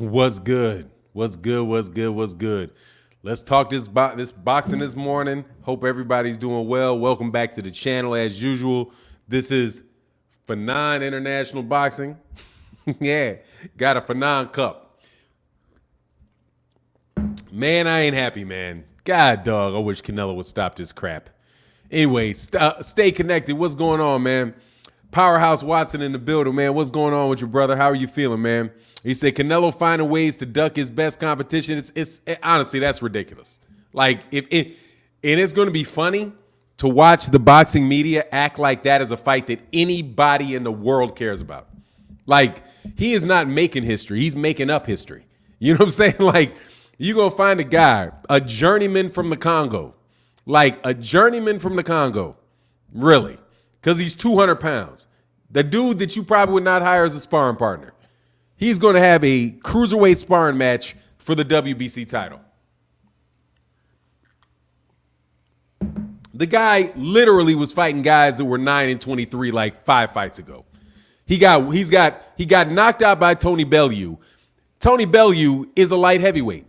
What's good? What's good? What's good? What's good? Let's talk this boxing this morning. Hope everybody's doing well. Welcome back to the channel as usual. This is Fannon International Boxing. Yeah, got a Fannon Cup. Man, I ain't happy, man. God, dog, I wish Canelo would stop this crap. Anyway, stay connected. What's going on, man? Powerhouse Watson in the building, man. What's going on with your brother? How are you feeling, man? He said Canelo finding ways to duck his best competition. It's honestly, that's ridiculous. Like, it's going to be funny to watch the boxing media act like that is a fight that anybody in the world cares about. Like, he is not making history. He's making up history. You know what I'm saying? Like, you're going to find a guy, a journeyman from the Congo. Like, a journeyman from the Congo. Really. Because he's 200 pounds. The dude that you probably would not hire as a sparring partner. He's going to have a cruiserweight sparring match for the WBC title. The guy literally was fighting guys that were 9-23 like 5 fights ago. He got knocked out by Tony Bellew. Tony Bellew is a light heavyweight,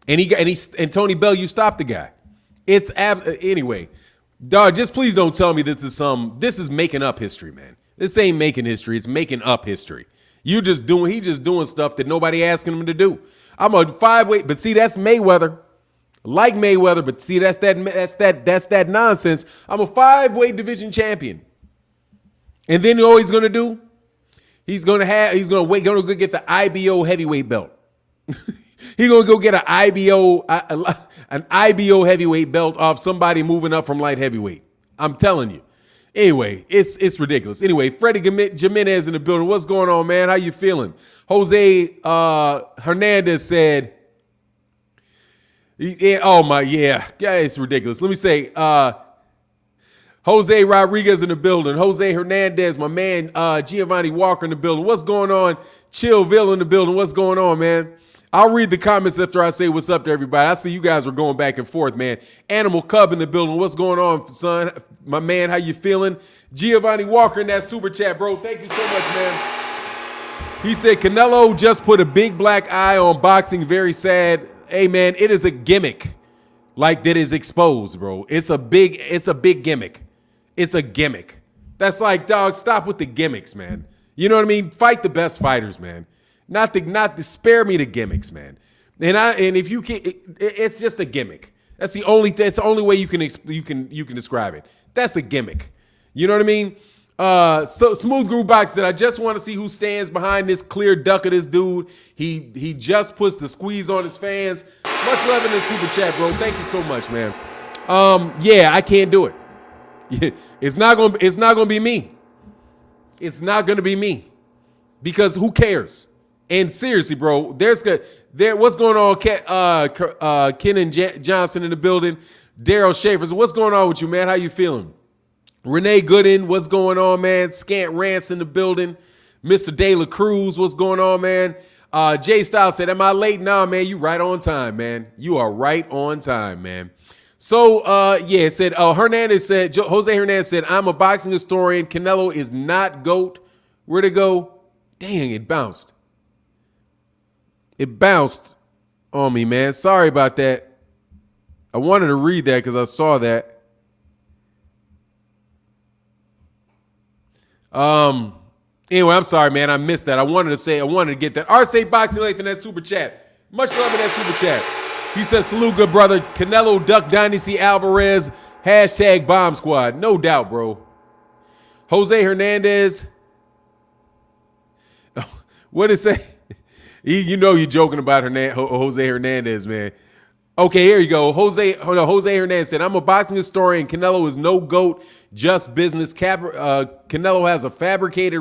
and Tony Bellew stopped the guy. Anyway, dog. Just please don't tell me this is making up history, man. This ain't making history. It's making up history. He just doing stuff that nobody asking him to do. I'm a 5-weight, but see, that's Mayweather. Like Mayweather, but see, that's that nonsense. I'm a 5-weight division champion. And then you know what he's gonna do? He's gonna go get the IBO heavyweight belt. He's gonna go get an IBO heavyweight belt off somebody moving up from light heavyweight. I'm telling you. Anyway, it's ridiculous. Anyway, Freddie Jimenez in the building. What's going on, man? How you feeling? Jose Hernandez said, yeah, it's ridiculous. Let me say, Jose Rodriguez in the building. Jose Hernandez, my man, Giovanni Walker in the building. What's going on? Chillville in the building. What's going on, man? I'll read the comments after I say what's up to everybody. I see you guys are going back and forth, man. Animal Cub in the building. What's going on, son? My man, how you feeling? Giovanni Walker in that super chat, bro. Thank you so much, man. He said, Canelo just put a big black eye on boxing. Very sad. Hey, man, it is a gimmick like that is exposed, bro. It's a big gimmick. It's a gimmick. That's like, dog, stop with the gimmicks, man. You know what I mean? Fight the best fighters, man. Not to spare me the gimmicks, man. And if you can, it's just a gimmick. That's the only way you can describe it. That's a gimmick. You know what I mean? So Smooth Groove Box that I just want to see who stands behind this clear duck of this dude. He just puts the squeeze on his fans. Much love in the super chat, bro. Thank you so much, man. Yeah, I can't do it. It's not gonna be me. It's not gonna be me because who cares? And seriously, bro, what's going on? Kenan Johnson in the building. Daryl Schaefer. What's going on with you, man? How you feeling? Renee Gooden, what's going on, man? Scant Rance in the building. Mr. De La Cruz, what's going on, man? Jay Styles said, am I late? Nah, man, you right on time, man. You are right on time, man. So, yeah, it said, Jose Hernandez said, I'm a boxing historian. Canelo is not GOAT. Where'd it go? Dang, it bounced. It bounced on me, man. Sorry about that. I wanted to read that because I saw that. Anyway, I'm sorry, man. I missed that. I wanted to get that. RSA Boxing Life in that super chat. Much love in that super chat. He says, salute, good brother. Canelo Duck Dynasty Alvarez. # Bomb Squad. No doubt, bro. Jose Hernandez. What did it say? You know you're joking about Jose Hernandez, man. Okay, here you go. Jose Hernandez said, I'm a boxing historian. Canelo is no GOAT, just business. Canelo has a fabricated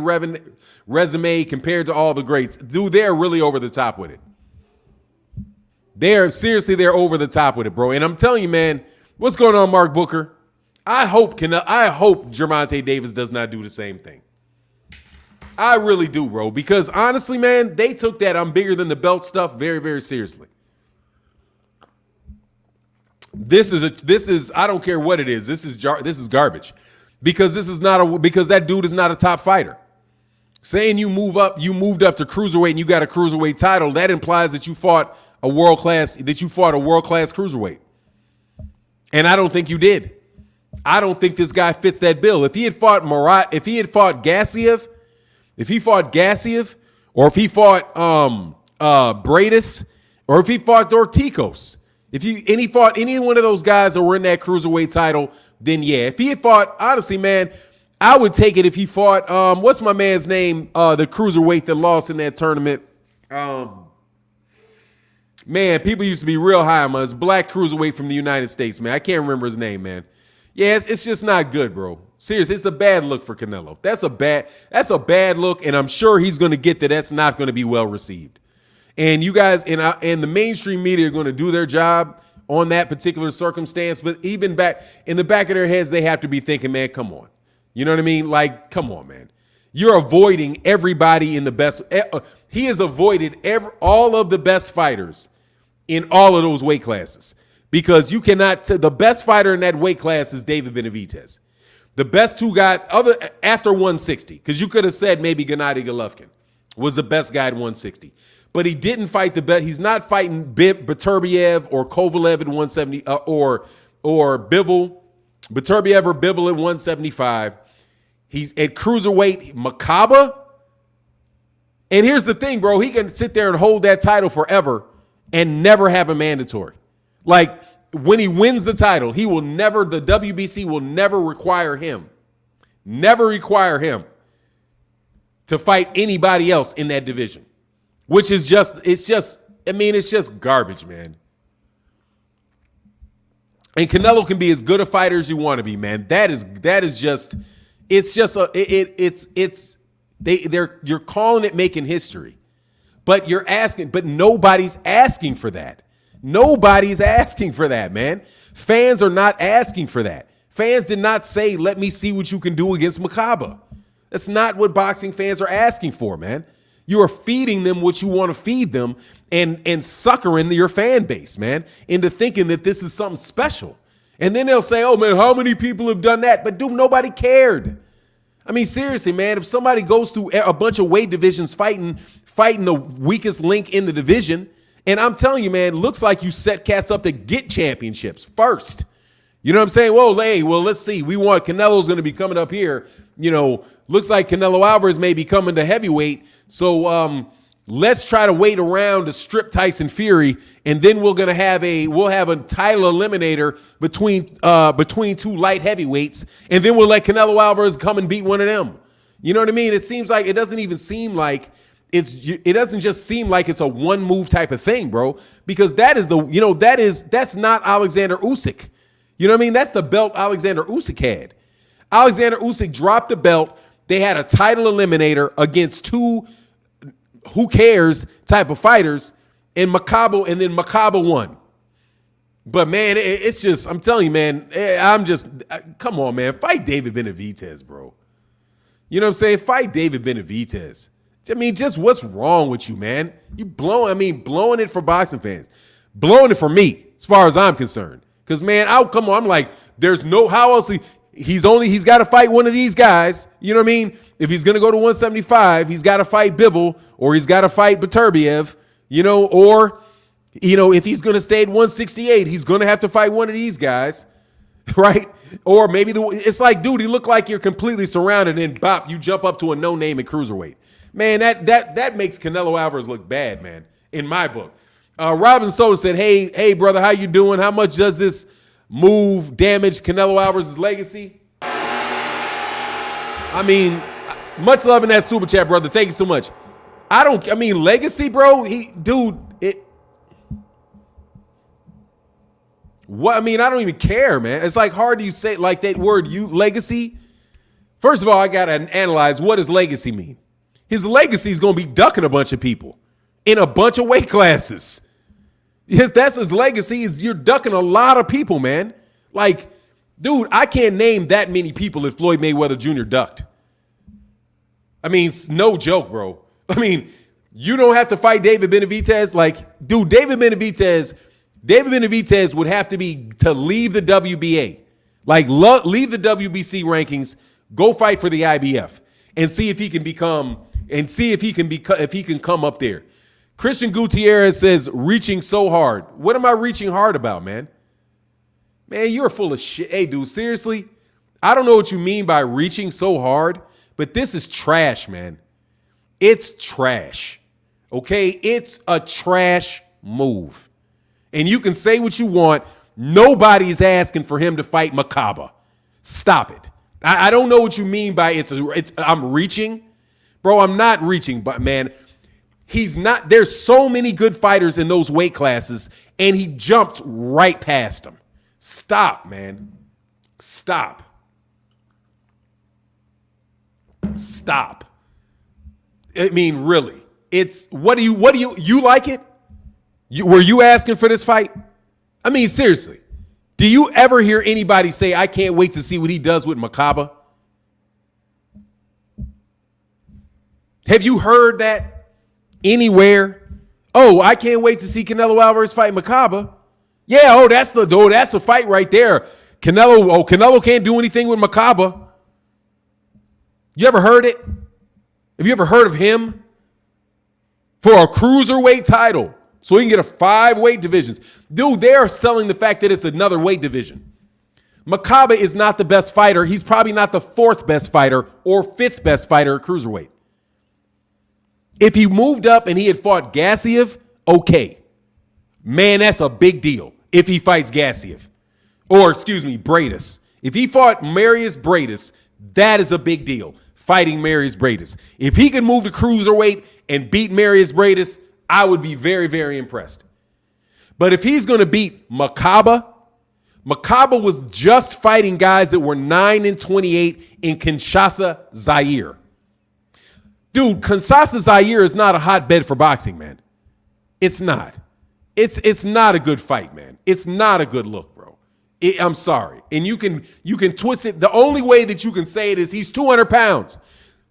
resume compared to all the greats. Dude, they're really over the top with it. They're over the top with it, bro. And I'm telling you, man, what's going on, Mark Booker? I hope Gervonta Davis does not do the same thing. I really do, bro, because honestly, man, they took that I'm bigger than the belt stuff very, very seriously. This is I don't care what it is. This is garbage because that dude is not a top fighter. Saying you moved up to cruiserweight and you got a cruiserweight title, that implies that you fought a world-class cruiserweight. And I don't think you did. I don't think this guy fits that bill. If he had fought Gassiev, or if he fought Bradis, or if he fought Dorticos, he fought any one of those guys that were in that cruiserweight title, then yeah. If he had fought, honestly, man, I would take it if he fought, what's my man's name? The cruiserweight that lost in that tournament. Man, people used to be real high on him. It's black cruiserweight from the United States, man. I can't remember his name, man. Yeah, it's just not good, bro. Seriously, it's a bad look for Canelo. That's a bad look, and I'm sure he's going to get that. That's not going to be well received. And you guys and the mainstream media are going to do their job on that particular circumstance, but even back in the back of their heads, they have to be thinking, man, come on. You know what I mean? Like, come on, man. You're avoiding everybody in the best. He has avoided all of the best fighters in all of those weight classes because you cannot. The best fighter in that weight class is David Benavidez. The best two guys after 160, because you could have said maybe Gennady Golovkin was the best guy at 160, but he didn't fight the best. He's not fighting Beterbiev or Kovalev at 170 or Bivol. Beterbiev or Bivol at 175. He's at cruiserweight Makaba. And here's the thing, bro. He can sit there and hold that title forever and never have a mandatory. Like, when he wins the title, the WBC will never require him to fight anybody else in that division, which is it's just garbage, man. And Canelo can be as good a fighter as you want to be, man. You're calling it making history, but nobody's asking for that. Nobody's asking for that, man. Fans are not asking for that. Fans did not say, let me see what you can do against Makaba. That's not what boxing fans are asking for, man. You are feeding them what you want to feed them and suckering your fan base, man, into thinking that this is something special. And then they'll say, oh, man, how many people have done that? But, dude, nobody cared. I mean, seriously, man, if somebody goes through a bunch of weight divisions fighting the weakest link in the division, and I'm telling you, man, it looks like you set cats up to get championships first. You know what I'm saying? Well, let's see. Canelo's going to be coming up here. You know, looks like Canelo Alvarez may be coming to heavyweight. So let's try to wait around to strip Tyson Fury, and then we'll have a title eliminator between two light heavyweights, and then we'll let Canelo Alvarez come and beat one of them. You know what I mean? It seems like it doesn't just seem like it's a one move type of thing, bro, because that's not Alexander Usyk. You know what I mean? That's the belt Alexander Usyk had. Alexander Usyk dropped the belt. They had a title eliminator against two who cares type of fighters, and then Makaba won. But man, it's just, I'm telling you, man, come on, man, fight David Benavidez, bro. You know what I'm saying? Fight David Benavidez. I mean, just what's wrong with you, man? You blowing it for boxing fans, blowing it for me, as far as I'm concerned. Because, man, I'm like, there's no, how else he's got to fight one of these guys. You know what I mean? If he's going to go to 175, he's got to fight Bivol, or he's got to fight Beterbiev, or, if he's going to stay at 168, he's going to have to fight one of these guys, right? Or maybe it's like, dude, you look like you're completely surrounded, and bop, you jump up to a no-name at cruiserweight. Man, that makes Canelo Alvarez look bad, man, in my book. Robin Soda said, hey, brother, how you doing? How much does this move damage Canelo Alvarez's legacy? I mean, much love in that super chat, brother. Thank you so much. Legacy, bro. I don't even care, man. It's like hard to say like that word, legacy. First of all, I got to analyze, what does legacy mean? His legacy is going to be ducking a bunch of people in a bunch of weight classes. Yes, that's his legacy, is you're ducking a lot of people, man. Like, dude, I can't name that many people that Floyd Mayweather Jr. ducked. I mean, it's no joke, bro. I mean, you don't have to fight David Benavidez. Like, dude, David Benavidez would have to leave the WBA. Like, leave the WBC rankings, go fight for the IBF, and see if he can become and see if he can come up there. Christian Gutierrez says, reaching so hard. What am I reaching hard about, man? Man, you're full of shit. Hey, dude, seriously? I don't know what you mean by reaching so hard, but this is trash, man. It's trash. Okay? It's a trash move. And you can say what you want. Nobody's asking for him to fight Makaba. Stop it. I don't know what you mean by I'm reaching. Bro, I'm not reaching, but man, he's not. There's so many good fighters in those weight classes, and he jumps right past them. Stop, man. Stop. Stop. I mean, really. It's what do you like it? Were you asking for this fight? I mean, seriously. Do you ever hear anybody say, I can't wait to see what he does with Makaba? Have you heard that anywhere? Oh, I can't wait to see Canelo Alvarez fight Makaba. Yeah, that's a fight right there. Canelo can't do anything with Makaba. You ever heard it? Have you ever heard of him? For a cruiserweight title. So he can get a 5 weight divisions. Dude, they're selling the fact that it's another weight division. Makaba is not the best fighter. He's probably not the 4th best fighter or 5th best fighter at cruiserweight. If he moved up and he had fought Gassiev, okay. Man, that's a big deal if he fights Gassiev. Or, Bradis. If he fought Marius Bradis, that is a big deal, fighting Marius Bradis. If he could move to cruiserweight and beat Marius Bradis, I would be very, very impressed. But if he's going to beat Makaba was just fighting guys that were 9-28 in Kinshasa, Zaire. Dude, Kinshasa, Zaire is not a hotbed for boxing, man. It's not. It's not a good fight, man. It's not a good look, bro. I'm sorry. And you can twist it. The only way that you can say it is he's 200 pounds.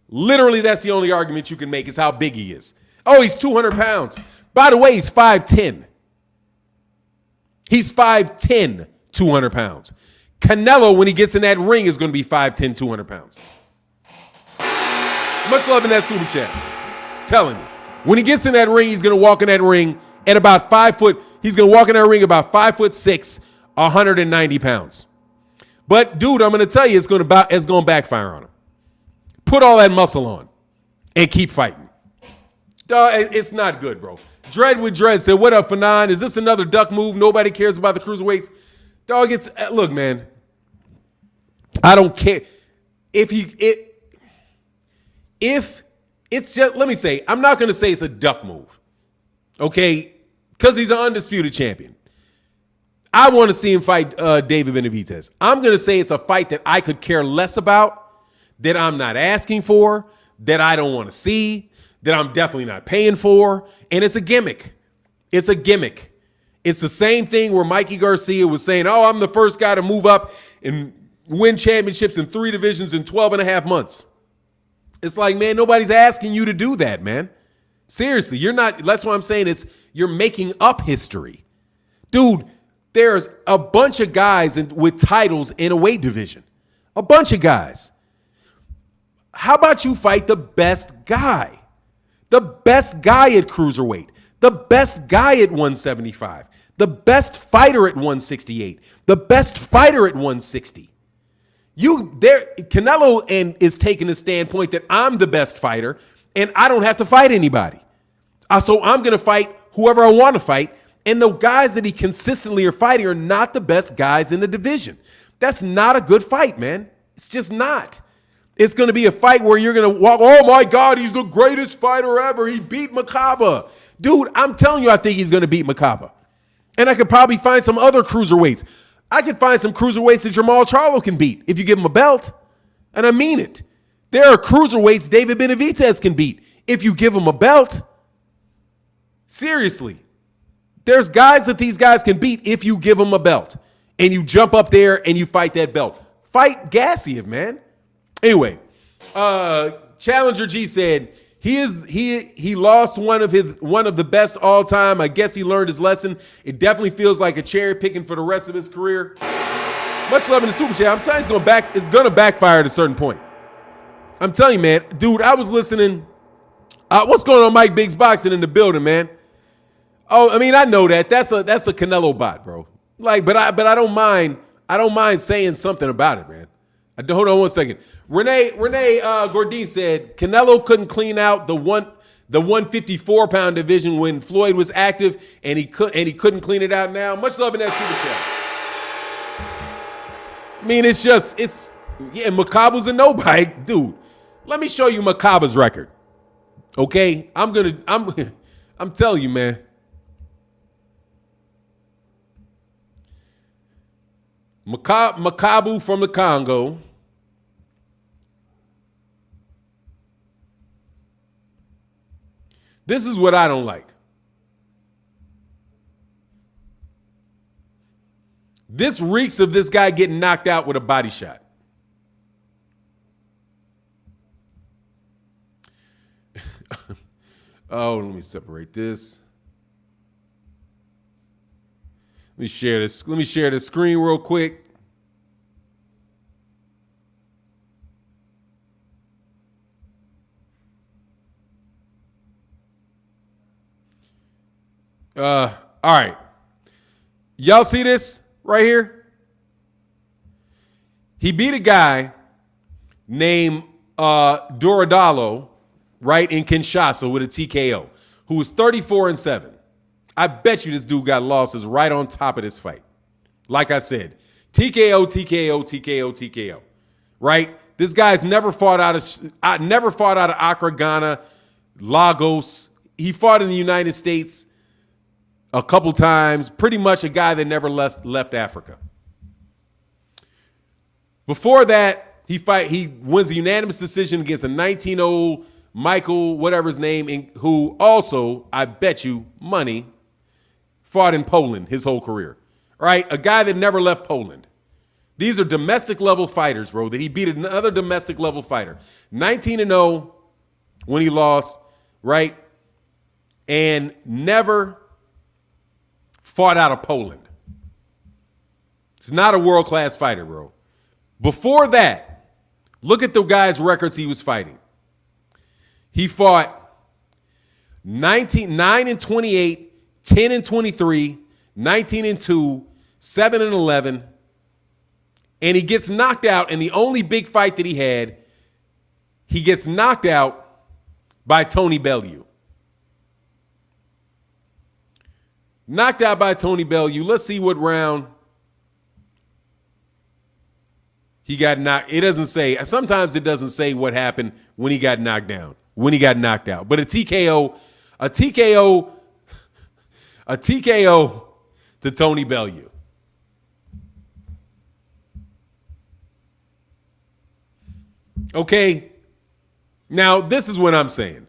Literally, that's the only argument you can make is how big he is. Oh, he's 200 pounds. By the way, he's 5'10". He's 5'10", 200 pounds. Canelo, when he gets in that ring, is going to be 5'10", 200 pounds. Much love in that super chat. Telling you. When he gets in that ring, he's going to walk in that ring at about 5 foot. He's going to walk in that ring about 5'6", 190 pounds. But, dude, I'm going to tell you, it's going to backfire on him. Put all that muscle on and keep fighting. It's not good, bro. Dread with Dread said, what up, Fannon? Is this another duck move? Nobody cares about the cruiserweights. Dog, look, man. I don't care. If it's just, let me say, I'm not going to say it's a duck move. Okay? Because he's an undisputed champion. I want to see him fight David Benavidez. I'm going to say it's a fight that I could care less about, that I'm not asking for, that I don't want to see, that I'm definitely not paying for, and it's a gimmick. It's a gimmick. It's the same thing where Mikey Garcia was saying, oh, I'm the first guy to move up and win championships in 3 divisions in 12 and a half months. It's like, man, nobody's asking you to do that, man. Seriously, you're not. That's what I'm saying. You're making up history. Dude, there's a bunch of guys with titles in a weight division. A bunch of guys. How about you fight the best guy? The best guy at cruiserweight, the best guy at 175, the best fighter at 168, the best fighter at 160. Canelo is taking a standpoint that I'm the best fighter and I don't have to fight anybody. So I'm going to fight whoever I want to fight. And the guys that he consistently are fighting are not the best guys in the division. That's not a good fight, man. It's just not. It's going to be a fight where you're going to walk, oh, my God, he's the greatest fighter ever. He beat Makaba. Dude, I'm telling you, I think he's going to beat Makaba. And I could probably find some other cruiserweights. I could find some cruiserweights that Jamal Charlo can beat if you give him a belt. And I mean it. There are cruiserweights David Benavidez can beat if you give him a belt. Seriously. There's guys that these guys can beat if you give them a belt. And you jump up there and you fight that belt. Fight Gassiev, man. Anyway, Challenger G said he lost one of the best all time. I guess he learned his lesson. It definitely feels like a cherry picking for the rest of his career. Much love in the super chat. I'm telling you, it's gonna backfire at a certain point. I'm telling you, man, dude. I was listening What's going on, Mike Biggs Boxing in the building, man? Oh, I mean, I know that. That's a Canelo bot, bro. Like, but I don't mind. I don't mind saying something about it, man. Hold on one second. Renee Gordine said Canelo couldn't clean out the 154-pound division when Floyd was active, and he couldn't clean it out now. Much love in that super chat. I mean, Makabu's a nobody, dude. Let me show you Makabu's record. Okay? I'm telling you, man. Makabu from the Congo. This is what I don't like. This reeks of this guy getting knocked out with a body shot. Oh, let me separate this. Let me share this. Let me share the screen real quick. All right. Y'all see this right here? He beat a guy named Doradalo, right, in Kinshasa with a TKO, who was 34-7. I bet you this dude got losses right on top of this fight. Like I said, TKO, TKO, TKO, TKO. Right? This guy's never fought out of Accra, Ghana, Lagos. He fought in the United States a couple times. Pretty much a guy that never left Africa. Before that, he wins a unanimous decision against a 19-year-old Michael, whatever his name, who also, I bet you money, fought in Poland his whole career, right? A guy that never left Poland. These are domestic level fighters, bro, that he beat another domestic level fighter. 19-0 when he lost, right? And never fought out of Poland. It's not a world-class fighter, bro. Before that, look at the guy's records he was fighting. He fought 9-28, 10-23, 19-2, 7-11, and he gets knocked out. And the only big fight that he had, he gets knocked out by Tony Bellew. Knocked out by Tony Bellew. Let's see what round he got knocked. It doesn't say. Sometimes it doesn't say what happened when he got knocked down. When he got knocked out. But a TKO to Tony Bellew. Okay. Now, this is what I'm saying.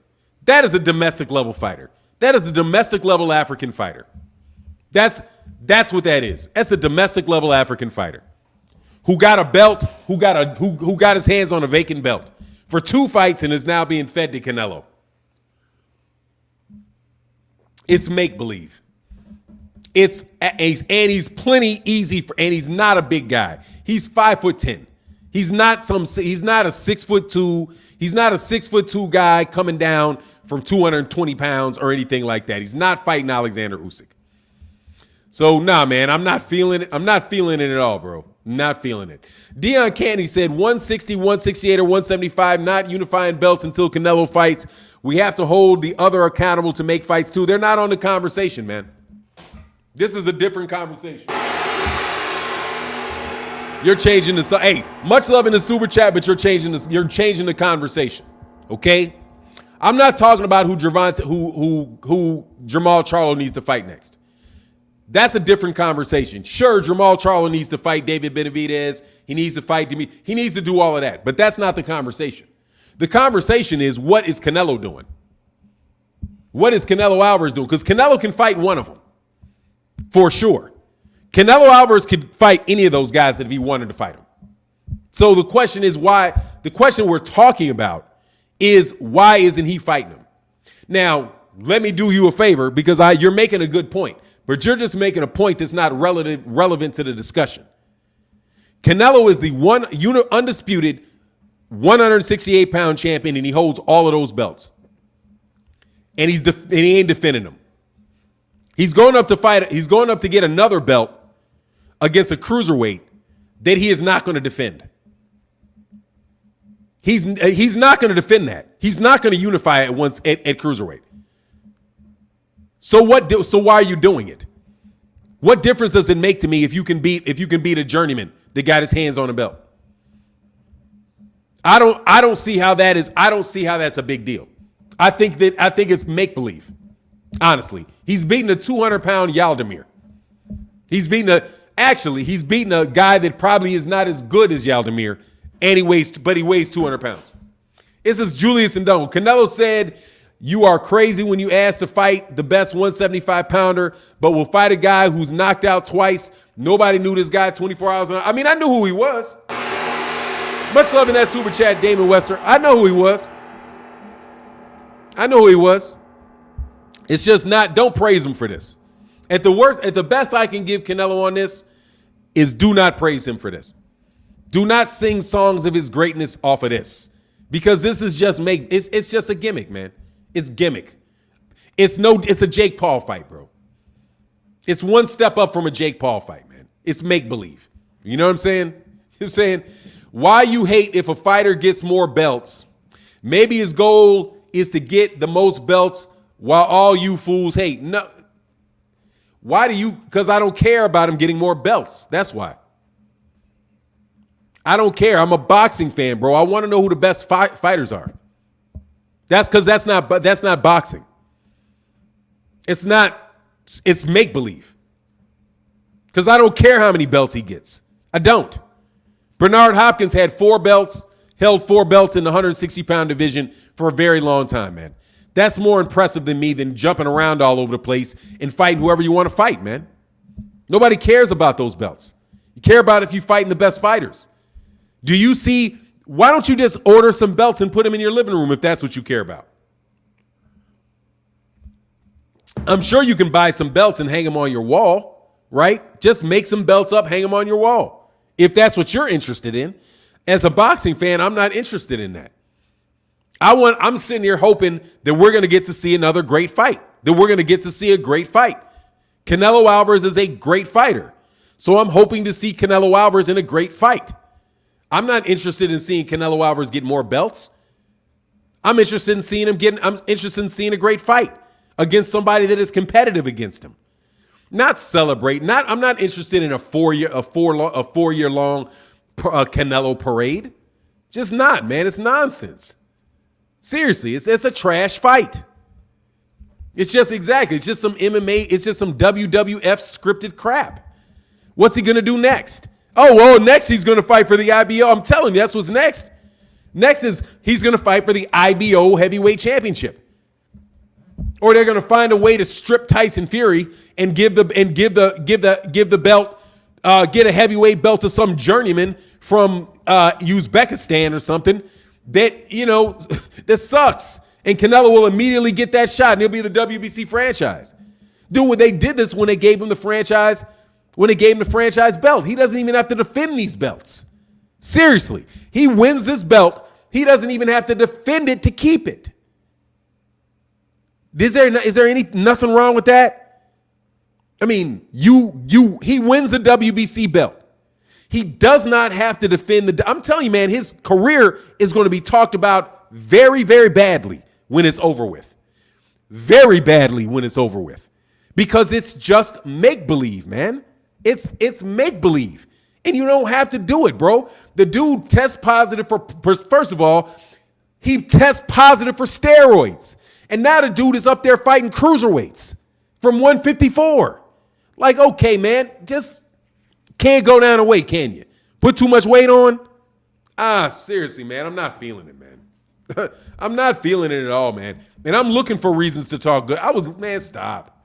That is a domestic level fighter. That is a domestic level African fighter. That's what that is. That's a domestic level African fighter who got a belt, who got his hands on a vacant belt for 2 fights and is now being fed to Canelo. It's make-believe. And he's plenty easy and he's not a big guy. He's 5'10". He's not a 6'2". He's not a 6'2" guy coming down from 220 pounds or anything like that. He's not fighting Alexander Usyk. So nah, man, I'm not feeling it. I'm not feeling it at all, bro. Not feeling it. Dion Candy said 160, 168, or 175, not unifying belts until Canelo fights. We have to hold the other accountable to make fights too. They're not on the conversation, man. This is a different conversation. You're changing the hey, much love in the super chat, but you're changing the conversation. Okay? I'm not talking about who Jamal Charlo needs to fight next. That's a different conversation. Sure, Jamal Charlo needs to fight David Benavidez. He needs to fight Demi. He needs to do all of that. But that's not the conversation. The conversation is, what is Canelo doing? What is Canelo Alvarez doing? Because Canelo can fight one of them. For sure. Canelo Alvarez could fight any of those guys if he wanted to fight them. So the question is why, the question we're talking about is why isn't he fighting them? Now, let me do you a favor because you're making a good point, but you're just making a point that's not relevant to the discussion. Canelo is the undisputed 168-pound champion, and he holds all of those belts. and he ain't defending them. He's going up to fight. He's going up to get another belt against a cruiserweight that he is not going to defend. He's not going to defend that. He's not going to unify it once at cruiserweight. So why are you doing it? What difference does it make to me if you can beat a journeyman that got his hands on a belt? I don't see how that's a big deal. I think it's make believe. Honestly, he's beating a 200-pound Yaldamir. He's beating a guy that probably is not as good as Yaldamir, and he weighs 200 pounds. This is Julius and Dungle. Canelo said, "You are crazy when you ask to fight the best 175-pounder, but we'll fight a guy who's knocked out twice. Nobody knew this guy 24 hours." I mean, I knew who he was. Much love in that super chat, Damon Wester. I know who he was. It's just not, don't praise him for this. At the best I can give Canelo on this is do not praise him for this. Do not sing songs of his greatness off of this. Because this is just it's just a gimmick, man. It's gimmick. It's a Jake Paul fight, bro. It's one step up from a Jake Paul fight, man. It's make believe. You know what I'm saying? You know what I'm saying? Why you hate if a fighter gets more belts? Maybe his goal is to get the most belts while all you fools hate. No. Why do you? Because I don't care about him getting more belts. That's why. I don't care. I'm a boxing fan, bro. I want to know who the best fighters are. That's not boxing. It's make believe. Because I don't care how many belts he gets. I don't. Bernard Hopkins had 4 belts, held 4 belts in the 160-pound division for a very long time, man. That's more impressive than me than jumping around all over the place and fighting whoever you want to fight, man. Nobody cares about those belts. You care about if you fighting the best fighters. Do you see? Why don't you just order some belts and put them in your living room if that's what you care about? I'm sure you can buy some belts and hang them on your wall, right? Just make some belts up, hang them on your wall. If that's what you're interested in. As a boxing fan, I'm not interested in that. I'm sitting here hoping that we're going to get to see another great fight, that we're going to get to see a great fight. Canelo Alvarez is a great fighter. So I'm hoping to see Canelo Alvarez in a great fight. I'm not interested in seeing Canelo Alvarez get more belts. I'm interested in seeing a great fight against somebody that is competitive against him. Not celebrate. I'm not interested in a 4-year long Canelo parade. Just not, man. It's nonsense. Seriously, it's a trash fight. It's just some MMA, it's just some WWF scripted crap. What's he going to do next? Oh, well, next he's going to fight for the IBO. I'm telling you, that's what's next. Next is he's going to fight for the IBO heavyweight championship. Or they're going to find a way to strip Tyson Fury and give the belt, get a heavyweight belt to some journeyman from Uzbekistan or something. That, that sucks. And Canelo will immediately get that shot and he'll be the WBC franchise. Dude, when they did this, when they gave him the franchise belt, he doesn't even have to defend these belts. Seriously. He wins this belt. He doesn't even have to defend it to keep it. Is there nothing wrong with that? I mean, he wins the WBC belt. He does not have to defend I'm telling you, man, his career is going to be talked about very, very badly when it's over with. Very badly when it's over with. Because it's just make-believe, man. It's make-believe. And you don't have to do it, bro. The dude tests positive first of all, he tests positive for steroids. And now the dude is up there fighting cruiserweights from 154. Like, okay, man, just can't go down a weight, can you? Put too much weight on? Seriously, man, I'm not feeling it, man. I'm not feeling it at all, man. And I'm looking for reasons to talk good. Man, stop.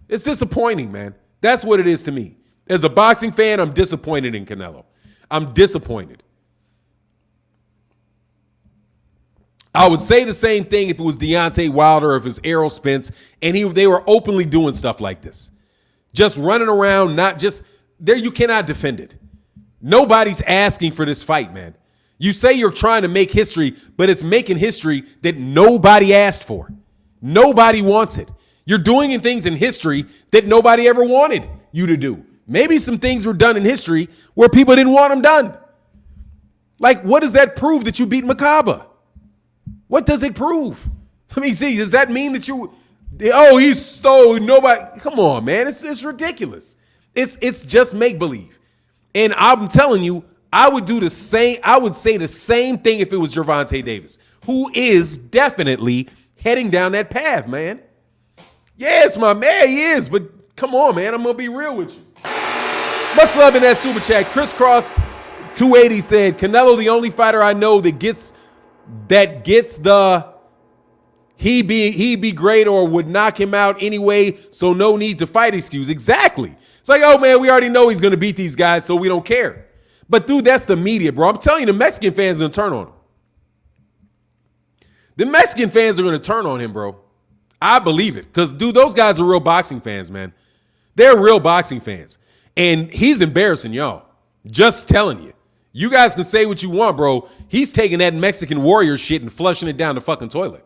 It's disappointing, man. That's what it is to me. As a boxing fan, I'm disappointed in Canelo. I'm disappointed. I would say the same thing if it was Deontay Wilder or if it was Errol Spence, and they were openly doing stuff like this. Just running around, you cannot defend it. Nobody's asking for this fight, man. You say you're trying to make history, but it's making history that nobody asked for. Nobody wants it. You're doing things in history that nobody ever wanted you to do. Maybe some things were done in history where people didn't want them done. Like, what does that prove that you beat Makaba? What does it prove? I mean, see, does that mean that he stole nobody? Come on, man. It's ridiculous. It's just make-believe. And I'm telling you, I would do the same. I would say the same thing if it was Gervonta Davis, who is definitely heading down that path, man. Yes, my man, he is. But come on, man. I'm going to be real with you. Much love in that super chat. Crisscross 280 said, Canelo, the only fighter I know that gets the he be great or would knock him out anyway, so no need to fight excuse. Exactly. It's like, oh, man, we already know he's going to beat these guys, so we don't care. But, dude, that's the media, bro. I'm telling you, the Mexican fans are going to turn on him. The Mexican fans are going to turn on him, bro. I believe it. Because, dude, those guys are real boxing fans, man. They're real boxing fans. And he's embarrassing y'all. Just telling you. You guys can say what you want, bro. He's taking that Mexican warrior shit and flushing it down the fucking toilet.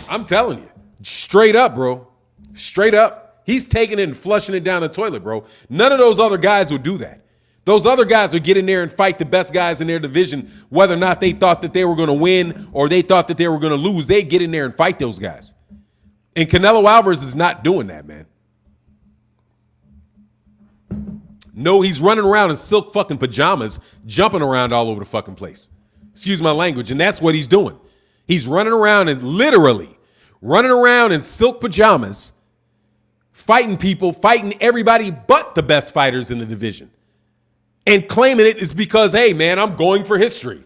I'm telling you. Straight up, bro. Straight up. He's taking it and flushing it down the toilet, bro. None of those other guys would do that. Those other guys would get in there and fight the best guys in their division, whether or not they thought that they were going to win or they thought that they were going to lose. They'd get in there and fight those guys. And Canelo Alvarez is not doing that, man. No, he's running around in silk fucking pajamas, jumping around all over the fucking place. Excuse my language. And that's what he's doing. He's running around and literally running around in silk pajamas, fighting people, fighting everybody but the best fighters in the division. And claiming it is because, hey, man, I'm going for history.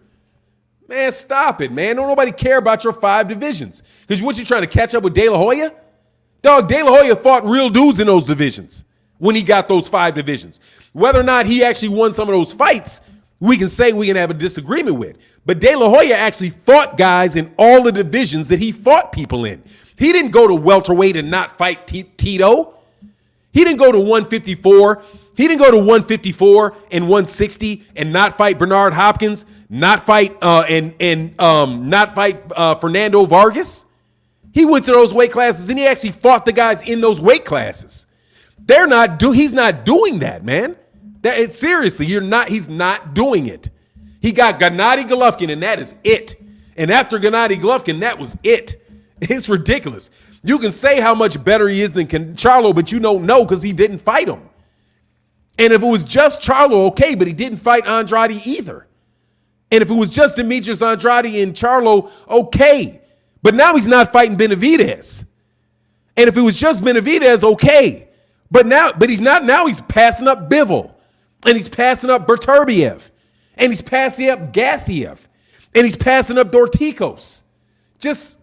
Man, stop it, man. Don't nobody care about your 5 divisions. Because what, you trying to catch up with De La Hoya? Dog, De La Hoya fought real dudes in those divisions when he got those 5 divisions. Whether or not he actually won some of those fights, we can say we can have a disagreement with. But De La Hoya actually fought guys in all the divisions that he fought people in. He didn't go to welterweight and not fight Tito. He didn't go to 154. He didn't go to 154 and 160 and not fight Bernard Hopkins, not fight Fernando Vargas. He went to those weight classes and he actually fought the guys in those weight classes. He's not doing that, man. Seriously, he's not doing it. He got Gennady Golovkin and that is it. And after Gennady Golovkin, that was it. It's ridiculous. You can say how much better he is than Charlo, but you don't know because he didn't fight him. And if it was just Charlo, okay, but he didn't fight Andrade either. And if it was just Demetrius Andrade and Charlo, okay. But now he's not fighting Benavidez. And if it was just Benavidez, okay. But he's not. Now he's passing up Bivol. And he's passing up Berturbiev. And he's passing up Gassiev. And he's passing up Dorticos. Just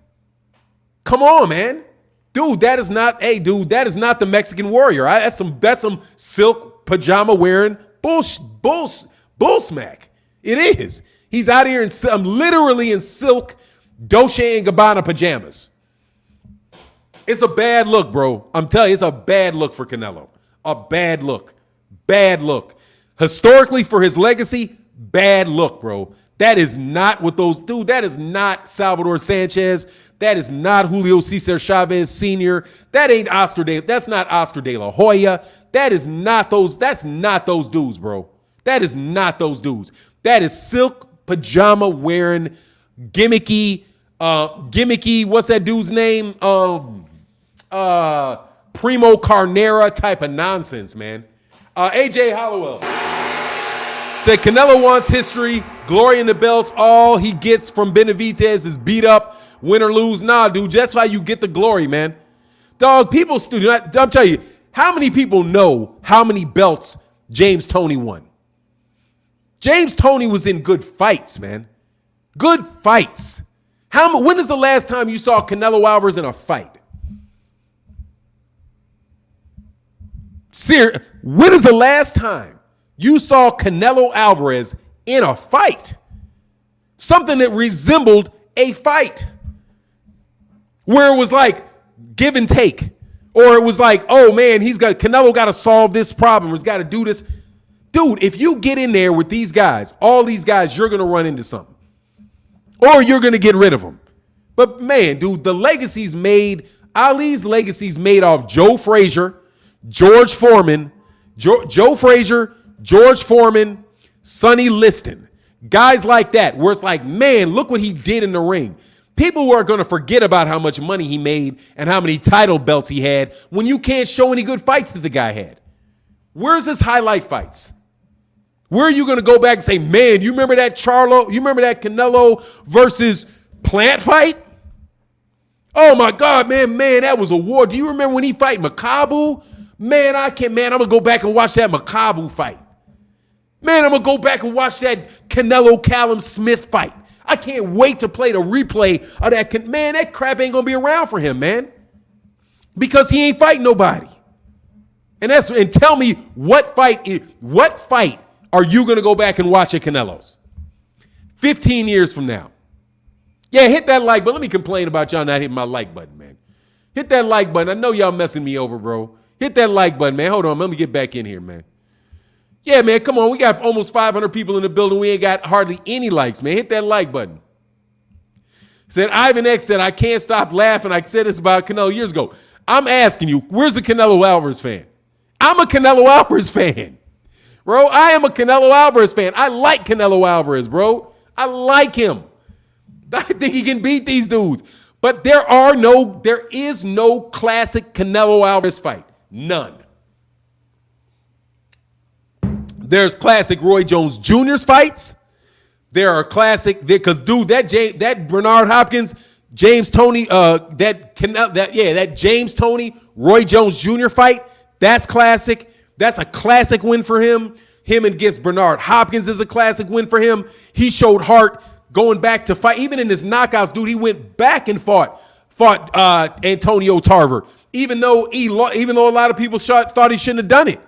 come on, man. Dude, that is not the Mexican warrior. That's some silk pajama wearing bull smack. It is. He's out here literally in silk Dolce and Gabbana pajamas. It's a bad look, bro. I'm telling you, it's a bad look for Canelo. A bad look. Bad look. Historically, for his legacy, bad look, bro. That is not what that is not Salvador Sanchez. That is not Julio Cesar Chavez Sr. That's not Oscar De La Hoya. That's not those dudes, bro. That is not those dudes. That is silk pajama wearing gimmicky, what's that dude's name? Primo Carnera type of nonsense, man. AJ Hollowell said Canelo wants history, glory in the belts. All he gets from Benavidez is beat up, win or lose. Nah, dude, that's why you get the glory, man. Dog, I'm telling you, how many people know how many belts James Toney won? James Toney was in good fights, man. Good fights. When is the last time you saw Canelo Alvarez in a fight? When is the last time you saw Canelo Alvarez in a fight? Something that resembled a fight. Where it was like give and take. Or it was like, oh man, Canelo got to solve this problem. He's got to do this. Dude, if you get in there with these guys, all these guys, you're going to run into something. Or you're going to get rid of them. But man, dude, the legacy's made, Ali's legacy's made off Joe Frazier, George Foreman, Joe Frazier, George Foreman, Sonny Liston. Guys like that, where it's like, man, look what he did in the ring. People are going to forget about how much money he made and how many title belts he had when you can't show any good fights that the guy had. Where's his highlight fights? Where are you going to go back and say, man, you remember that you remember that Canelo versus Plant fight? Oh my God, man, that was a war. Do you remember when he fight Makabu? Man, I'm going to go back and watch that Makabu fight. Man, I'm going to go back and watch that Canelo Callum Smith fight. I can't wait to play the replay of that. Man, that crap ain't going to be around for him, man. Because he ain't fighting nobody. And tell me what fight are you going to go back and watch at Canelo's? 15 years from now. Yeah, hit that like button. Let me complain about y'all not hitting my like button, man. Hit that like button. I know y'all messing me over, bro. Hit that like button, man. Hold on. Let me get back in here, man. Yeah, man, come on. We got almost 500 people in the building. We ain't got hardly any likes, man. Hit that like button. Said Ivan X said, I can't stop laughing. I said this about Canelo years ago. I'm asking you, where's the Canelo Alvarez fan? I'm a Canelo Alvarez fan. Bro, I am a Canelo Alvarez fan. I like Canelo Alvarez, bro. I like him. I think he can beat these dudes. But there is no classic Canelo Alvarez fight. None. There's classic Roy Jones Jr.'s fights. There are classic, because dude, that Bernard Hopkins, James Toney, that James Toney, Roy Jones Jr. fight, that's classic. That's a classic win for him. Him against Bernard Hopkins is a classic win for him. He showed heart going back to fight. Even in his knockouts, dude, he went back and fought Antonio Tarver, even though a lot of people thought he shouldn't have done it.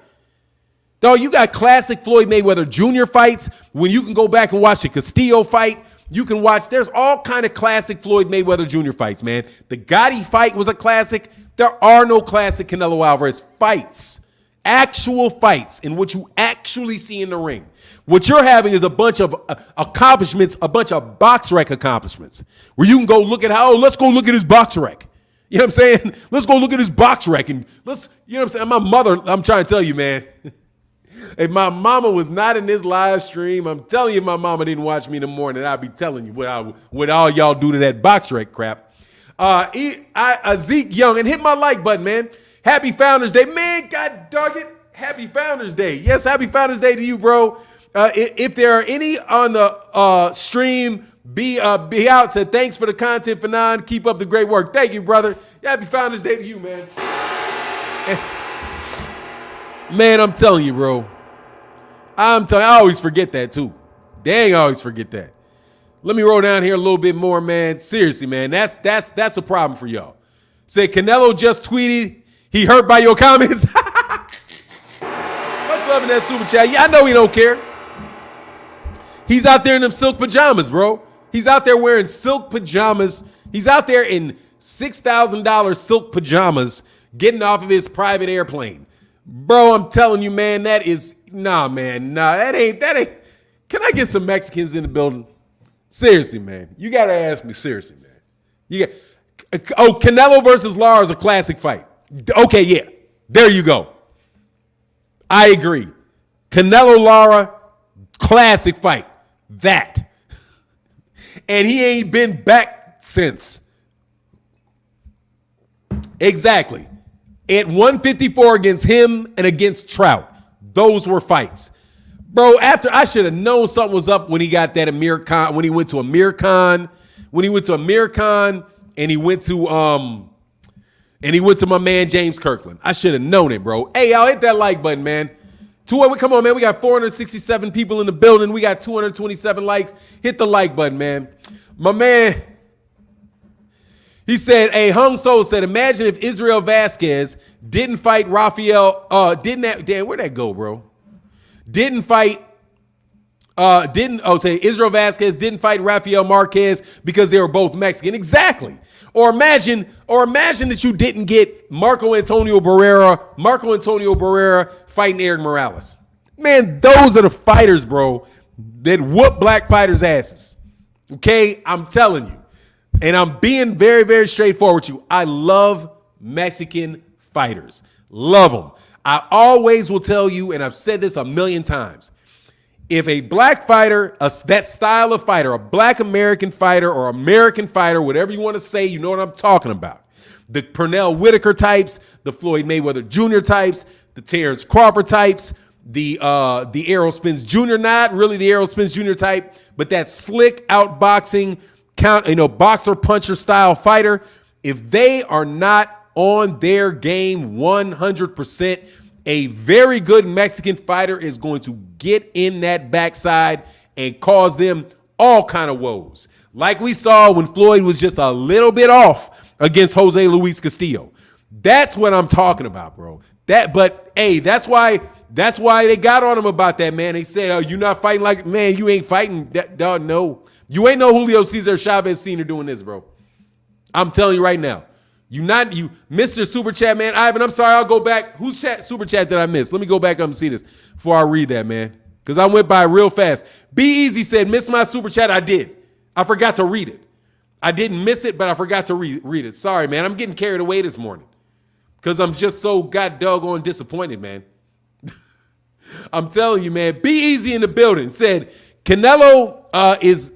Dog, you got classic Floyd Mayweather Jr. fights when you can go back and watch the Castillo fight. You can watch, there's all kind of classic Floyd Mayweather Jr. fights, man. The Gotti fight was a classic. There are no classic Canelo Alvarez fights, actual fights in which you actually see in the ring. What you're having is a bunch of accomplishments, a bunch of box rec accomplishments, where you can go look at let's go look at his box rec. You know what I'm saying? Let's go look at his box rec and you know what I'm saying? My mother, I'm trying to tell you, man. If my mama was not in this live stream, I'm telling you, if my mama didn't watch me in the morning, I'd be telling you what all y'all do to that box rec crap. Zeke Young, and hit my like button, man. Happy Founders Day. Man, God dog it. Happy Founders Day. Yes, happy Founders Day to you, bro. If there are any on the stream, be out. Said thanks for the content, Fannon. Keep up the great work. Thank you, brother. Happy Founders Day to you, man. Man, I'm telling you, bro. I always forget that too. Dang, I always forget that. Let me roll down here a little bit more, man. Seriously, man, that's a problem for y'all. Say Canelo just tweeted he hurt by your comments. Much love in that super chat. Yeah, I know he don't care. He's out there in them silk pajamas, bro. He's out there wearing silk pajamas. He's out there in $6,000 silk pajamas getting off of his private airplane. Bro, I'm telling you, man, that ain't. Can I get some Mexicans in the building? Seriously, man. You got to ask me seriously, man. Canelo versus Lara is a classic fight. Okay, yeah. There you go. I agree. Canelo Lara, classic fight. That. And he ain't been back since. Exactly. At 154 against him and against Trout. Those were fights. Bro, I should have known something was up when he got that Amir Khan, when he went to Amir Khan and he went to my man James Kirkland. I should have known it, bro. Hey, y'all, hit that like button, man. Come on, man. We got 467 people in the building. We got 227 likes. Hit the like button, man. My man, he said, hey, Hung Soul said, imagine if Israel Vasquez didn't fight Rafael, where'd that go, bro? Israel Vasquez didn't fight Rafael Marquez because they were both Mexican. Exactly. Or imagine that you didn't get Marco Antonio Barrera fighting Eric Morales. Man, those are the fighters, bro, that whoop black fighters' asses. Okay? I'm telling you. And I'm being very, very straightforward with you. I love Mexican fighters. Love them. I always will tell you, and I've said this a million times, if a black fighter, that style of fighter, a black American fighter or American fighter, whatever you want to say, you know what I'm talking about. The Pernell Whitaker types, the Floyd Mayweather Jr. types, the Terrence Crawford types, the Errol Spence Jr., not really the Errol Spence Jr. type, but that slick outboxing, boxer puncher style fighter, if they are not on their game 100%, a very good Mexican fighter is going to get in that backside and cause them all kind of woes. Like we saw when Floyd was just a little bit off against Jose Luis Castillo. That's what I'm talking about, bro. But hey, that's why they got on him about that, man. They said, "Oh, you not fighting like, man, you ain't fighting that, dog. No, you ain't no Julio Cesar Chavez Sr. doing this, bro. I'm telling you right now. You Mr. Super Chat, man. Ivan, I'm sorry, I'll go back. Whose Super Chat did I miss? Let me go back up and see this before I read that, man, because I went by real fast. Be Easy said, miss my Super Chat. I did. I forgot to read it. I didn't miss it, but I forgot to read it. Sorry, man. I'm getting carried away this morning because I'm just so doggone disappointed, man. I'm telling you, man. Be Easy in the building said, Canelo is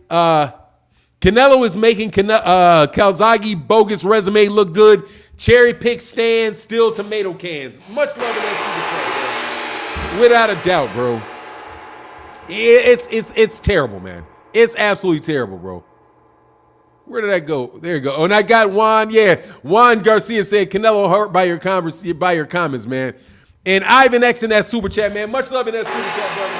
making Calzaghe bogus resume look good. Cherry pick stands, still tomato cans. Much love in that Super Chat, bro. Without a doubt, bro. It's terrible, man. It's absolutely terrible, bro. Where did I go? There you go. Oh, and I got Juan. Yeah, Juan Garcia said Canelo hurt by your comments, man. And Ivan X in that Super Chat, man. Much love in that Super Chat, brother.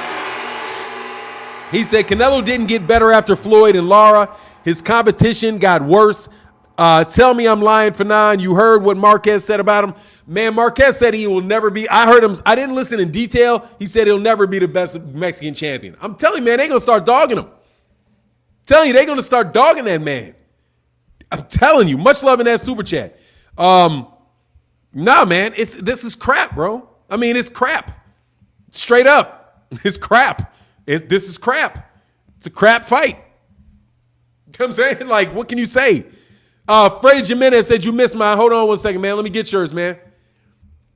He said Canelo didn't get better after Floyd and Lara. His competition got worse. Tell me I'm lying, Fannon. You heard what Marquez said about him? Man, Marquez said he will never be. I heard him. I didn't listen in detail. He said he'll never be the best Mexican champion. I'm telling you, man, they're going to start dogging him. Telling you, they're going to start dogging that man. I'm telling you. Much love in that Super Chat. Nah, man, this is crap, bro. I mean, it's crap. Straight up. It's crap. This is crap. It's a crap fight. You know what I'm saying? Like, what can you say? Freddie Jimenez said you missed mine. Hold on one second, man. Let me get yours, man.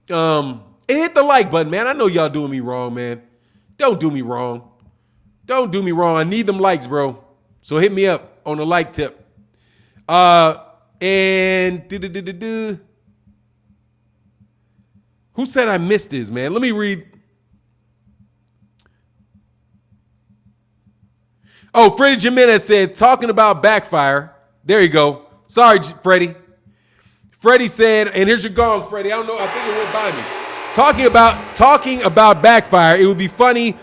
Hit the like button, man. I know y'all doing me wrong, man. Don't do me wrong. Don't do me wrong. I need them likes, bro. So hit me up on the like tip. Who said I missed this, man? Let me read. Oh, Freddie Jimenez said, talking about backfire. There you go. Sorry, Freddie. Freddie said, and here's your gong, Freddie. I don't know. I think it went by me. Talking about backfire. It would be funny.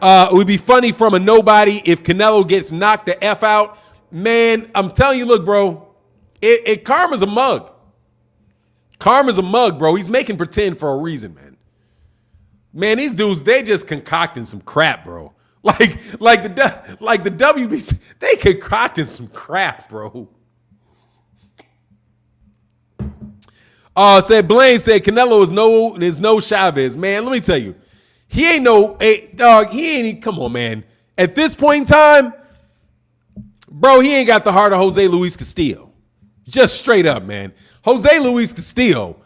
It would be funny from a nobody if Canelo gets knocked the F out. Man, I'm telling you, look, bro. Karma's a mug. Karma's a mug, bro. He's making pretend for a reason, man. Man, these dudes, they just concocting some crap, bro. Like the WBC, they concocting some crap, bro. Blaine said Canelo is no Chavez. Man, let me tell you. He ain't no dog. He ain't, come on, man. At this point in time, bro, he ain't got the heart of Jose Luis Castillo. Just straight up, man. Jose Luis Castillo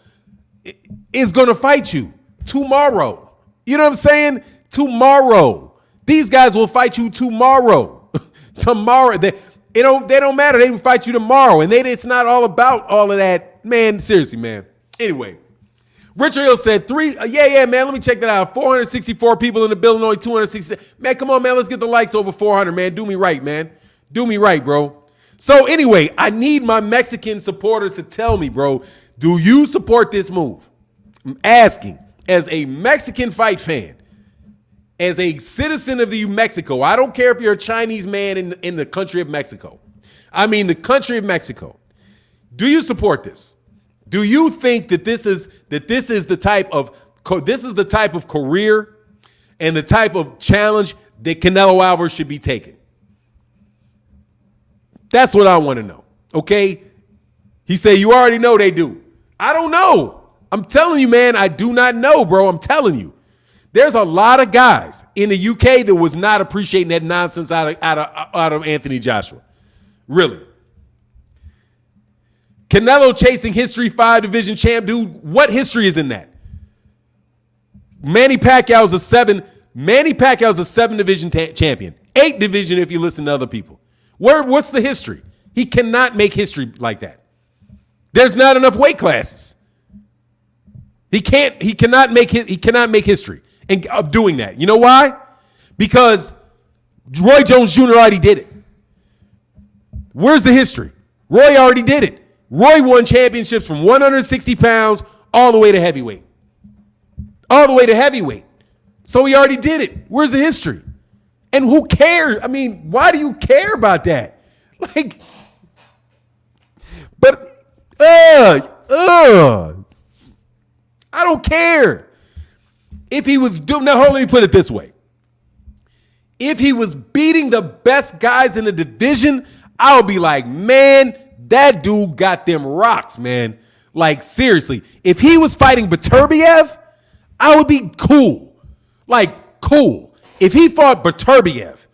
is going to fight you tomorrow. You know what I'm saying? Tomorrow. These guys will fight you tomorrow. Tomorrow. They don't matter. They will fight you tomorrow. And it's not all about all of that. Man, seriously, man. Anyway, Richard Hill said yeah, man. Let me check that out. 464 people in the building, only 260. Man, come on, man. Let's get the likes over 400, man. Do me right, man. Do me right, bro. So anyway, I need my Mexican supporters to tell me, bro, do you support this move? I'm asking as a Mexican fight fan. As a citizen of the Mexico, I don't care if you're a Chinese man in the country of Mexico. I mean, the country of Mexico. Do you support this? Do you think that this is the type of career and the type of challenge that Canelo Alvarez should be taking? That's what I want to know. Okay? He said, you already know they do. I don't know. I'm telling you, man, I do not know, bro. I'm telling you. There's a lot of guys in the UK that was not appreciating that nonsense out of Anthony Joshua. Really. Canelo chasing history 5 division champ, dude. What history is in that? Manny Pacquiao's a 7 division champion. 8 division if you listen to other people. What's the history? He cannot make history like that. There's not enough weight classes. He cannot make history of doing that. You know why? Because Roy Jones Jr. already did it. Where's the history? Roy already did it. Roy won championships from 160 pounds all the way to heavyweight. All the way to heavyweight. So he already did it. Where's the history? And who cares? I mean, why do you care about that? Like, but, I don't care. If he was doing, now hold on, let me put it this way. If he was beating the best guys in the division, I would be like, man, that dude got them rocks, man. Like, seriously. If he was fighting Beterbiev, I would be cool. Like, cool. If he fought Beterbiev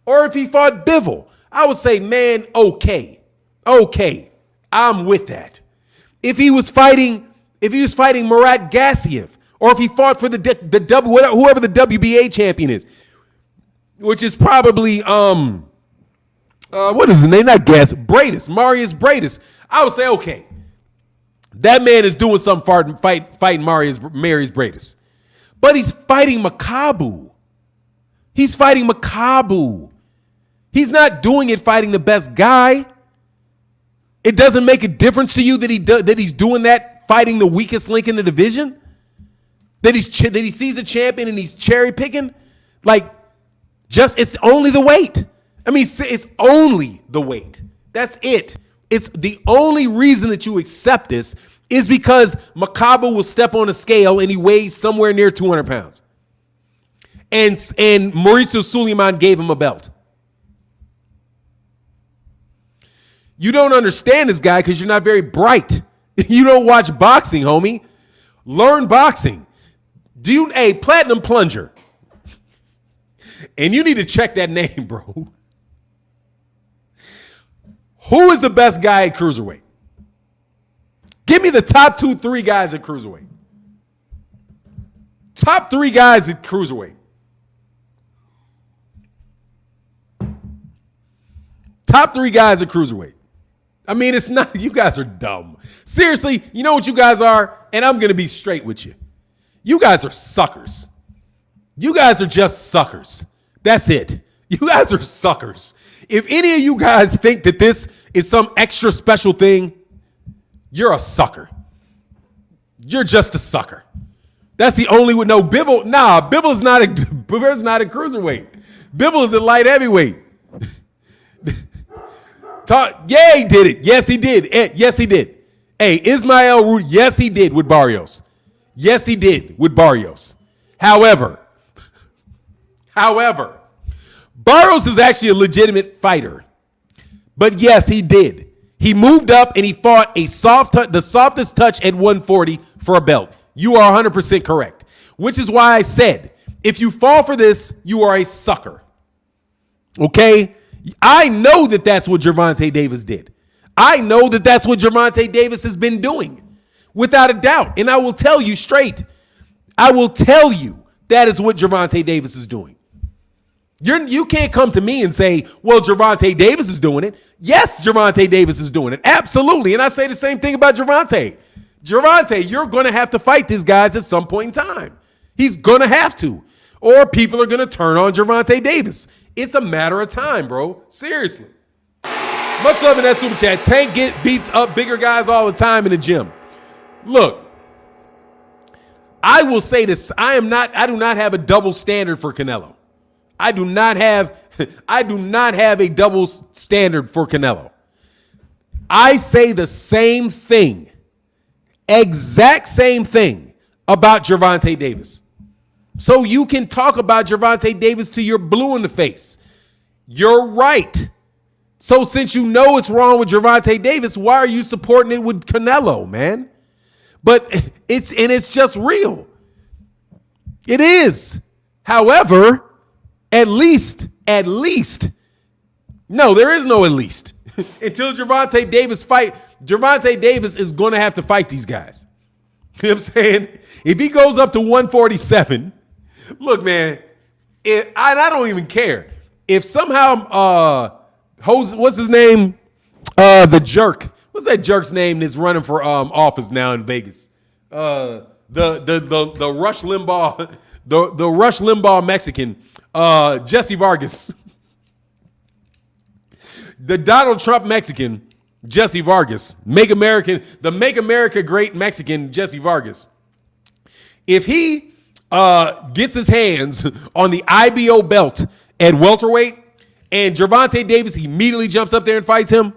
or if he fought Bivol, I would say, man, okay. Okay. I'm with that. If he was fighting Murat Gassiev, or if he fought for whoever the WBA champion is, which is probably what is his name? Not Bradis, Marius Bradis. I would say, okay, that man is doing something fighting Marius Bradis, but he's fighting Makabu. He's fighting Makabu. He's not doing it fighting the best guy. It doesn't make a difference to you that he's doing that fighting the weakest link in the division. That he sees a champion and he's cherry picking. Like, it's only the weight. I mean, it's only the weight. That's it. It's the only reason that you accept this is because Makabu will step on a scale and he weighs somewhere near 200 pounds. And Mauricio Suleiman gave him a belt. You don't understand this guy because you're not very bright. You don't watch boxing, homie. Learn boxing. Platinum Plunger. And you need to check that name, bro. Who is the best guy at Cruiserweight? Give me the top 2-3 guys at Cruiserweight. Top 3 guys at Cruiserweight. Top 3 guys at Cruiserweight. I mean, it's not, you guys are dumb. Seriously, you know what you guys are? And I'm going to be straight with you. You guys are suckers. You guys are just suckers. That's it. You guys are suckers. If any of you guys think that this is some extra special thing, you're a sucker. You're just a sucker. That's the only one. No, Bivol. Nah, Bivol's not a cruiserweight. Bivol is a light heavyweight. Yeah, he did it. Yes, he did. Yes, he did. Hey, Ismael Root. Yes, he did with Barrios. Yes, he did with Barrios. However, Barrios is actually a legitimate fighter. But yes, he did. He moved up and he fought the softest touch at 140 for a belt. You are 100% correct. Which is why I said, if you fall for this, you are a sucker. Okay? I know that that's what Gervonta Davis did. I know that that's what Gervonta Davis has been doing, without a doubt. And I will tell you straight. I will tell you that is what Gervonta Davis is doing. You can't come to me and say, well, Gervonta Davis is doing it. Yes, Gervonta Davis is doing it. Absolutely. And I say the same thing about Gervonta. Gervonta, you're going to have to fight these guys at some point in time. He's going to have to. Or people are going to turn on Gervonta Davis. It's a matter of time, bro. Seriously. Much love in that super chat. Tank beats up bigger guys all the time in the gym. Look, I will say this. I do not have a double standard for Canelo. I do not have a double standard for Canelo. I say the same thing, exact same thing about Gervonta Davis. So you can talk about Gervonta Davis till you're blue in the face. You're right. So since you know it's wrong with Gervonta Davis, why are you supporting it with Canelo, man? But it's just real. It is. However, at least, no, there is no at least. Until Gervonta Davis fight, Gervonta Davis is going to have to fight these guys. You know what I'm saying? If he goes up to 147, look, man, I don't even care. If somehow what's his name? The jerk. What's that jerk's name that's running for office now in Vegas? The Rush Limbaugh, the Rush Limbaugh Mexican, Jesse Vargas. The Donald Trump Mexican, Jesse Vargas. Make America Great Mexican, Jesse Vargas. If he gets his hands on the IBO belt at welterweight and Gervonta Davis immediately jumps up there and fights him,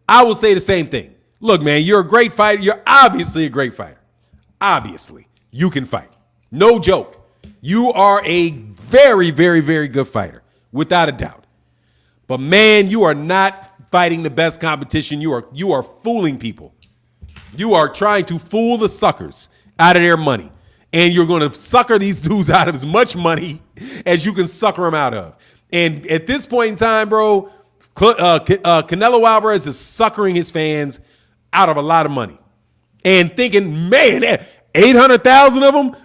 I will say the same thing. Look, man, you're a great fighter. You're obviously a great fighter. Obviously, you can fight. No joke. You are a very, very, very good fighter, without a doubt. But man, you are not fighting the best competition. You are fooling people. You are trying to fool the suckers out of their money. And you're going to sucker these dudes out of as much money as you can sucker them out of. And at this point in time, bro, Canelo Alvarez is suckering his fans out of a lot of money. And thinking, man, 800,000 of them,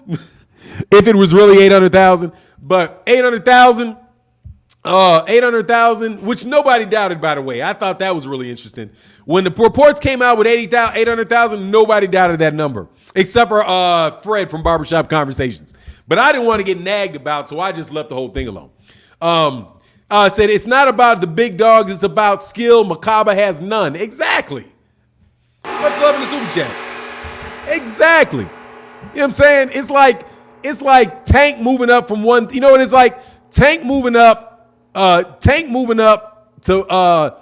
if it was really 800,000, but 800,000, which nobody doubted, by the way. I thought that was really interesting. When the reports came out with 800,000, nobody doubted that number, except for Fred from Barbershop Conversations. But I didn't want to get nagged about, so I just left the whole thing alone. Said it's not about the big dogs, it's about skill. Makaba has none. Exactly. Much love in the super chat. Exactly. You know what I'm saying? It's like Tank moving up from one. You know what it's like? Tank moving up to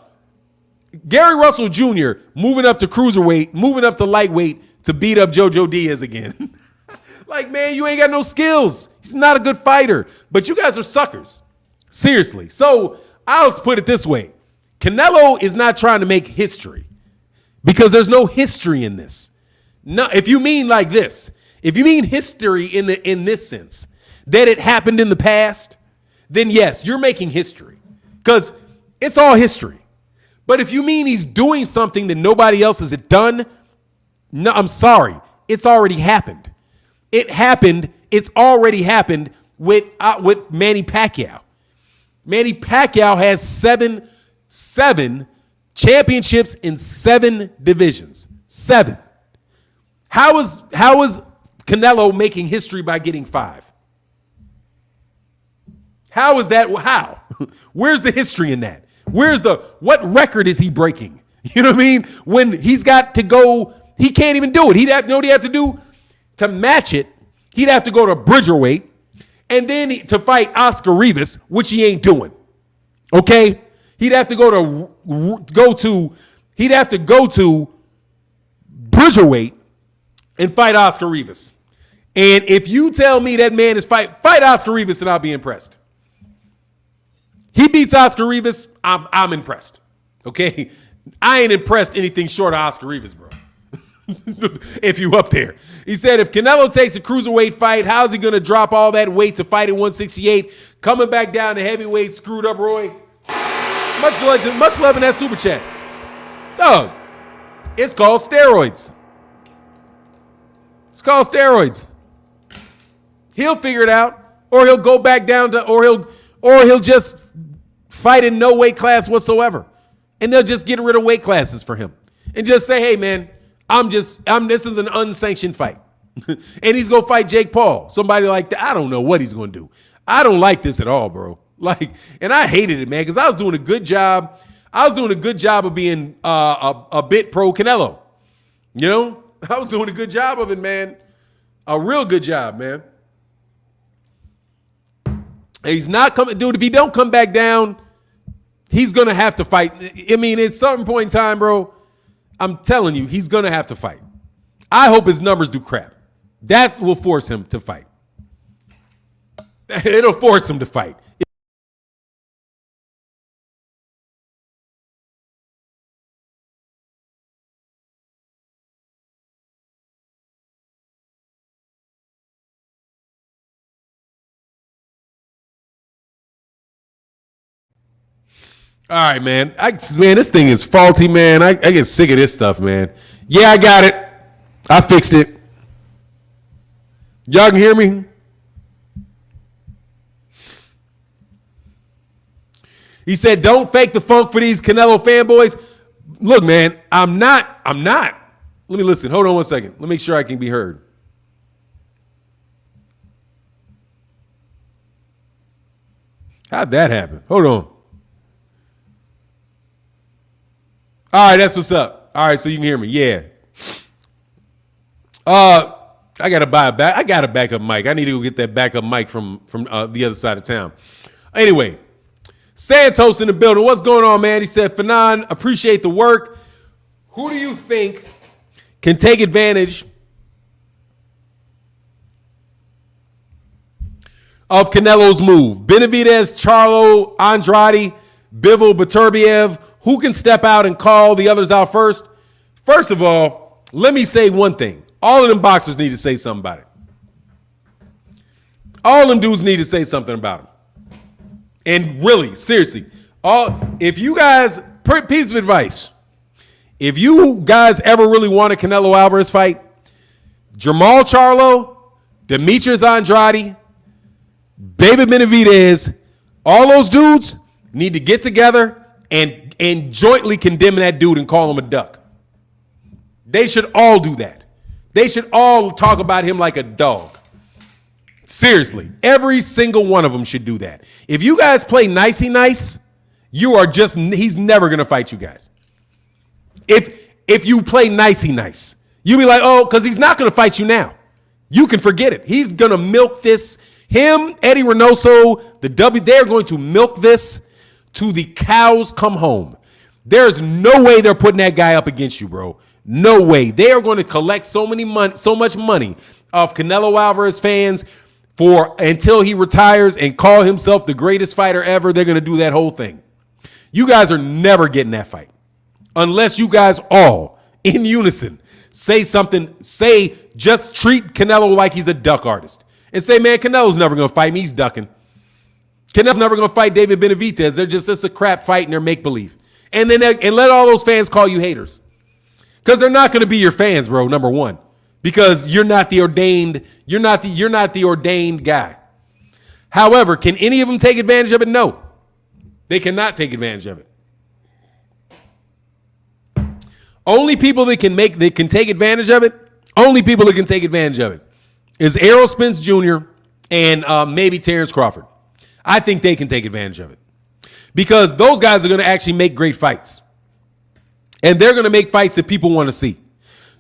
Gary Russell Jr. moving up to cruiserweight, moving up to lightweight to beat up JoJo Diaz again. Like, man, you ain't got no skills. He's not a good fighter, but you guys are suckers. Seriously. So I'll put it this way. Canelo is not trying to make history because there's no history in this. No, if you mean like this, if you mean history in this sense, that it happened in the past, then yes, you're making history because it's all history. But if you mean he's doing something that nobody else has done, no, I'm sorry. It's already happened. It happened. It's already happened with Manny Pacquiao. Manny Pacquiao has seven championships in 7 divisions. 7. How is Canelo making history by getting 5? How is that? How? Where's the history in that? What record is he breaking? You know what I mean? When he's got to go, he can't even do it. He'd have, you know what he'd have to do to match it? He'd have to go to Bridgerweight and then to fight Oscar Rivas, which he ain't doing. Okay? He'd have to go to Bridgerweight and fight Oscar Rivas. And if you tell me that man is fight Oscar Rivas, then I'll be impressed. He beats Oscar Rivas, I'm impressed. Okay? I ain't impressed anything short of Oscar Rivas, bro. If you up there. He said if Canelo takes a cruiserweight fight, how's he going to drop all that weight to fight at 168? Coming back down to heavyweight, screwed up Roy. Much love in that super chat. Dog, it's called steroids. It's called steroids. He'll figure it out, or he'll go back down to, or he'll just fight in no weight class whatsoever. And they'll just get rid of weight classes for him. And just say, hey man, this is an unsanctioned fight. And he's gonna fight Jake Paul. Somebody like that. I don't know what he's gonna do. I don't like this at all, bro. Like, and I hated it, man, because I was doing a good job. I was doing a good job of being a bit pro Canelo. You know? I was doing a good job of it, man. A real good job, man. He's not coming, dude. If he don't come back down, he's gonna have to fight. I mean, at some point in time, bro, I'm telling you, he's gonna have to fight. I hope his numbers do crap. That will force him to fight. It'll force him to fight. All right, man. Man, this thing is faulty, man. I get sick of this stuff, man. Yeah, I got it. I fixed it. Y'all can hear me? He said, don't fake the funk for these Canelo fanboys. Look, man, I'm not. Let me listen. Hold on one second. Let me make sure I can be heard. How'd that happen? Hold on. All right, that's what's up. All right, so you can hear me. Yeah. I gotta buy a back. I got a backup mic. I need to go get that backup mic from the other side of town. Anyway, Santos in the building. What's going on, man? He said, Fannon, appreciate the work. Who do you think can take advantage of Canelo's move? Benavidez, Charlo, Andrade, Bivol, Beterbiev. Who can step out and call the others out first? First of all, let me say one thing. All of them boxers need to say something about it. All of them dudes need to say something about him. And really, seriously, if you guys, piece of advice, if you guys ever really want a Canelo Alvarez fight, Jermall Charlo, Demetrius Andrade, Baby Benavidez, all those dudes need to get together and jointly condemn that dude and call him a duck. They should all do that. They should all talk about him like a dog. Seriously, every single one of them should do that. If you guys play nicey nice, he's never going to fight you guys. If you play nicey nice, you'll be like, oh, because he's not going to fight you now. You can forget it. He's going to milk this. Him, Eddie Reynoso, they're going to milk this to the cows come home. There's no way they're putting that guy up against you, bro. No way. They are going to collect so much money off Canelo Alvarez fans until he retires and call himself the greatest fighter ever. They're going to do that whole thing. You guys are never getting that fight unless you guys all in unison say something. Just treat Canelo like he's a duck artist and say, man, Canelo's never going to fight me. He's ducking. Canelo's never going to fight David Benavidez. It's a crap fight and they're make believe. And let all those fans call you haters. Because they're not going to be your fans, bro, number one. Because you're not the ordained guy. However, can any of them take advantage of it? No. They cannot take advantage of it. Only people that can take advantage of it is Errol Spence Jr. and maybe Terrence Crawford. I think they can take advantage of it. Because those guys are going to actually make great fights. And they're going to make fights that people want to see.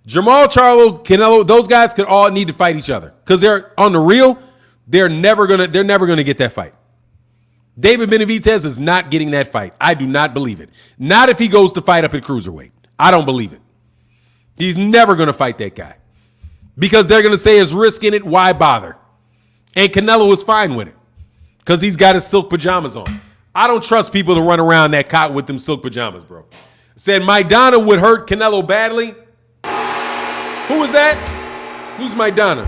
Jermall Charlo, Canelo, those guys could all need to fight each other. Because they're on the real, they're never going to get that fight. David Benavidez is not getting that fight. I do not believe it. Not if he goes to fight up at Cruiserweight. I don't believe it. He's never going to fight that guy. Because they're going to say it's risk in it, why bother? And Canelo is fine with it. Because he's got his silk pajamas on. I don't trust people to run around that cot with them silk pajamas, bro. Said Maidana would hurt Canelo badly. Who is that? Who's Maidana?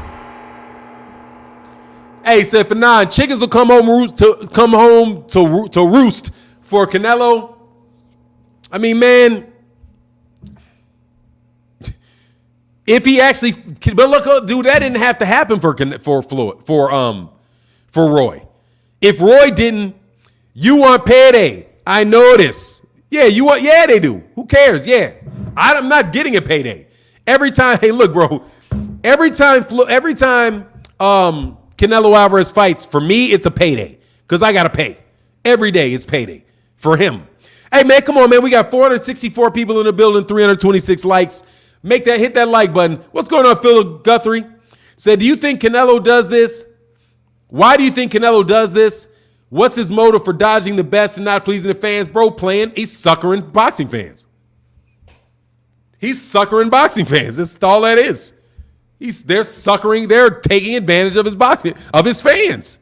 Hey, said Fannon, chickens will come home to roost for Canelo. I mean, man, if he actually, but look, dude, that didn't have to happen for Roy. If Roy didn't, you want payday. I know this. Yeah, you want. Yeah, they do. Who cares? Yeah, I'm not getting a payday every time. Hey, look, bro. Every time Canelo Alvarez fights, for me, it's a payday because I gotta pay every day. It's payday for him. Hey, man, come on, man. We got 464 people in the building, 326 likes. Hit that like button. What's going on, Phil Guthrie? Said, do you think Canelo does this? Why do you think Canelo does this? What's his motive for dodging the best and not pleasing the fans? Bro, he's suckering boxing fans. He's suckering boxing fans. That's all that is. They're taking advantage of his fans.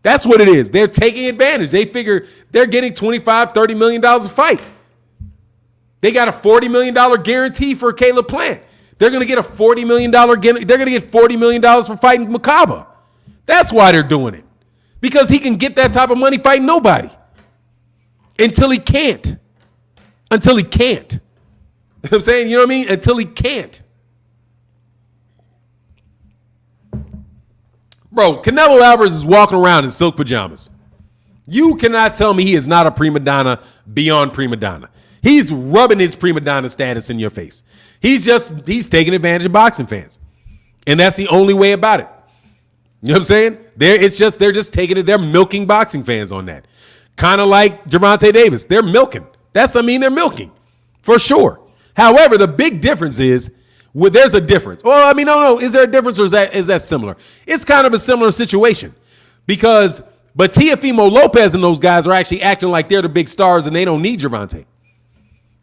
That's what it is. They're taking advantage. They figure they're getting $25, $30 million a fight. They got a $40 million guarantee for Caleb Plant. They're going to get $40 million for fighting Makaba. That's why they're doing it. Because he can get that type of money fighting nobody. until he can't. Until he can't. You know what I'm saying? You know what I mean? Until he can't. Bro, Canelo Alvarez is walking around in silk pajamas. You cannot tell me he is not a prima donna beyond prima donna. He's rubbing his prima donna status in your face. He's taking advantage of boxing fans. And that's the only way about it. You know what I'm saying? They're just taking it. They're milking boxing fans on that. Kind of like Gervonta Davis. They're milking. They're milking for sure. However, the big difference is, there's a difference. Well, I mean, no. Is there a difference or is that similar? It's kind of a similar situation but Teofimo Lopez and those guys are actually acting like they're the big stars and they don't need Gervonta.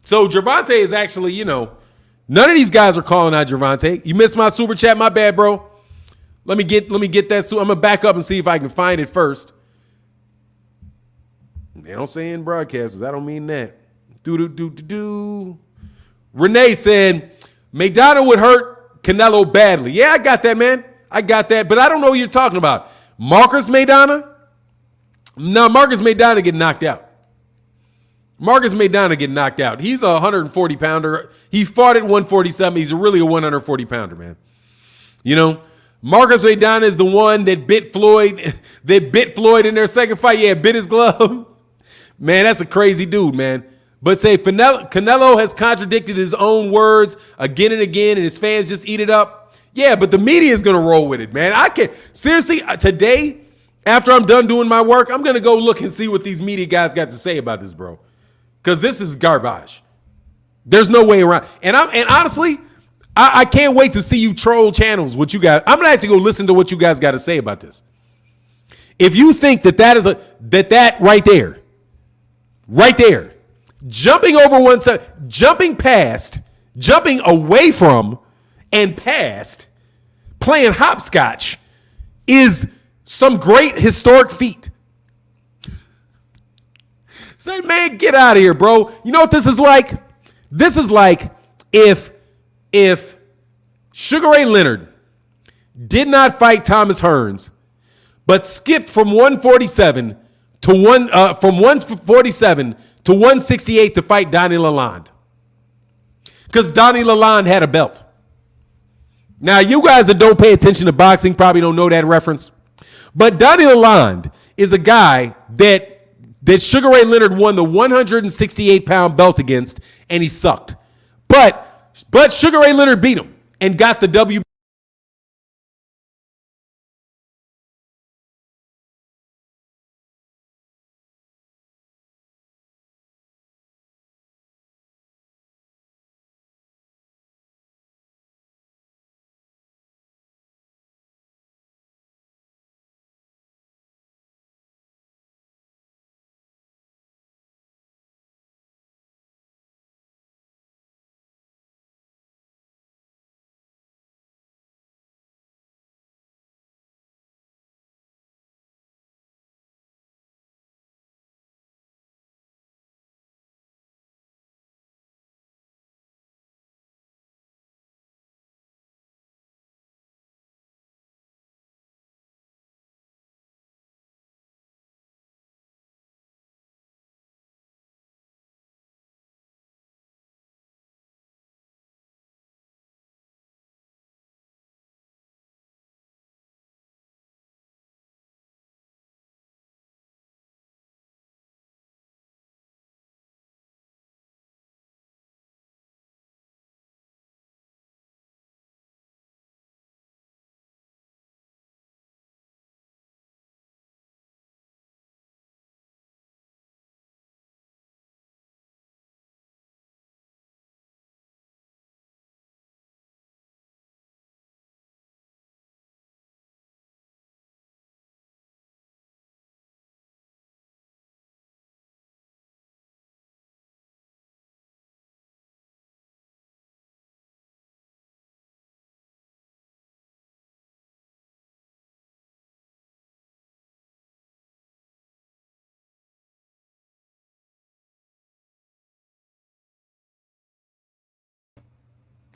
So Gervonta is actually, none of these guys are calling out Gervonta. You missed my super chat, my bad, bro. Let me get that. I'm gonna back up and see if I can find it first. They don't say in broadcasters. I don't mean that. Renee said Maidana would hurt Canelo badly. Yeah, I got that, man. I got that, but I don't know what you're talking about. Marcus Maidana? No, Marcus Maidana get knocked out. He's a 140 pounder. He fought at 147. He's really a 140 pounder, man. Marcus Maidana is the one that bit Floyd in their second fight. Yeah, bit his glove. Man, that's a crazy dude, man. But say Canelo has contradicted his own words again and again, and his fans just eat it up. Yeah, but the media is going to roll with it, man. I can't. Seriously, today, after I'm done doing my work, I'm going to go look and see what these media guys got to say about this, bro. Because this is garbage. There's no way around. And honestly, I can't wait to see you troll channels. What you guys? I'm going to actually go listen to what you guys got to say about this. If you think that right there, jumping over one side, jumping away from, and past, playing hopscotch is some great historic feat. Say, man, get out of here, bro. You know what this is like? This is like if Sugar Ray Leonard did not fight Thomas Hearns, but skipped from 147 to 168 to fight Donnie Lalonde. Because Donnie Lalonde had a belt. Now, you guys that don't pay attention to boxing probably don't know that reference. But Donnie Lalonde is a guy that Sugar Ray Leonard won the 168-pound belt against, and he sucked. But Sugar Ray Leonard beat him and got the W.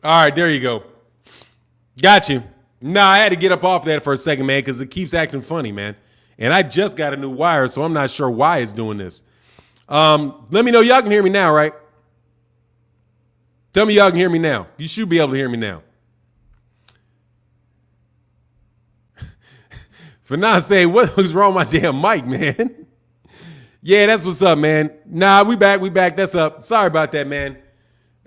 All right, there you go. Got you. Nah, I had to get up off that for a second, man, because it keeps acting funny, man. And I just got a new wire, so I'm not sure why it's doing this. Let me know y'all can hear me now, right? Tell me y'all can hear me now. You should be able to hear me now. Fannon saying, what was wrong with my damn mic, man? Yeah, that's what's up, man. Nah, we back. That's up. Sorry about that, man.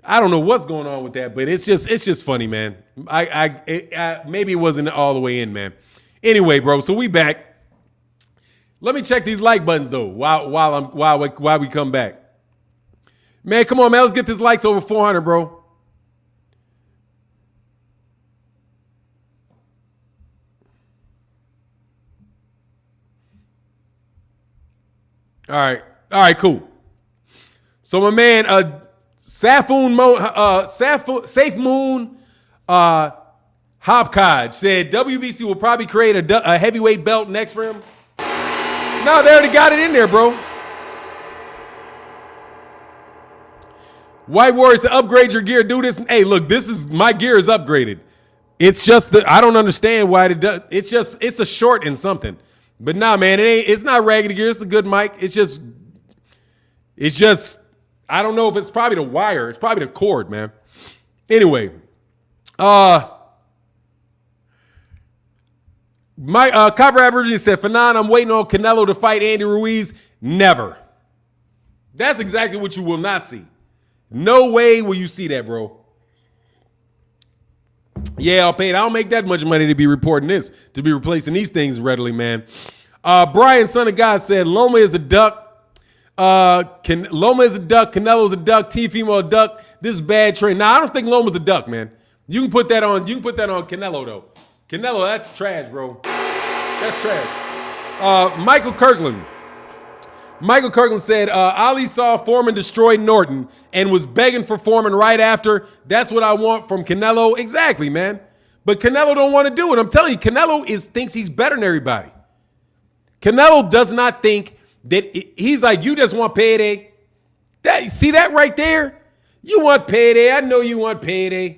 I don't know what's going on with that, but it's just funny, man. Maybe it wasn't all the way in, man. Anyway, bro, so we back. Let me check these like buttons though while we come back. Man, come on, man. Let's get this likes over 400, bro. All right, cool. So my man, Safe Moon Hopkod said WBC will probably create a heavyweight belt next for him. No, they already got it in there, bro. White Warriors to upgrade your gear. Do this. Hey, look, my gear is upgraded. It's just I don't understand why it does. It's a short in something. But nah, man, it's not raggedy gear. It's a good mic. It's just I don't know if it's probably the wire. It's probably the cord, man. Anyway, my Copper Virgil said, Fannon, I'm waiting on Canelo to fight Andy Ruiz. Never. That's exactly what you will not see. No way will you see that, bro. Yeah, I'll pay it. I don't make that much money to be reporting this, to be replacing these things readily, man. Brian, son of God, said Loma is a duck. Loma is a duck. Canelo's a duck. Teofimo a duck. This is bad trade. Nah, I don't think Loma's a duck, man. You can put that on Canelo though. Canelo, that's trash, bro. That's trash. Michael Kirkland said, Ali saw Foreman destroy Norton and was begging for Foreman right after. That's what I want from Canelo. Exactly, man. But Canelo don't want to do it. I'm telling you, Canelo thinks he's better than everybody. Canelo does not think that he's like, you just want payday. See that right there? You want payday. I know you want payday. You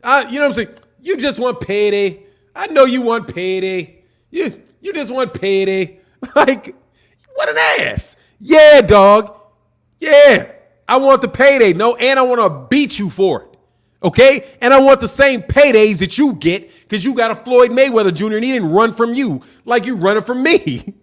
know what I'm saying? You just want payday. I know you want payday. You just want payday. Like, what an ass. Yeah, dog. Yeah. I want the payday. No, and I want to beat you for it. Okay? And I want the same paydays that you get because you got a Floyd Mayweather Jr. and he didn't run from you like you running from me.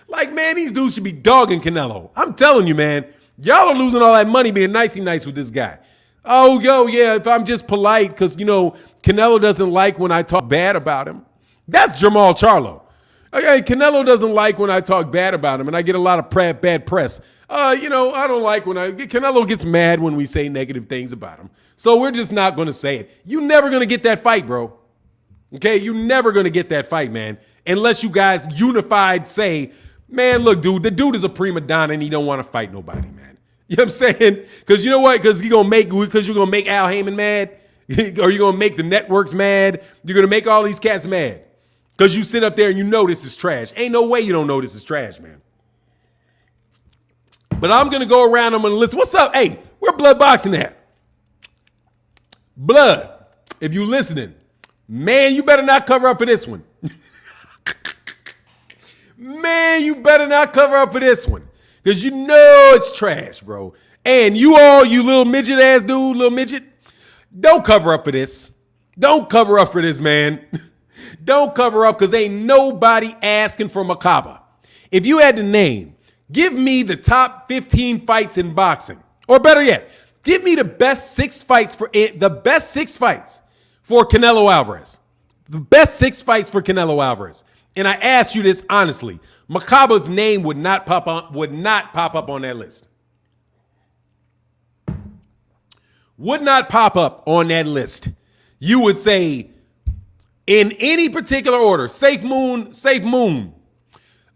Like, man, these dudes should be dogging Canelo. I'm telling you, man. Y'all are losing all that money being nicey nice with this guy. Oh, yeah, if I'm just polite because, Canelo doesn't like when I talk bad about him. That's Jamal Charlo. Okay, Canelo doesn't like when I talk bad about him, and I get a lot of bad press. I don't like when Canelo gets mad when we say negative things about him. So we're just not going to say it. You're never going to get that fight, bro. Okay, you're never going to get that fight, man, unless you guys unified say, man, look, dude, the dude is a prima donna and he don't want to fight nobody, man. You know what I'm saying? Because you know what? Because you're going to make Al Heyman mad, or you're going to make the networks mad. You're going to make all these cats mad. Because you sit up there and you know this is trash. Ain't no way you don't know this is trash, man. But I'm going to go around. I'm going to listen. What's up? Hey, where Blood Boxing at? Blood, if you listening, man, you better not cover up for this one. Man, you better not cover up for this one. Because you know it's trash, bro. And you little midget ass dude, little midget, don't cover up for this. Don't cover up for this, man. Don't cover up because ain't nobody asking for Makaba. If you had to name, give me the top 15 fights in boxing. Or better yet, give me the best six fights for Canelo Alvarez. The best six fights for Canelo Alvarez. And I ask you this honestly. Makaba's name would not pop up on that list. Would not pop up on that list. You would say, in any particular order, Safe Moon said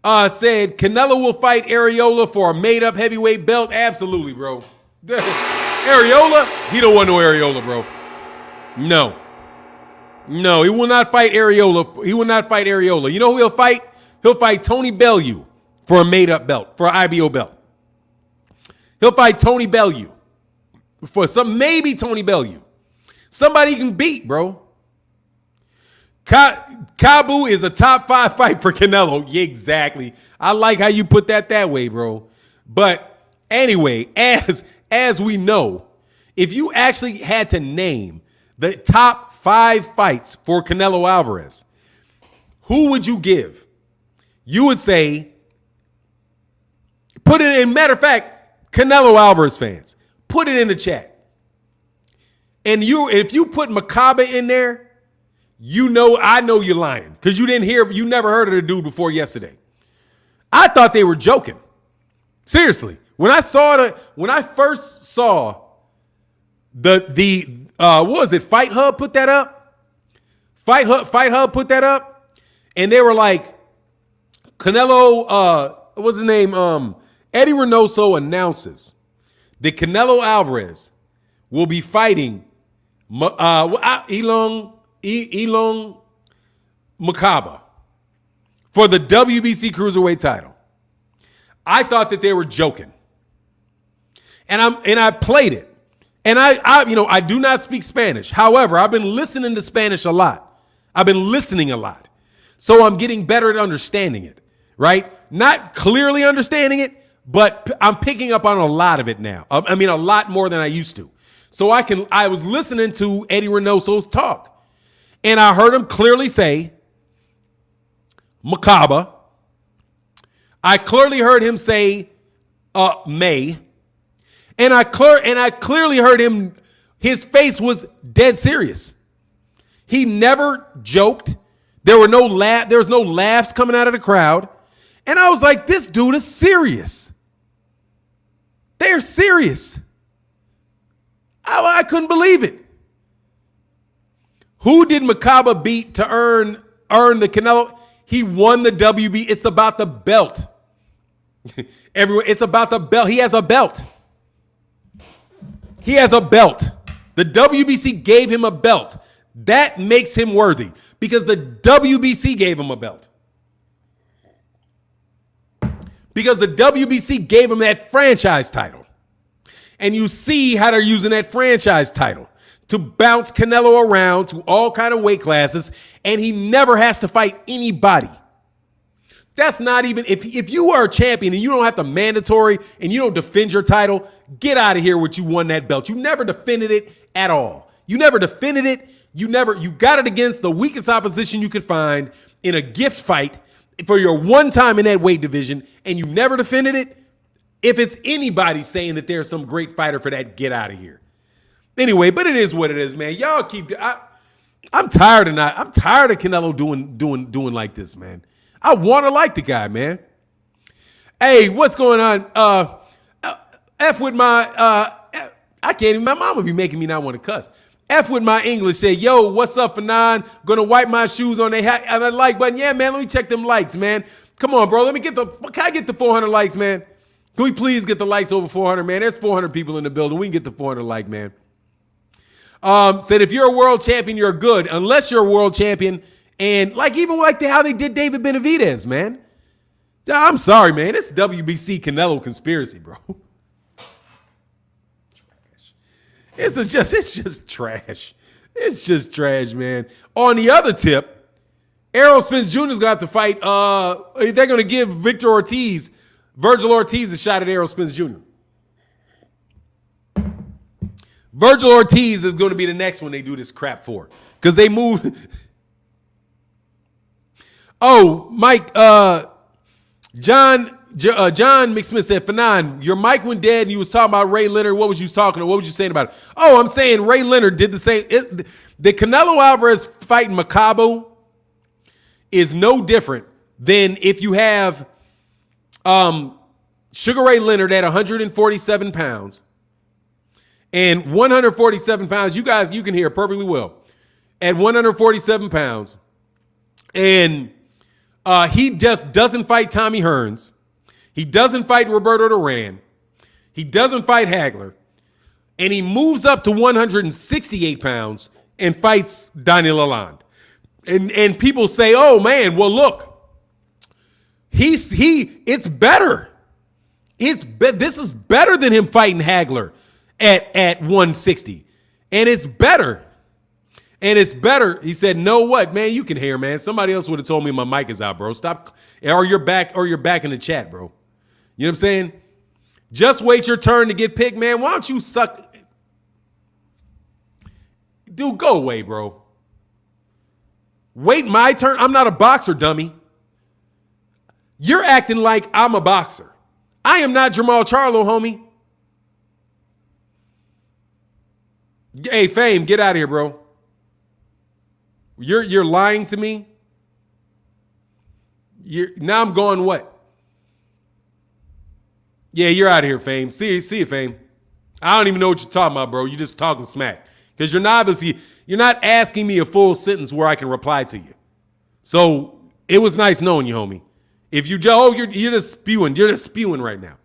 Canelo will fight Areola for a made-up heavyweight belt. Absolutely, bro. Areola? He don't want no Areola, bro. No, he will not fight Areola. He will not fight Areola. You know who he'll fight? He'll fight Tony Bellew for a made-up belt, for an IBO belt. He'll fight Tony Bellew for maybe Tony Bellew. Somebody he can beat, bro. Kabu is a top 5 fight for Canelo. Yeah, exactly. I like how you put that way, bro. But Anyway, as we know, if you actually had to name the top 5 fights for Canelo Alvarez, who would you give? You would say, put it in, matter of fact, Canelo Alvarez fans, put it in the chat. And if you put Makaba in there, I know you're lying because you never heard of the dude before yesterday. I thought they were joking. Seriously. When I first saw what was it? Fight Hub put that up. Fight Hub put that up, and they were like, Canelo, what's his name? Eddie Reynoso announces that Canelo Alvarez will be fighting Elon Makaba for the WBC Cruiserweight title. I thought that they were joking. And I played it. And I do not speak Spanish. However, I've been listening to Spanish a lot. I've been listening a lot. So I'm getting better at understanding it, right? Not clearly understanding it, but I'm picking up on a lot of it now. I mean, a lot more than I used to. So I was listening to Eddie Reynoso talk, and I heard him clearly say Makaba. I clearly heard him say May. And I clearly heard him, his face was dead serious. He never joked. There was no laughs coming out of the crowd. And I was like, this dude is serious. They're serious. I couldn't believe it. Who did Makaba beat to earn the Canelo? He won the WB. It's about the belt. It's about the belt. He has a belt. He has a belt. The WBC gave him a belt. That makes him worthy because the WBC gave him a belt. Because the WBC gave him that franchise title. And you see how they're using that franchise title to bounce Canelo around to all kind of weight classes, and he never has to fight anybody. That's not even, if you are a champion and you don't have to mandatory and you don't defend your title, get out of here with you won that belt. You never defended it at all. You never defended it. You got it against the weakest opposition you could find in a gift fight for your one time in that weight division, and you never defended it. If it's anybody saying that there's some great fighter for that, get out of here. Anyway, but it is what it is, man. Y'all I'm tired of Canelo doing like this, man. I want to like the guy, man. Hey, what's going on? F with my, I can't even, my mama be making me not want to cuss. F with my English, say, yo, what's up, Fannon? Gonna wipe my shoes on the like button. Yeah, man, let me check them likes, man. Come on, bro. Can I get the 400 likes, man? Can we please get the likes over 400, man? There's 400 people in the building. We can get the 400 like, man. Said, if you're a world champion, you're good. Unless you're a world champion. And how they did David Benavidez, man. I'm sorry, man. It's WBC Canelo conspiracy, bro. It's just trash. It's just trash, man. On the other tip, Errol Spence Jr. is going to have to fight. They're going to give Virgil Ortiz a shot at Errol Spence Jr. Virgil Ortiz is going to be the next one they do this crap for. Because they move... Oh, Mike, John McSmith said, Fannon, your mic went dead and you was talking about Ray Leonard. What was you saying about it? Oh, I'm saying Ray Leonard did the same. The Canelo Alvarez fighting Makabo is no different than if you have Sugar Ray Leonard at 147 pounds and 147 pounds. You guys, you can hear perfectly well. At 147 pounds and he just doesn't fight Tommy Hearns. He doesn't fight Roberto Duran. He doesn't fight Hagler. And he moves up to 168 pounds and fights Daniel Lalonde. And people say, oh, man, well, look. It's better. This is better than him fighting Hagler at 160. And it's better. He said, no, what, man, you can hear, man. Somebody else would have told me my mic is out, bro. Stop. Or you're back in the chat, bro. You know what I'm saying? Just wait your turn to get picked, man. Why don't you suck? Dude, go away, bro. Wait my turn. I'm not a boxer, dummy. You're acting like I'm a boxer. I am not Jamal Charlo, homie. Hey, Fame, get out of here, bro. You're lying to me. Now I'm going what? Yeah, you're out of here, Fame. See you, Fame. I don't even know what you're talking about, bro. You're just talking smack. Because you're not asking me a full sentence where I can reply to you. So it was nice knowing you, homie. If you're just spewing right now.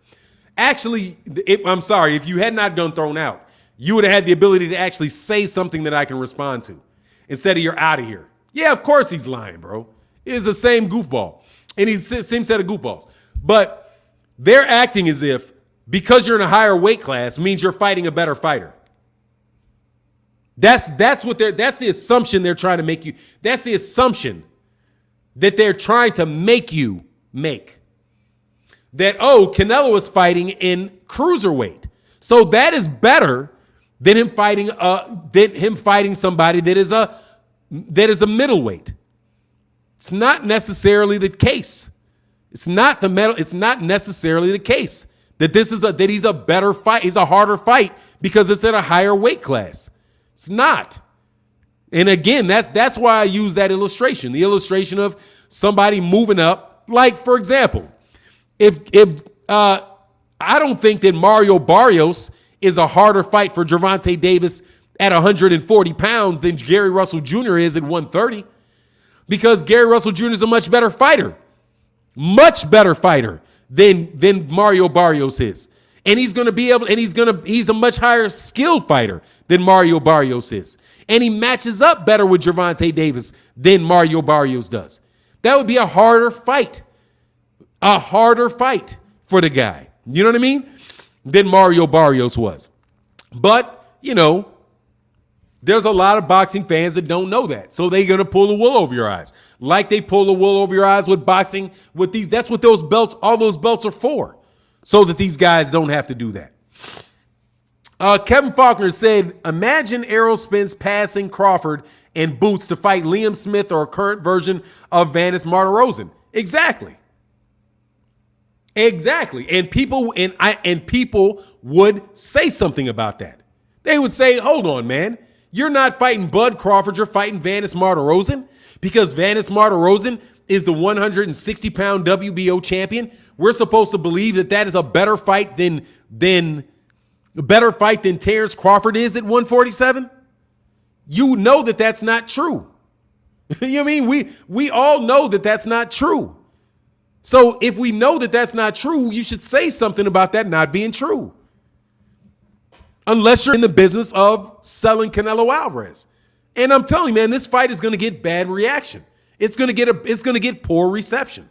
Actually, I'm sorry. If you had not done thrown out, you would have had the ability to actually say something that I can respond to instead of you're out of here. Yeah, of course he's lying, bro. It's the same goofball. And he's the same set of goofballs. But they're acting as if because you're in a higher weight class means you're fighting a better fighter. That's the assumption they're trying to make you. That's the assumption that they're trying to make you make. That, Canelo is fighting in cruiserweight. So that is better than him fighting somebody that is a middleweight. It's not necessarily the case. It's not necessarily the case that he's a better fight. He's a harder fight because it's at a higher weight class. It's not. And again, that's why I use that illustration. The illustration of somebody moving up. Like, for example, if I don't think that Mario Barrios is a harder fight for Gervonta Davis at 140 pounds than Gary Russell Jr. is at 130. Because Gary Russell Jr. is a much better fighter than Mario Barrios is. And he's a much higher skilled fighter than Mario Barrios is. And he matches up better with Gervonta Davis than Mario Barrios does. That would be a harder fight for the guy. You know what I mean? Than Mario Barrios was. But, there's a lot of boxing fans that don't know that. So they're going to pull the wool over your eyes. Like they pull the wool over your eyes with boxing, with these. That's what all those belts are for. So that these guys don't have to do that. Kevin Faulkner said, imagine Errol Spence passing Crawford and Boots to fight Liam Smith or a current version of Vanis Martirosyan. Exactly. And people would say something about that. They would say, hold on, man. You're not fighting Bud Crawford. You're fighting Vanis Martirosyan because Vanis Martirosyan is the 160-pound WBO champion. We're supposed to believe that is a better fight than Terrence Crawford is at 147. You know that that's not true. You know what I mean? We all know that that's not true. So if we know that that's not true, you should say something about that not being true. Unless you're in the business of selling Canelo Alvarez. And I'm telling you, man, this fight is going to get bad reaction. It's going to get poor reception.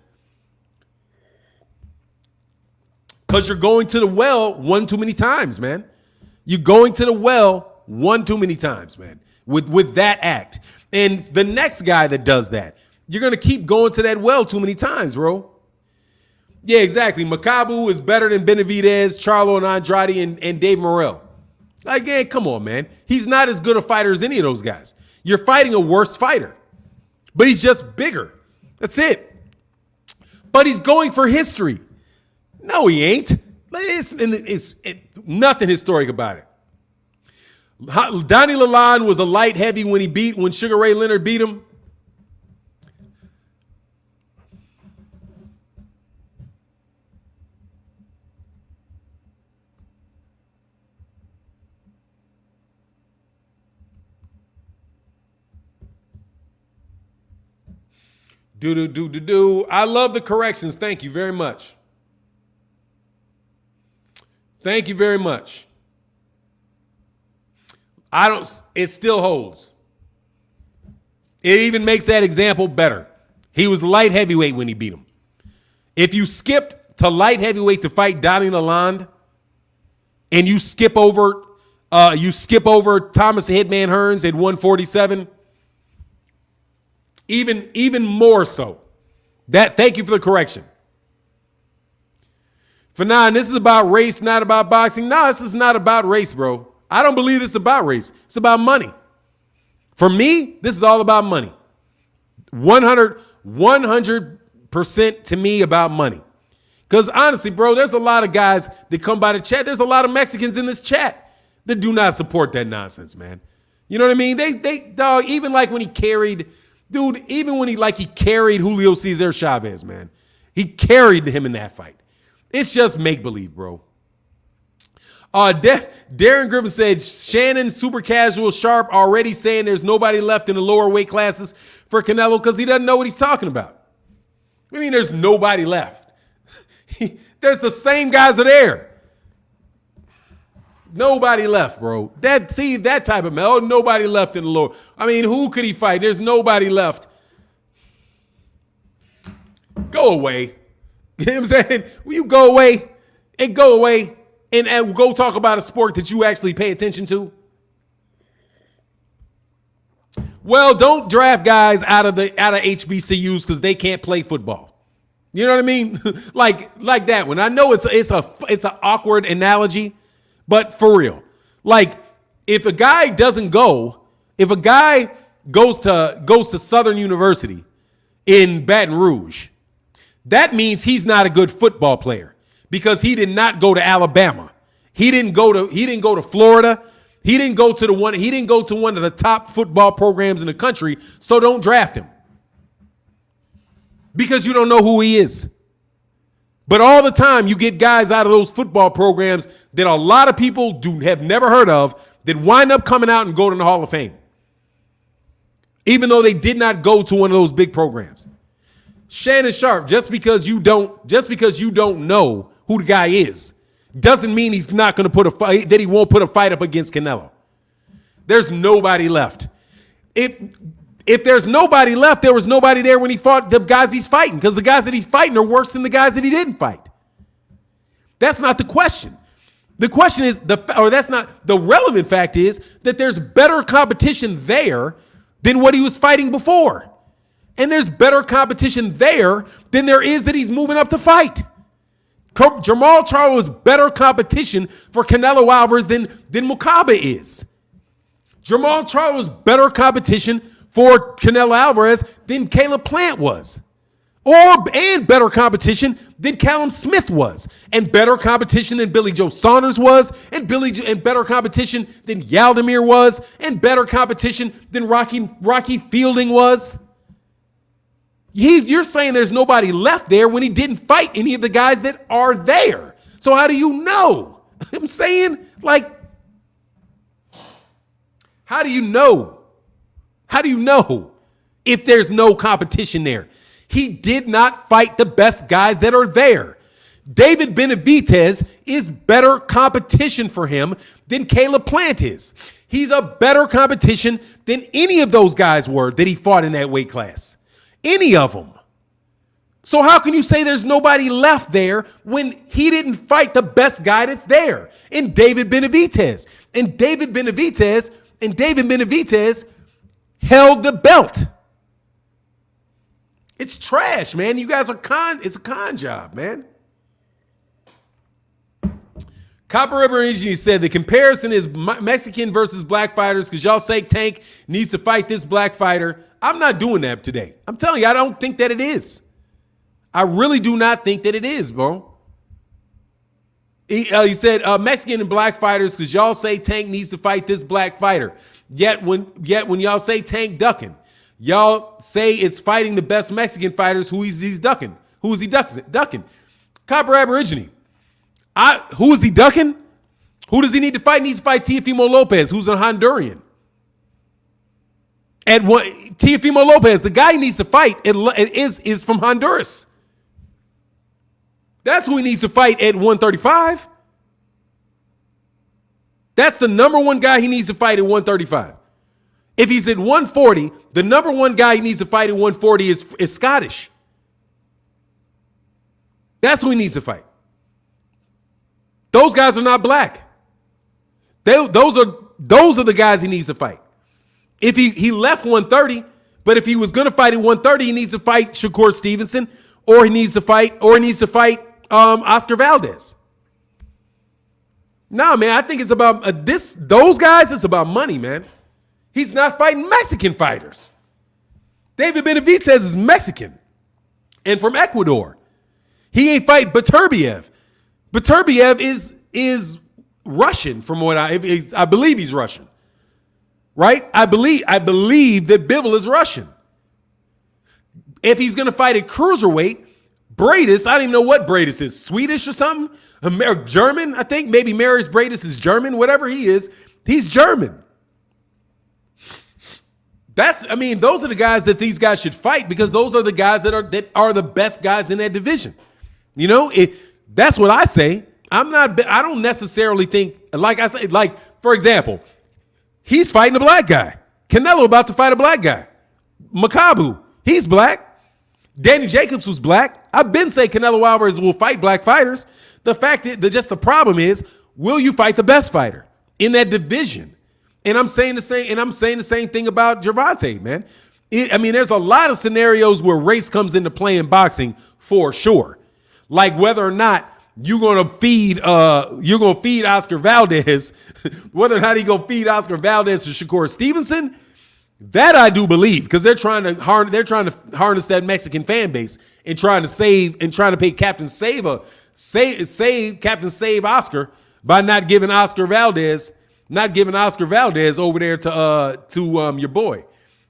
Because you're going to the well one too many times, man. You're going to the well one too many times, man, with that act. And the next guy that does that, you're going to keep going to that well too many times, bro. Yeah, exactly. Makabu is better than Benavidez, Charlo, and Andrade, and Dave Morrell. Like, yeah, come on, man. He's not as good a fighter as any of those guys. You're fighting a worse fighter. But he's just bigger. That's it. But he's going for history. No, he ain't. It's nothing historic about it. Donnie Lalonde was a light heavy when Sugar Ray Leonard beat him. I love the corrections. Thank you very much. Thank you very much. It still holds. It even makes that example better. He was light heavyweight when he beat him. If you skipped to light heavyweight to fight Donnie Lalonde and you skip over Thomas the Hitman Hearns at 147, even more so. Thank you for the correction. Fannon, this is about race, not about boxing. No, this is not about race, bro. I don't believe this is about race. It's about money. For me, this is all about money. 100% to me about money. Because honestly, bro, there's a lot of guys that come by the chat. There's a lot of Mexicans in this chat that do not support that nonsense, man. You know what I mean? Dog, even like when he carried, dude, even when he carried Julio Cesar Chavez, man. He carried him in that fight. It's just make-believe, bro. Darren Griffin said, Shannon, super casual, sharp, already saying there's nobody left in the lower weight classes for Canelo because he doesn't know what he's talking about. I mean, there's nobody left. There's the same guys are there. Nobody left, bro. That type of man. Oh, nobody left in the lower. I mean, who could he fight? There's nobody left. Go away. You know what I'm saying? Will you go away and go talk about a sport that you actually pay attention to? Well, don't draft guys out of HBCUs because they can't play football. You know what I mean? like that one. I know it's an awkward analogy, but for real. Like if a guy goes to Southern University in Baton Rouge, that means he's not a good football player because he did not go to Alabama. He didn't go to Florida. He didn't go to one of the top football programs in the country, so don't draft him. Because you don't know who he is. But all the time you get guys out of those football programs that a lot of people have never heard of that wind up coming out and go to the Hall of Fame. Even though they did not go to one of those big programs. Shannon Sharp, just because you don't know who the guy is, doesn't mean he's not going to put a fight, that he won't put a fight up against Canelo. There's nobody left. If there's nobody left, there was nobody there when he fought the guys he's fighting, because the guys that he's fighting are worse than the guys that he didn't fight. That's not the question. The question is, that's not the relevant fact is that there's better competition there than what he was fighting before. And there's better competition there than there is that he's moving up to fight. Jamal Charlo is better competition for Canelo Alvarez than Mukaba is. Jamal Charlo is better competition for Canelo Alvarez than Caleb Plant was. And better competition than Callum Smith was. And better competition than Billy Joe Saunders was. And better competition than Yaldemir was. And better competition than Rocky Fielding was. You're saying there's nobody left there when he didn't fight any of the guys that are there. So how do you know? I'm saying, how do you know? How do you know if there's no competition there? He did not fight the best guys that are there. David Benavidez is better competition for him than Caleb Plant is. He's a better competition than any of those guys were that he fought in that weight class. Any of them. So how can you say there's nobody left there when he didn't fight the best guy that's there? And David Benavidez. And David Benavidez held the belt. It's trash, man. You guys are it's a con job, man. Copper River Engineer said the comparison is Mexican versus black fighters because y'all say Tank needs to fight this black fighter. I'm not doing that today. I'm telling you, I don't think that it is. I really do not think that it is, bro. He said Mexican and black fighters because y'all say Tank needs to fight this black fighter. Yet when y'all say Tank ducking, y'all say it's fighting the best Mexican fighters who he's ducking. Who is he ducking? Copper Aborigine. Who is he ducking? Who does he need to fight? He needs to fight Teofimo Lopez, who's a Honduran. And Teofimo Lopez, the guy he needs to fight is from Honduras. That's who he needs to fight at 135. That's the number one guy he needs to fight at 135. If he's at 140, the number one guy he needs to fight at 140 is Scottish. That's who he needs to fight. Those guys are not black. Those are the guys he needs to fight. If he left 130, but if he was going to fight at 130, he needs to fight Shakur Stevenson, or he needs to fight Oscar Valdez. No, man, I think it's about those guys, it's about money, man. He's not fighting Mexican fighters. David Benavidez is Mexican and from Ecuador. He ain't fight Beterbiev. Beterbiev is Russian from what I believe he's Russian. Right? I believe that Bivol is Russian. If he's going to fight at cruiserweight, Bradis, I don't even know what Bradis is, Swedish or something? German, I think. Maybe Marius Bradis is German. Whatever he is, he's German. Those are the guys that these guys should fight because those are the guys that are the best guys in that division. You know, that's what I say. I don't necessarily think, like I say, like, for example, he's fighting a black guy. Canelo about to fight a black guy. Makabu, he's black. Danny Jacobs was black. I've been saying Canelo Alvarez will fight black fighters. The fact is, the problem is, will you fight the best fighter in that division? And I'm saying the same thing about Gervonta, man. There's a lot of scenarios where race comes into play in boxing for sure. Like whether or not you're gonna feed Oscar Valdez, whether or not you're gonna feed Oscar Valdez to Shakur Stevenson. That I do believe because they're trying to harness that Mexican fan base and trying to pay Captain Save Oscar by not giving Oscar Valdez over there to your boy.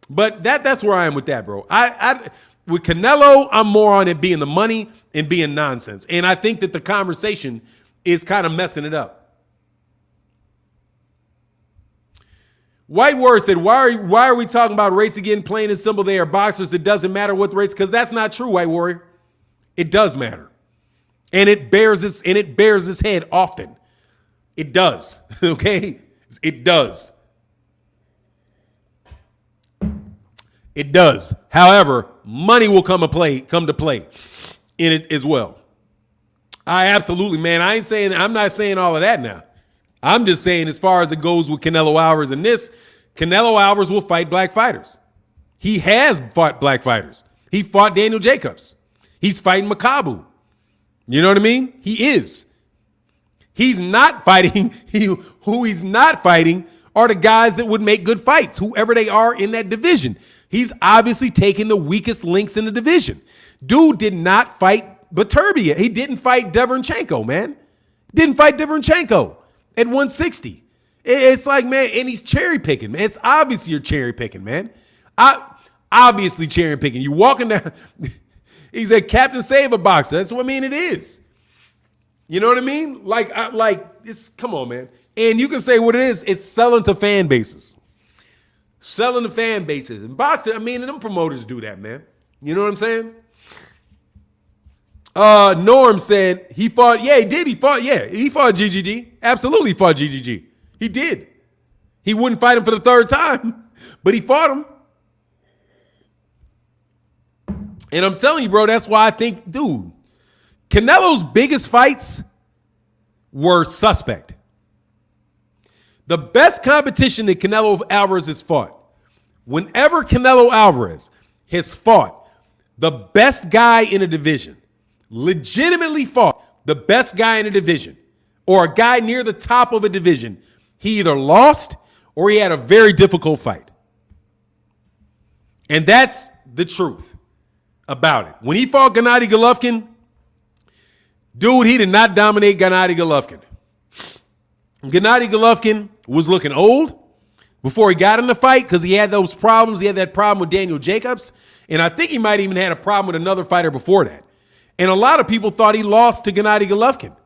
But that's where I am with that, bro. I with Canelo, I'm more on it being the money and being nonsense. And I think that the conversation is kind of messing it up. White Word said, why are we talking about race again? Plain and simple, they are boxers. It doesn't matter what race, because that's not true, White Warrior. It does matter. And it bears its head often. It does. Okay? It does. It does. However, money will come to play in it as well. I absolutely, man. I'm not saying all of that now. I'm just saying as far as it goes with Canelo Alvarez and this, Canelo Alvarez will fight black fighters. He has fought black fighters. He fought Daniel Jacobs. He's fighting Makabu. You know what I mean? He is. He's not fighting. Who he's not fighting are the guys that would make good fights, whoever they are in that division. He's obviously taking the weakest links in the division. Dude did not fight Beterbiev. He didn't fight Deverchenko, man. Didn't fight Deverchenko at 160. It's like, man, and he's cherry picking, man. It's obviously you're cherry picking, man. Obviously cherry picking. You walking down. He's a Captain Save a boxer. That's what I mean. It is. You know what I mean? Like it's, come on, man. And you can say what it is. It's selling to fan bases. Selling to fan bases. And boxing, and them promoters do that, man. You know what I'm saying? Norm said he fought. Yeah, he did. He fought GGG. Absolutely fought GGG. He did. He wouldn't fight him for the third time, but he fought him. And I'm telling you, bro, that's why I think, dude, Canelo's biggest fights were suspect. The best competition that Canelo Alvarez has fought, whenever Canelo Alvarez has fought the best guy in a division, legitimately fought the best guy in a division or a guy near the top of a division, he either lost or he had a very difficult fight. And that's the truth about it. When he fought Gennady Golovkin, dude, he did not dominate Gennady Golovkin. Gennady Golovkin was looking old before he got in the fight because he had those problems. He had that problem with Daniel Jacobs. And I think he might even had a problem with another fighter before that. And a lot of people thought he lost to Gennady Golovkin.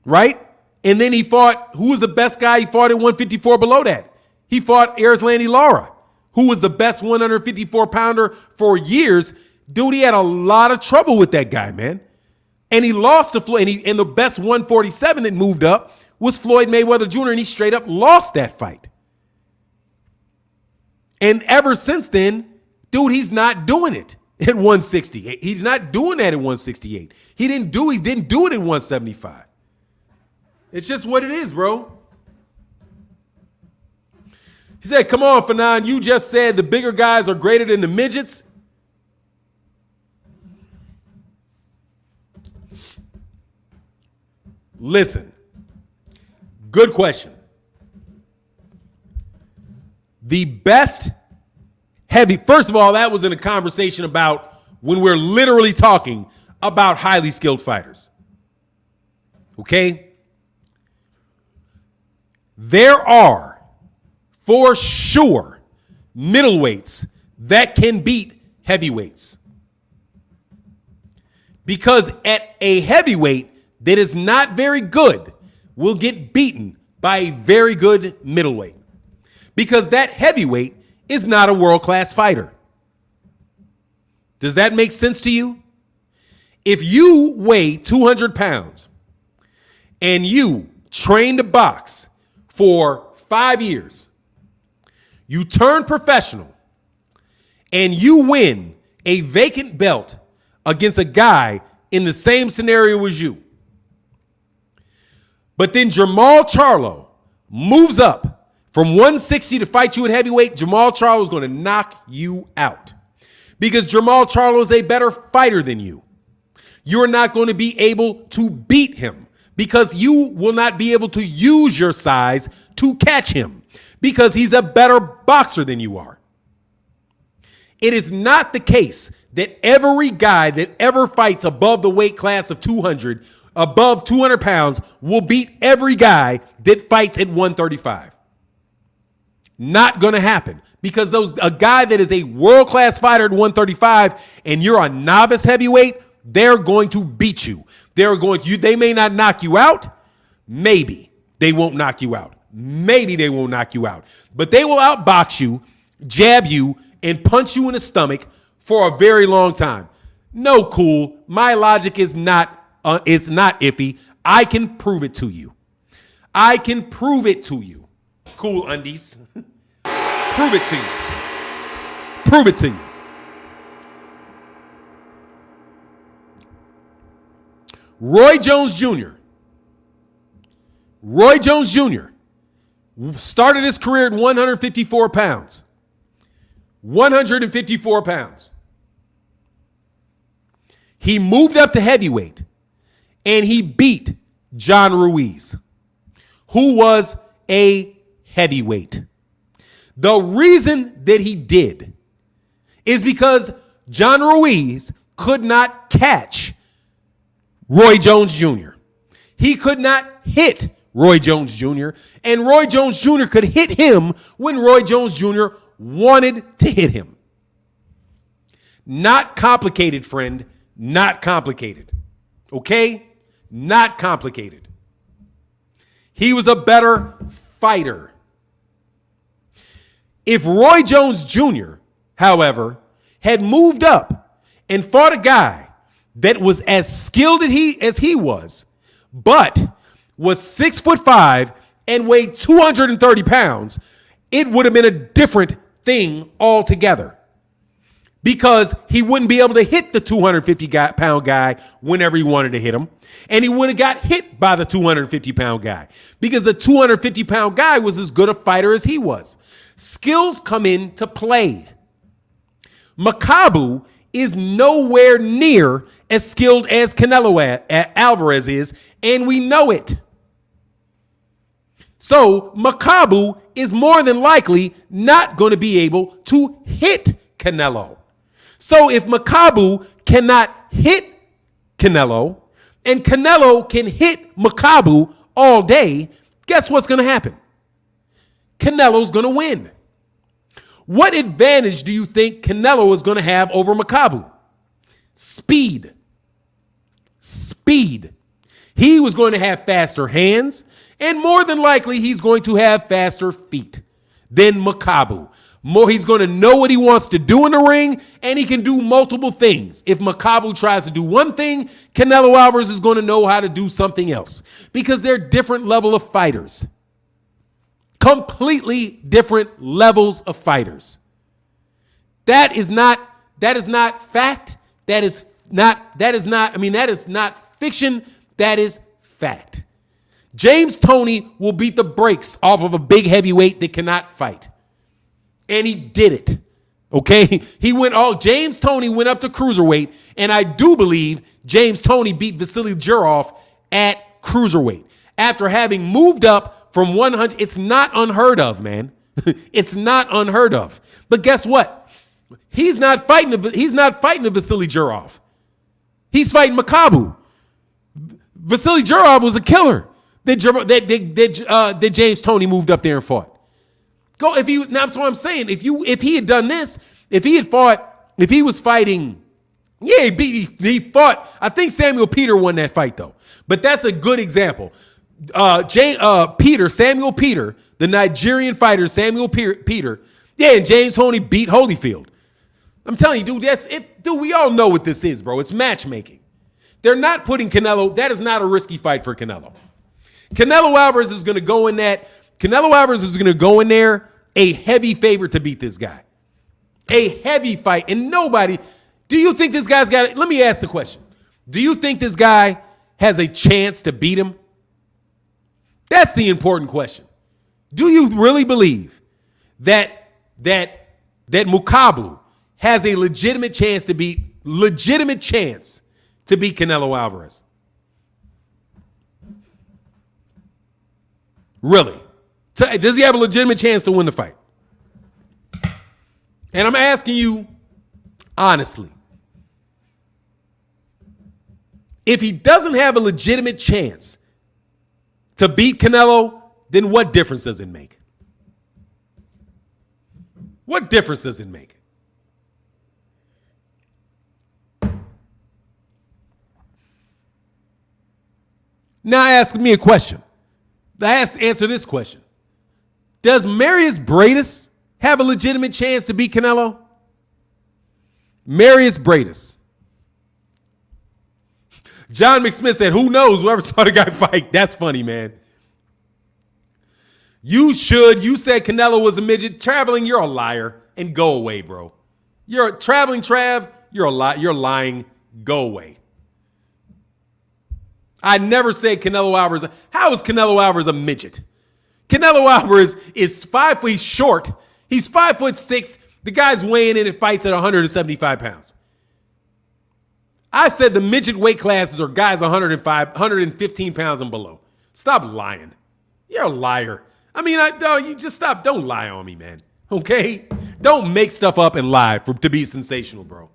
Right? And then he fought, who was the best guy he fought at 154 below that? He fought Erislandy Lara, who was the best 154 pounder for years. Dude, he had a lot of trouble with that guy, man. And he lost to Floyd, and the best 147 that moved up was Floyd Mayweather Jr., and he straight up lost that fight. And ever since then, dude, he's not doing it at 168. He's not doing that at 168. He didn't do it at 175. It's just what it is, bro. He said, come on, Fannon, you just said the bigger guys are greater than the midgets. Listen. Good question. The best heavy, first of all, that was in a conversation about when we're literally talking about highly skilled fighters. Okay? There are, for sure, middleweights that can beat heavyweights. Because at a heavyweight that is not very good will get beaten by a very good middleweight. Because that heavyweight is not a world-class fighter. Does that make sense to you? If you weigh 200 pounds and you train to box for 5 years, you turn professional, and you win a vacant belt against a guy in the same scenario as you, but then Jamal Charlo moves up from 160 to fight you at heavyweight, Jamal Charlo is going to knock you out because Jamal Charlo is a better fighter than you. You're not going to be able to beat him because you will not be able to use your size to catch him because he's a better boxer than you are. It is not the case that every guy that ever fights above the weight class of 200, above 200 pounds, will beat every guy that fights at 135. Not going to happen because a guy that is a world-class fighter at 135 and you're a novice heavyweight, they're going to beat you. They may not knock you out. Maybe they won't knock you out. Maybe they won't knock you out. But they will outbox you, jab you, and punch you in the stomach for a very long time. No, cool. My logic is not iffy. I can prove it to you. I can prove it to you. Cool undies. Prove it to you. Prove it to you. Roy Jones Jr. Roy Jones Jr. started his career at 154 pounds. 154 pounds. He moved up to heavyweight and he beat John Ruiz, who was a heavyweight. The reason that he did is because John Ruiz could not catch Roy Jones Jr. He could not hit Roy Jones Jr. And Roy Jones Jr. could hit him when Roy Jones Jr. wanted to hit him. Not complicated, friend. Not complicated. Okay? Not complicated. He was a better fighter. If Roy Jones Jr., however, had moved up and fought a guy that was as skilled as he was, but was 6'5" and weighed 230 pounds, it would have been a different thing altogether. Because he wouldn't be able to hit the 250-pound guy whenever he wanted to hit him. And he would have got hit by the 250-pound guy. Because the 250-pound guy was as good a fighter as he was. Skills come into play. Makabu is nowhere near as skilled as Canelo Alvarez is, and we know it. So Makabu is more than likely not going to be able to hit Canelo. So if Makabu cannot hit Canelo and Canelo can hit Makabu all day, guess what's going to happen? Canelo's going to win. What advantage do you think Canelo is going to have over Makabu? Speed. Speed. He was going to have faster hands, and more than likely he's going to have faster feet than Makabu. He's going to know what he wants to do in the ring, and he can do multiple things. If Makabu tries to do one thing, Canelo Alvarez is going to know how to do something else because they're different level of fighters. Completely different levels of fighters. That is not fact. That is not fiction. That is fact. James Toney will beat the brakes off of a big heavyweight that cannot fight. And he did it. Okay? James Toney went up to Cruiserweight, and I do believe James Toney beat Vasily Jurov at cruiserweight after having moved up from 100. It's not unheard of, man. It's not unheard of. But guess what? He's not fighting a Vasily Jurov. He's fighting Makabu. Vasily Jurov was a killer. That James Toney moved up there and fought. That's what I'm saying. If he had done this, if he was fighting, yeah, he fought. I think Samuel Peter won that fight though. But that's a good example. Samuel Peter, the Nigerian fighter, Samuel Peter, yeah, and James Toney beat Holyfield. I'm telling you, dude, that's it. Dude, we all know what this is, bro. It's matchmaking. They're not putting Canelo. That is not a risky fight for Canelo. Canelo Alvarez is going to go in that. Canelo Alvarez is going to go in there a heavy favorite to beat this guy. A heavy fight. And nobody, do you think this guy's got it? Let me ask the question. Do you think this guy has a chance to beat him? That's the important question. Do you really believe that Mukabu has a legitimate chance to beat Canelo Alvarez? Really? Does he have a legitimate chance to win the fight? And I'm asking you honestly. If he doesn't have a legitimate chance to beat Canelo, then what difference does it make? What difference does it make? Now ask me a question. Answer this question. Does Marius Bradis have a legitimate chance to beat Canelo? Marius Bradis. John McSmith said, who knows? Whoever saw the guy fight. That's funny, man. You said Canelo was a midget. Traveling, you're a liar. And go away, bro. You're a traveling Trav. You're lying. Go away. I never said Canelo Alvarez. How is Canelo Alvarez a midget? Canelo Alvarez is 5 feet. He's short. He's 5'6". The guy's weighing in and fights at 175 pounds. I said the midget weight classes are guys 115 pounds and below. Stop lying. You're a liar. I mean, you just stop. Don't lie on me, man. Okay? Don't make stuff up and lie to be sensational, bro.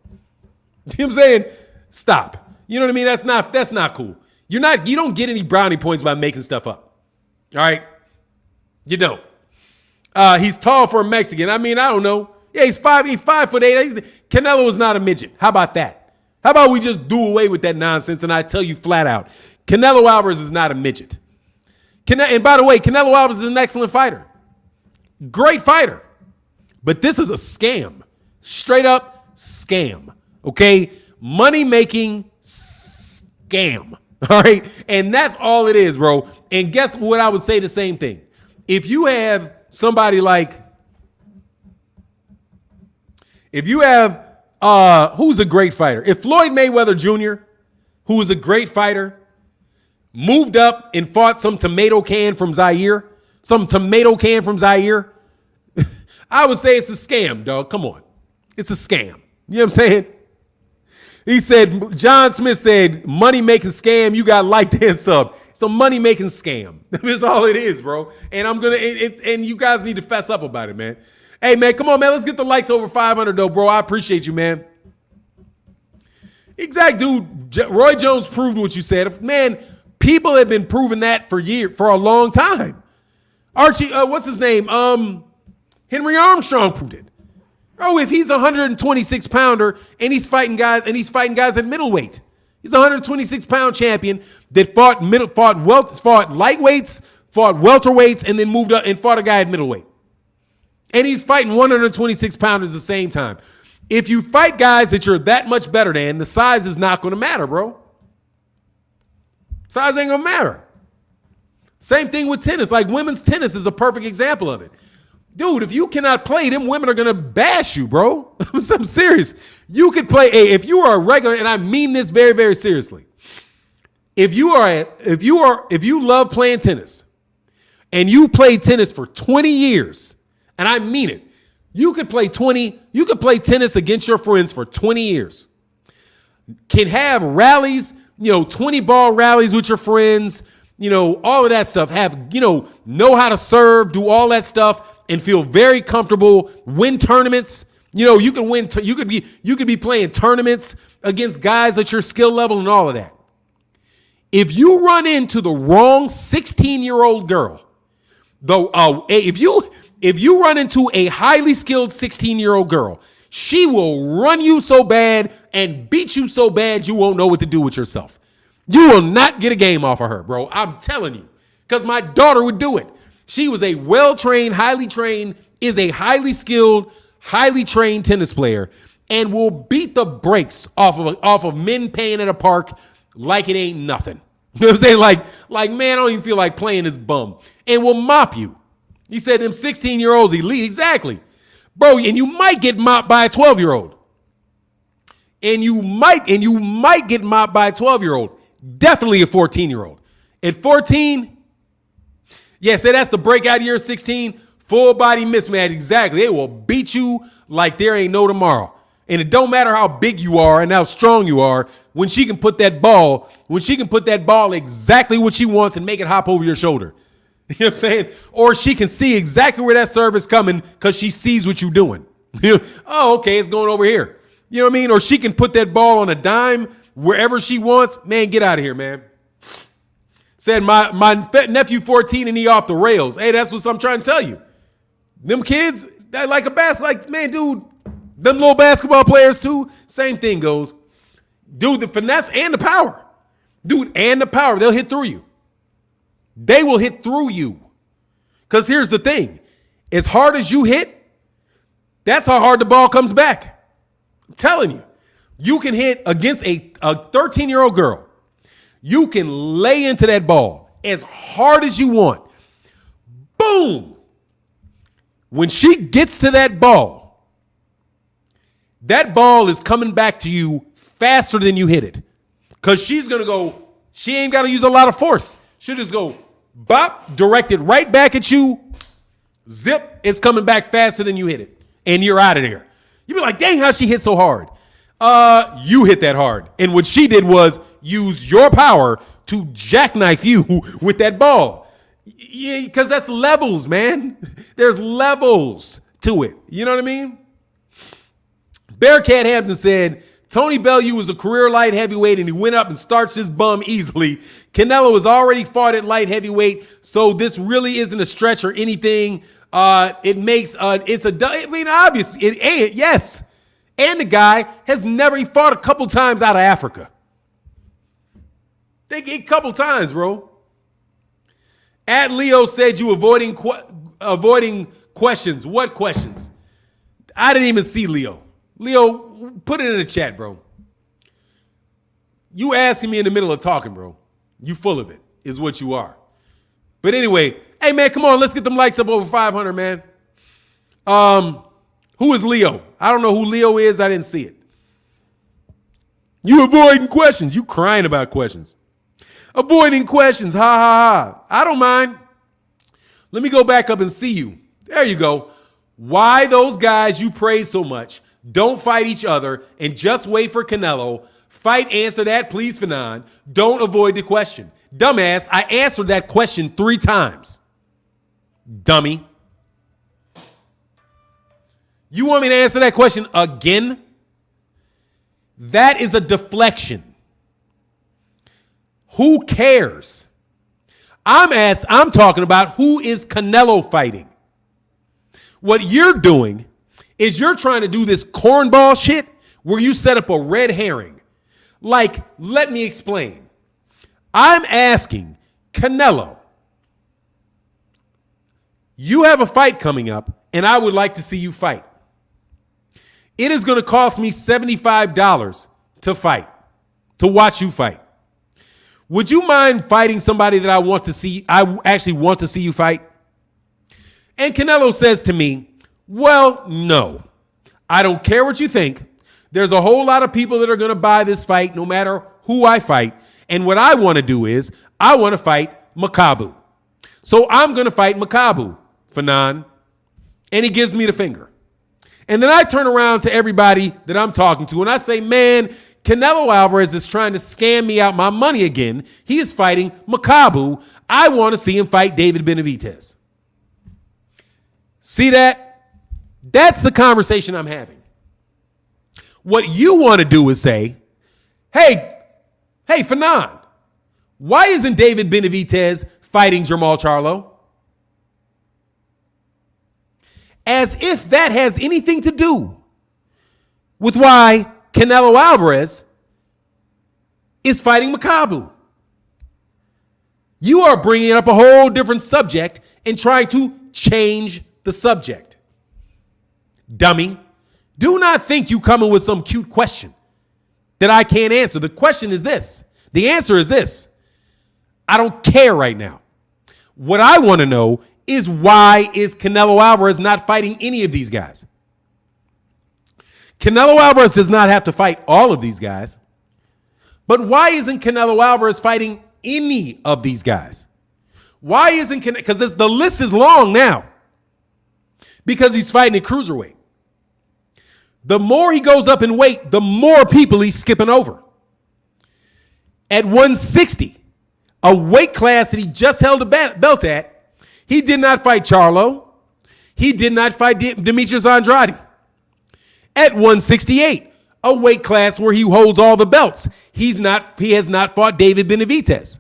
You know what I'm saying? Stop. You know what I mean? That's not cool. You don't get any brownie points by making stuff up. All right? You don't. He's tall for a Mexican. I mean, I don't know. Yeah, he's 5'8". Canelo is not a midget. How about that? How about we just do away with that nonsense and I tell you flat out, Canelo Alvarez is not a midget. And by the way, Canelo Alvarez is an excellent fighter. Great fighter. But this is a scam. Straight up scam. Okay? Money-making scam. All right? And that's all it is, bro. And guess what? I would say the same thing. If you have somebody like, who's a great fighter? If Floyd Mayweather Jr., who is a great fighter, moved up and fought some tomato can from Zaire, I would say it's a scam, dog. Come on. It's a scam. You know what I'm saying? He said, John Smith said, money-making scam, you got liked and sub. It's a money-making scam. That's all it is, bro. And and you guys need to fess up about it, man. Hey, man, come on, man. Let's get the likes over 500, though, bro. I appreciate you, man. Exact, dude. Roy Jones proved what you said. Man, people have been proving that for a long time. Archie, what's his name? Henry Armstrong proved it. Oh, if he's a 126-pounder and he's fighting guys at middleweight. He's a 126-pound champion that fought lightweights, fought welterweights, and then moved up and fought a guy at middleweight. And he's fighting 126 pounders at the same time. If you fight guys that you're that much better than, the size is not going to matter, bro. Size ain't going to matter. Same thing with tennis. Like women's tennis is a perfect example of it. Dude, if you cannot play, them women are going to bash you, bro. I'm serious. You could play if you are a regular, and I mean this very, very seriously. If you love playing tennis and you played tennis for 20 years, and I mean it, you could play tennis against your friends for 20 years. Can have rallies, 20 ball rallies with your friends, all of that stuff, know how to serve, do all that stuff, and feel very comfortable, win tournaments. You can win. You could be playing tournaments against guys at your skill level and all of that. If you run into the wrong 16-year-old girl, though, if you run into a highly skilled 16-year-old girl, she will run you so bad and beat you so bad you won't know what to do with yourself. You will not get a game off of her, bro. I'm telling you, because my daughter would do it. She was a well-trained, is a highly skilled, highly trained tennis player, and will beat the brakes off of men paying at a park like it ain't nothing. You know what I'm saying? Like, man, I don't even feel like playing this bum. And will mop you. He said them 16-year-olds elite. Exactly. Bro, and you might get mopped by a 12-year-old. And you might get mopped by a 12-year-old. Definitely a 14-year-old. At 14, say that's the breakout year, 16, full body mismatch. Exactly. They will beat you like there ain't no tomorrow. And it don't matter how big you are and how strong you are, when she can put that ball exactly what she wants and make it hop over your shoulder. You know what I'm saying? Or she can see exactly where that serve is coming because she sees what you're doing. Oh, okay, it's going over here. You know what I mean? Or she can put that ball on a dime wherever she wants. Man, get out of here, man. Said my nephew 14 and he off the rails. Hey, that's what I'm trying to tell you. Them kids, that like a man, dude, them little basketball players too, same thing goes. Dude, the finesse and the power. Dude, and the power, they'll hit through you. They will hit through you. Because here's the thing. As hard as you hit, that's how hard the ball comes back. I'm telling you. You can hit against a 13-year-old girl. You can lay into that ball as hard as you want. Boom. When she gets to that ball is coming back to you faster than you hit it. Because she's going to go, she ain't got to use a lot of force. She'll just go, bop, direct it right back at you. Zip, it's coming back faster than you hit it. And you're out of there. You be like, dang, how she hit so hard. You hit that hard. And what she did was use your power to jackknife you with that ball. Yeah, because that's levels, man. There's levels to it. You know what I mean? Bearcat Hampton said, Tony Bellew was a career light heavyweight and he went up and starched his bum easily. Canelo has already fought at light heavyweight, so this really isn't a stretch or anything. Obviously, it ain't, yes. And the guy he fought a couple times out of Africa. A couple times, bro. At Leo said you avoiding questions. What questions? I didn't even see Leo. Leo, put it in the chat, bro. You asking me in the middle of talking, bro. You full of it, is what you are. But anyway, hey, man, come on. Let's get them likes up over 500, man. Who is Leo? I don't know who Leo is. I didn't see it. You avoiding questions. You crying about questions. Avoiding questions. Ha, ha, ha. I don't mind. Let me go back up and see you. There you go. Why those guys you praise so much don't fight each other and just wait for Canelo. Fight, answer that, please, Fannon. Don't avoid the question. Dumbass, I answered that question 3 times. Dummy. You want me to answer that question again? That is a deflection. Who cares? I'm talking about who is Canelo fighting. What you're doing is you're trying to do this cornball shit where you set up a red herring. Like, let me explain. I'm asking Canelo, you have a fight coming up, and I would like to see you fight. It is going to cost me $75 to fight, to watch you fight. Would you mind fighting somebody that I actually want to see you fight? And Canelo says to me, well, no, I don't care what you think. There's a whole lot of people that are going to buy this fight no matter who I fight. And what I want to do is I want to fight Makabu. So I'm going to fight Makabu, Fannon. And he gives me the finger. And then I turn around to everybody that I'm talking to and I say, man, Canelo Alvarez is trying to scam me out my money again. He is fighting Makabu. I want to see him fight David Benavidez. See that? That's the conversation I'm having. What you want to do is say, hey, Fannon, why isn't David Benavidez fighting Jermall Charlo? As if that has anything to do with why Canelo Alvarez is fighting Makabu. You are bringing up a whole different subject and trying to change the subject. Dummy, do not think you coming with some cute question that I can't answer. The question is this. The answer is this. I don't care right now. What I want to know is why is Canelo Alvarez not fighting any of these guys? Canelo Alvarez does not have to fight all of these guys. But why isn't Canelo Alvarez fighting any of these guys? Why isn't Canelo? Because the list is long now. Because he's fighting at Cruiserweight. The more he goes up in weight, the more people he's skipping over. At 160, a weight class that he just held a belt at, he did not fight Charlo. He did not fight Demetrius Andrade. At 168, a weight class where he holds all the belts, he has not fought David Benavidez.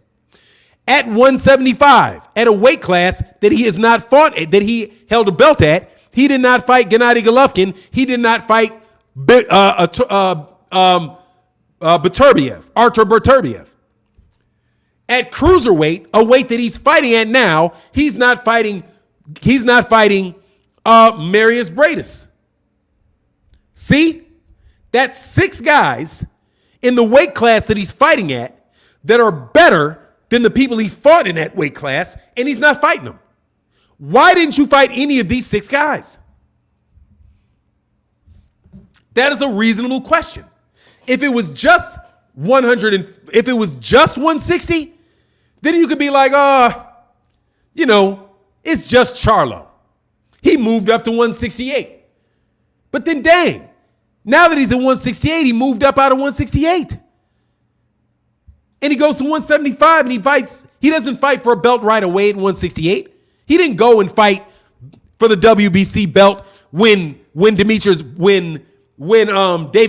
At 175, at a weight class that he has not fought, that he held a belt at, he did not fight Gennady Golovkin. He did not fight Artur Beterbiev. At Cruiserweight, a weight that he's fighting at now, he's not fighting Marius Bradis. See? That's 6 guys in the weight class that he's fighting at that are better than the people he fought in that weight class, and he's not fighting them. Why didn't you fight any of these 6 guys? That is a reasonable question. If it was just 160, then you could be like, it's just Charlo. He moved up to 168. But then dang, now that he's at 168, he moved up out of 168. And he goes to 175 and he doesn't fight for a belt right away at 168. He didn't go and fight for the WBC belt when David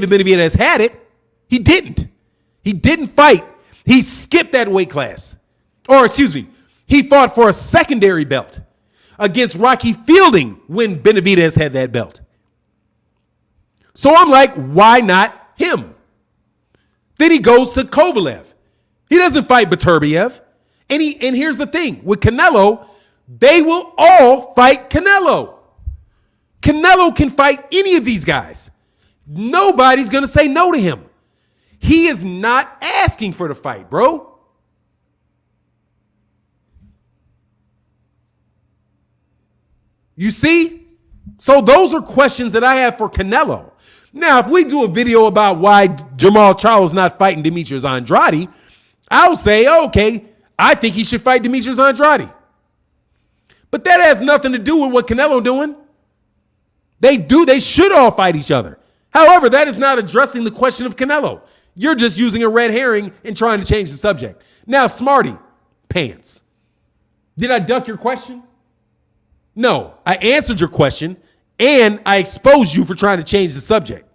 Benavidez had it. He didn't. He didn't fight. He skipped that weight class. He fought for a secondary belt against Rocky Fielding when Benavidez had that belt. So I'm like, why not him? Then he goes to Kovalev. He doesn't fight Beterbiev. And here's the thing. With Canelo, they will all fight Canelo. Canelo can fight any of these guys. Nobody's going to say no to him. He is not asking for the fight, bro. You see? So those are questions that I have for Canelo. Now, if we do a video about why Jermall Charlo's not fighting Demetrius Andrade, I'll say, okay, I think he should fight Demetrius Andrade. But that has nothing to do with what Canelo doing. They should all fight each other. However, that is not addressing the question of Canelo. You're just using a red herring and trying to change the subject. Now, Smarty Pants, did I duck your question? No, I answered your question and I exposed you for trying to change the subject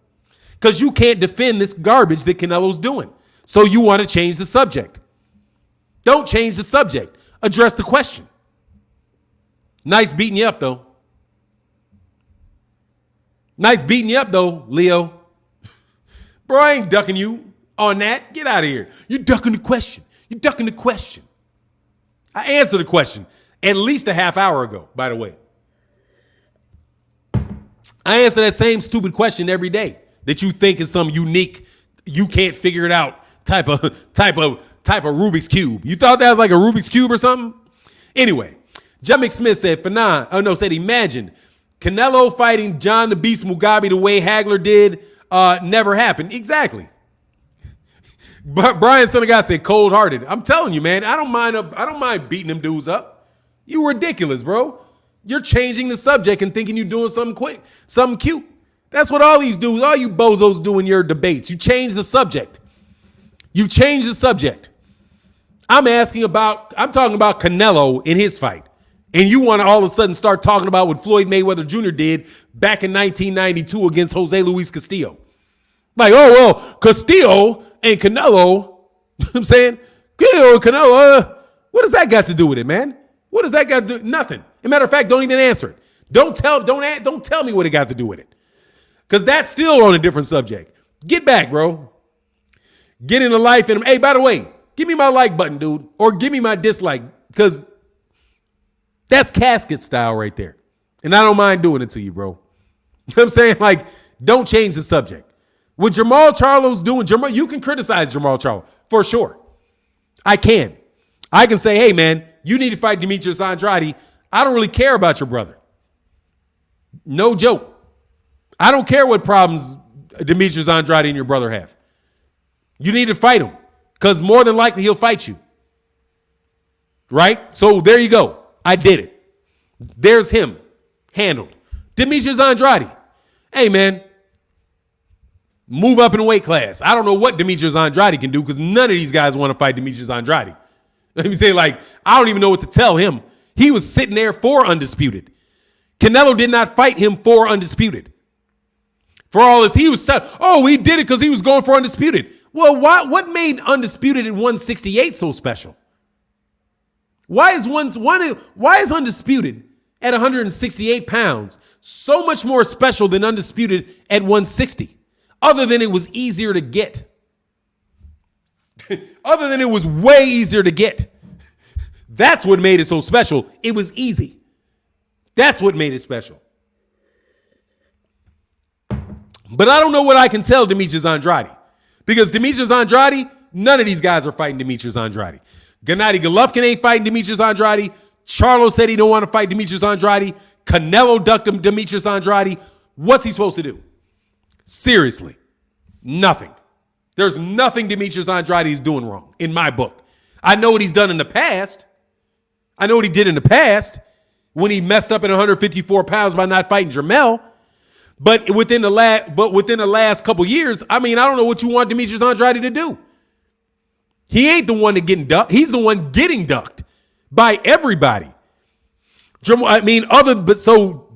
because you can't defend this garbage that Canelo's doing. So you want to change the subject. Don't change the subject. Address the question. Nice beating you up, though. Nice beating you up, though, Leo. Bro, I ain't ducking you on that. Get out of here. You're ducking the question. You're ducking the question. I answered the question at least a half hour ago, by the way. I answer that same stupid question every day that you think is some unique, you can't figure it out type of Rubik's Cube. You thought that was like a Rubik's Cube or something? Anyway, John McSmith said, imagine Canelo fighting John the Beast Mugabe the way Hagler did never happened. Exactly. But Brian Senegal said cold-hearted. I'm telling you, man, I don't mind beating them dudes up. You ridiculous, bro. You're changing the subject and thinking you're doing something quick, something cute. That's what all these dudes, all you bozos do in your debates. You change the subject. You change the subject. I'm talking about Canelo in his fight. And you want to all of a sudden start talking about what Floyd Mayweather Jr. did back in 1992 against Jose Luis Castillo. Like, oh, well, Castillo and Canelo, you know what I'm saying? Canelo, what does that got to do with it, man? What does that got to do? Nothing. As a matter of fact, don't even answer it. Don't tell me what it got to do with it. Because that's still on a different subject. Get back, bro. Get into life. And hey, by the way, give me my like button, dude. Or give me my dislike. Because that's casket style right there. And I don't mind doing it to you, bro. You know what I'm saying? Like, don't change the subject. What Jamal Charlo's doing, you can criticize Jamal Charlo for sure. I can. I can say, hey, man, you need to fight Demetrius Andrade. I don't really care about your brother. No joke. I don't care what problems Demetrius Andrade and your brother have. You need to fight him because more than likely he'll fight you. Right? So there you go. I did it. There's him. Handled. Demetrius Andrade. Hey, man. Move up in the weight class. I don't know what Demetrius Andrade can do because none of these guys want to fight Demetrius Andrade. Let me say, like, I don't even know what to tell him. He was sitting there for undisputed. Canelo did not fight him for undisputed. For all this, he was, oh, he did it because he was going for undisputed. Well, what made undisputed at 168 so special? Why is undisputed at 168 pounds so much more special than undisputed at 160? Other than it was easier to get. Other than it was way easier to get. That's what made it so special. It was easy. That's what made it special. But I don't know what I can tell Demetrius Andrade. Because Demetrius Andrade, none of these guys are fighting Demetrius Andrade. Gennady Golovkin ain't fighting Demetrius Andrade. Charlo said he don't want to fight Demetrius Andrade. Canelo ducked him Demetrius Andrade. What's he supposed to do? Seriously, nothing. There's nothing Demetrius Andrade is doing wrong in my book. I know what he's done in the past. I know what he did in the past when he messed up at 154 pounds by not fighting Jermell. But within the last couple years, I mean, I don't know what you want Demetrius Andrade to do. He ain't the one that getting ducked. He's the one getting ducked by everybody. So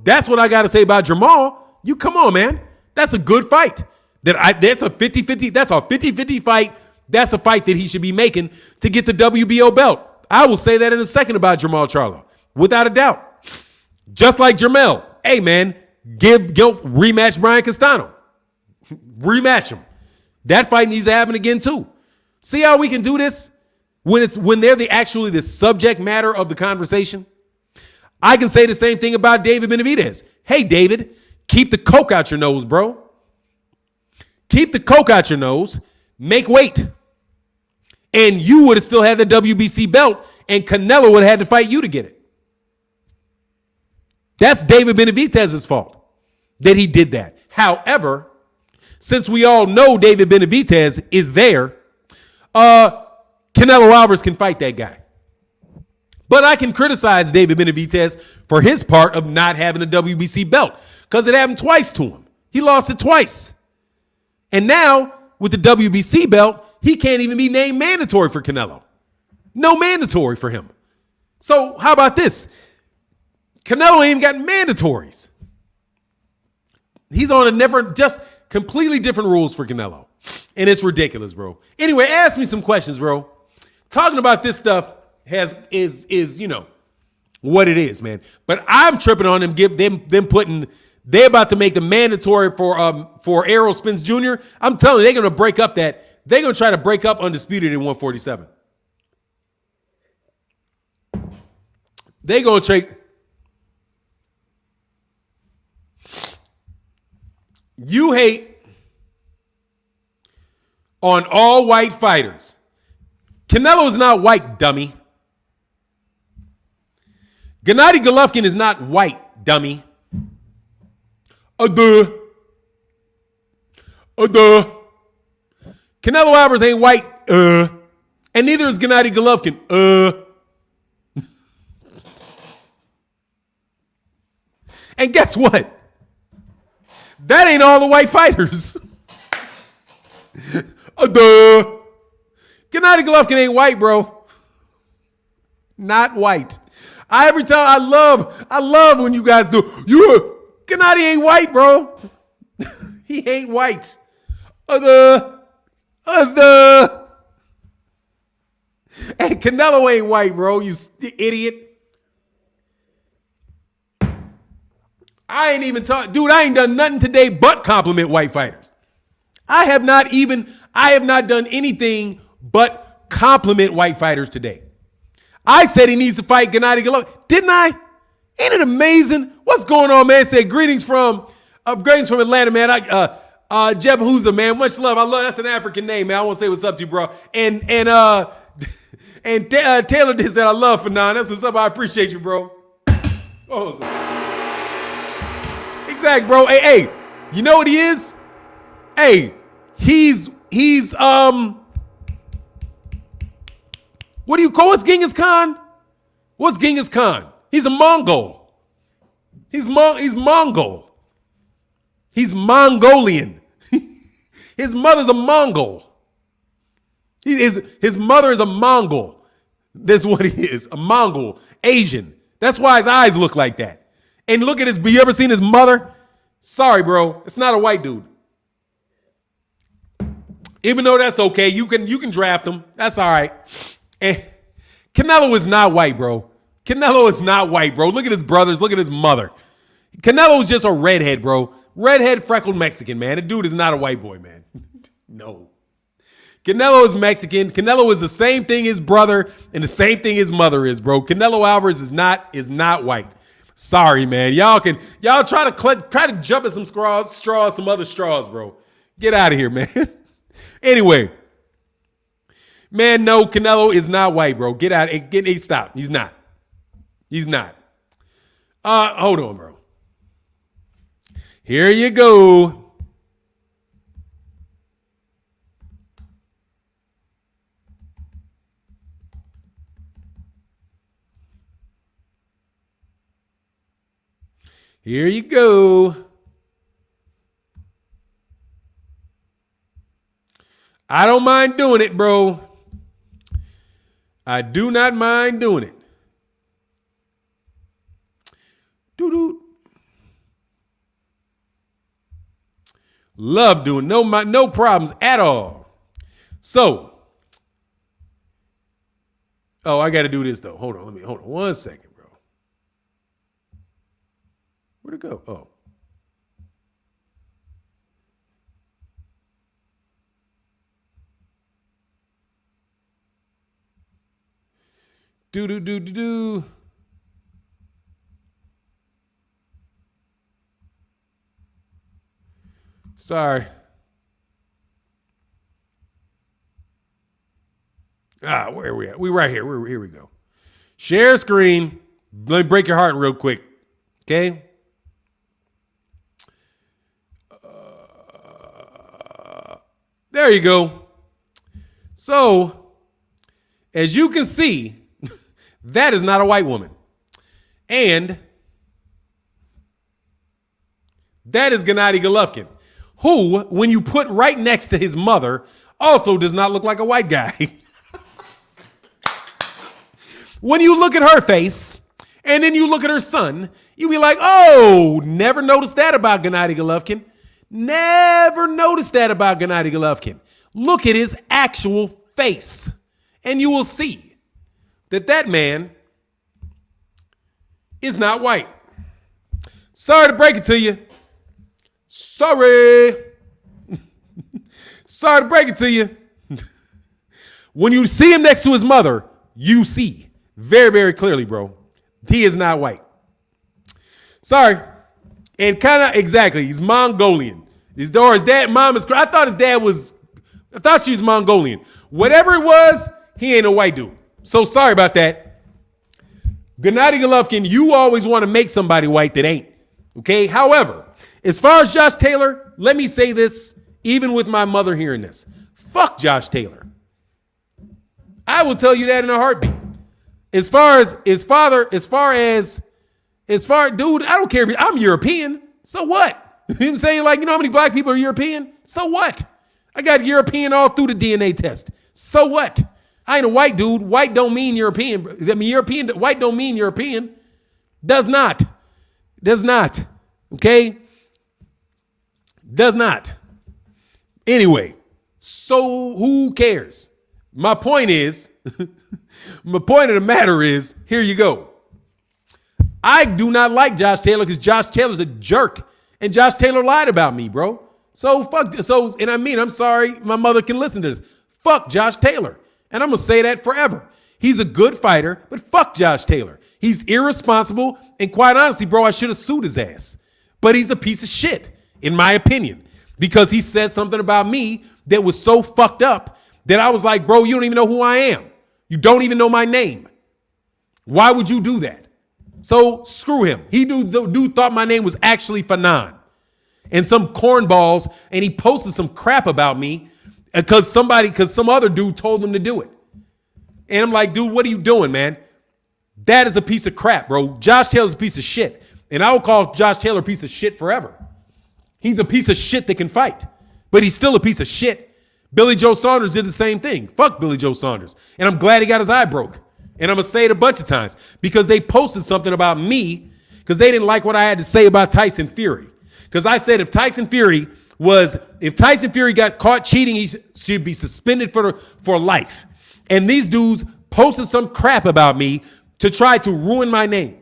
that's what I got to say about Jamal. You come on, man. That's a good fight. That's a 50-50. That's a 50-50 fight. That's a fight that he should be making to get the WBO belt. I will say that in a second about Jamal Charlo, without a doubt. Just like Jermell. Hey, man, rematch Brian Castano. Rematch him. That fight needs to happen again too. See how we can do this when they're actually the subject matter of the conversation. I can say the same thing about David Benavidez. Hey, David, keep the coke out your nose, bro. Keep the coke out your nose. Make weight. And you would have still had the WBC belt, and Canelo would have had to fight you to get it. That's David Benavidez's fault that he did that. However, since we all know David Benavidez is there, Canelo Alvarez can fight that guy. But I can criticize David Benavidez for his part of not having a WBC belt because it happened twice to him. He lost it twice. And now, with the WBC belt, he can't even be named mandatory for Canelo. No mandatory for him. So how about this? Canelo ain't even got mandatories. He's on just completely different rules for Canelo. And it's ridiculous, bro. Anyway, ask me some questions, bro. Talking about this stuff is you know what it is, man. But I'm tripping on them they're about to make the mandatory for Errol Spence Jr. I'm telling you, they're gonna break up they're gonna try to break up undisputed in 147. They're gonna take. You hate on all white fighters. Canelo is not white, dummy. Gennady Golovkin is not white, dummy. Canelo Alvarez ain't white, and neither is Gennady Golovkin, And guess what? That ain't all the white fighters. Duh. Gennady Golovkin ain't white, bro. Not white. Every time I love when you guys do. Gennady ain't white, bro. He ain't white. Other. Hey, Canelo ain't white, bro. You idiot. I ain't even talking. Dude, I ain't done nothing today but compliment white fighters. I have not done anything but compliment white fighters today. I said he needs to fight Gennady Golovkin. Didn't I? Ain't it amazing? What's going on, man? Said greetings from Atlanta, man. Jeb Hooza, man. Much love. I love that's an African name, man. I want to say what's up to you, bro. And Taylor did that. I love Fannon. That's what's up. I appreciate you, bro. Oh, exactly, bro. Hey, you know what he is? Hey, he's what do you call what's Genghis Khan? What's Genghis Khan? He's a Mongol. He's Mongol. He's Mongolian. His mother's a Mongol. His mother is a Mongol. That's what he is, a Mongol, Asian. That's why his eyes look like that. And look at his, you ever seen his mother? Sorry, bro. It's not a white dude. Even though that's okay, you can draft him. That's all right. And Canelo is not white, bro. Canelo is not white, bro. Look at his brothers. Look at his mother. Canelo is just a redhead, bro. Redhead, freckled Mexican, man. The dude is not a white boy, man. No. Canelo is Mexican. Canelo is the same thing his brother and the same thing his mother is, bro. Canelo Alvarez is not white. Sorry, man. Y'all try to jump at some straws, some other straws, bro. Get out of here, man. Anyway, man, no, Canelo is not white, bro. Get out. Stop. He's not. He's not. Hold on, bro. Here you go. Here you go. I don't mind doing it, bro. I do not mind doing it. Doo-doo. Love doing no problems at all. So, I got to do this though. Hold on 1 second, bro. Where'd it go? Oh. Do. Sorry. Where are we at? We right here. Here we go. Share screen. Let me break your heart real quick. Okay? There you go. So, as you can see, that is not a white woman. And that is Gennady Golovkin, who, when you put right next to his mother, also does not look like a white guy. When you look at her face, and then you look at her son, you be like, oh, never noticed that about Gennady Golovkin. Never noticed that about Gennady Golovkin. Look at his actual face, and you will see that man is not white. Sorry to break it to you. Sorry to break it to you. When you see him next to his mother, you see very, very clearly, bro, he is not white. Sorry. And kind of exactly, he's Mongolian. His dad, mom is, I thought she was Mongolian. Whatever it was, he ain't a white dude. So sorry about that. Gennady Golovkin, you always want to make somebody white that ain't. Okay? However, as far as Josh Taylor, let me say this, even with my mother hearing this. Fuck Josh Taylor. I will tell you that in a heartbeat. As far, dude, I don't care if I'm European. So what? You know what I'm saying? Like, you know how many black people are European? So what? I got European all through the DNA test. So what? I ain't a white dude. White don't mean European. I mean, white don't mean European. Does not. Okay? Does not. Anyway, so who cares? My point is, my point of the matter is, here you go. I do not like Josh Taylor because Josh Taylor's a jerk. And Josh Taylor lied about me, bro. And I mean, I'm sorry, my mother can listen to this. Fuck Josh Taylor. And I'm going to say that forever. He's a good fighter, but fuck Josh Taylor. He's irresponsible. And quite honestly, bro, I should have sued his ass. But he's a piece of shit, in my opinion, because he said something about me that was so fucked up that I was like, bro, you don't even know who I am. You don't even know my name. Why would you do that? So screw him. The dude thought my name was actually Fannon and some cornballs, and he posted some crap about me because some other dude told him to do it. And I'm like, dude, what are you doing, man? That is a piece of crap, bro. Josh Taylor's a piece of shit. And I will call Josh Taylor a piece of shit forever. He's a piece of shit that can fight, but he's still a piece of shit. Billy Joe Saunders did the same thing. Fuck Billy Joe Saunders. And I'm glad he got his eye broke. And I'm going to say it a bunch of times because they posted something about me because they didn't like what I had to say about Tyson Fury. Because I said if Tyson Fury got caught cheating, he should be suspended for life. And these dudes posted some crap about me to try to ruin my name.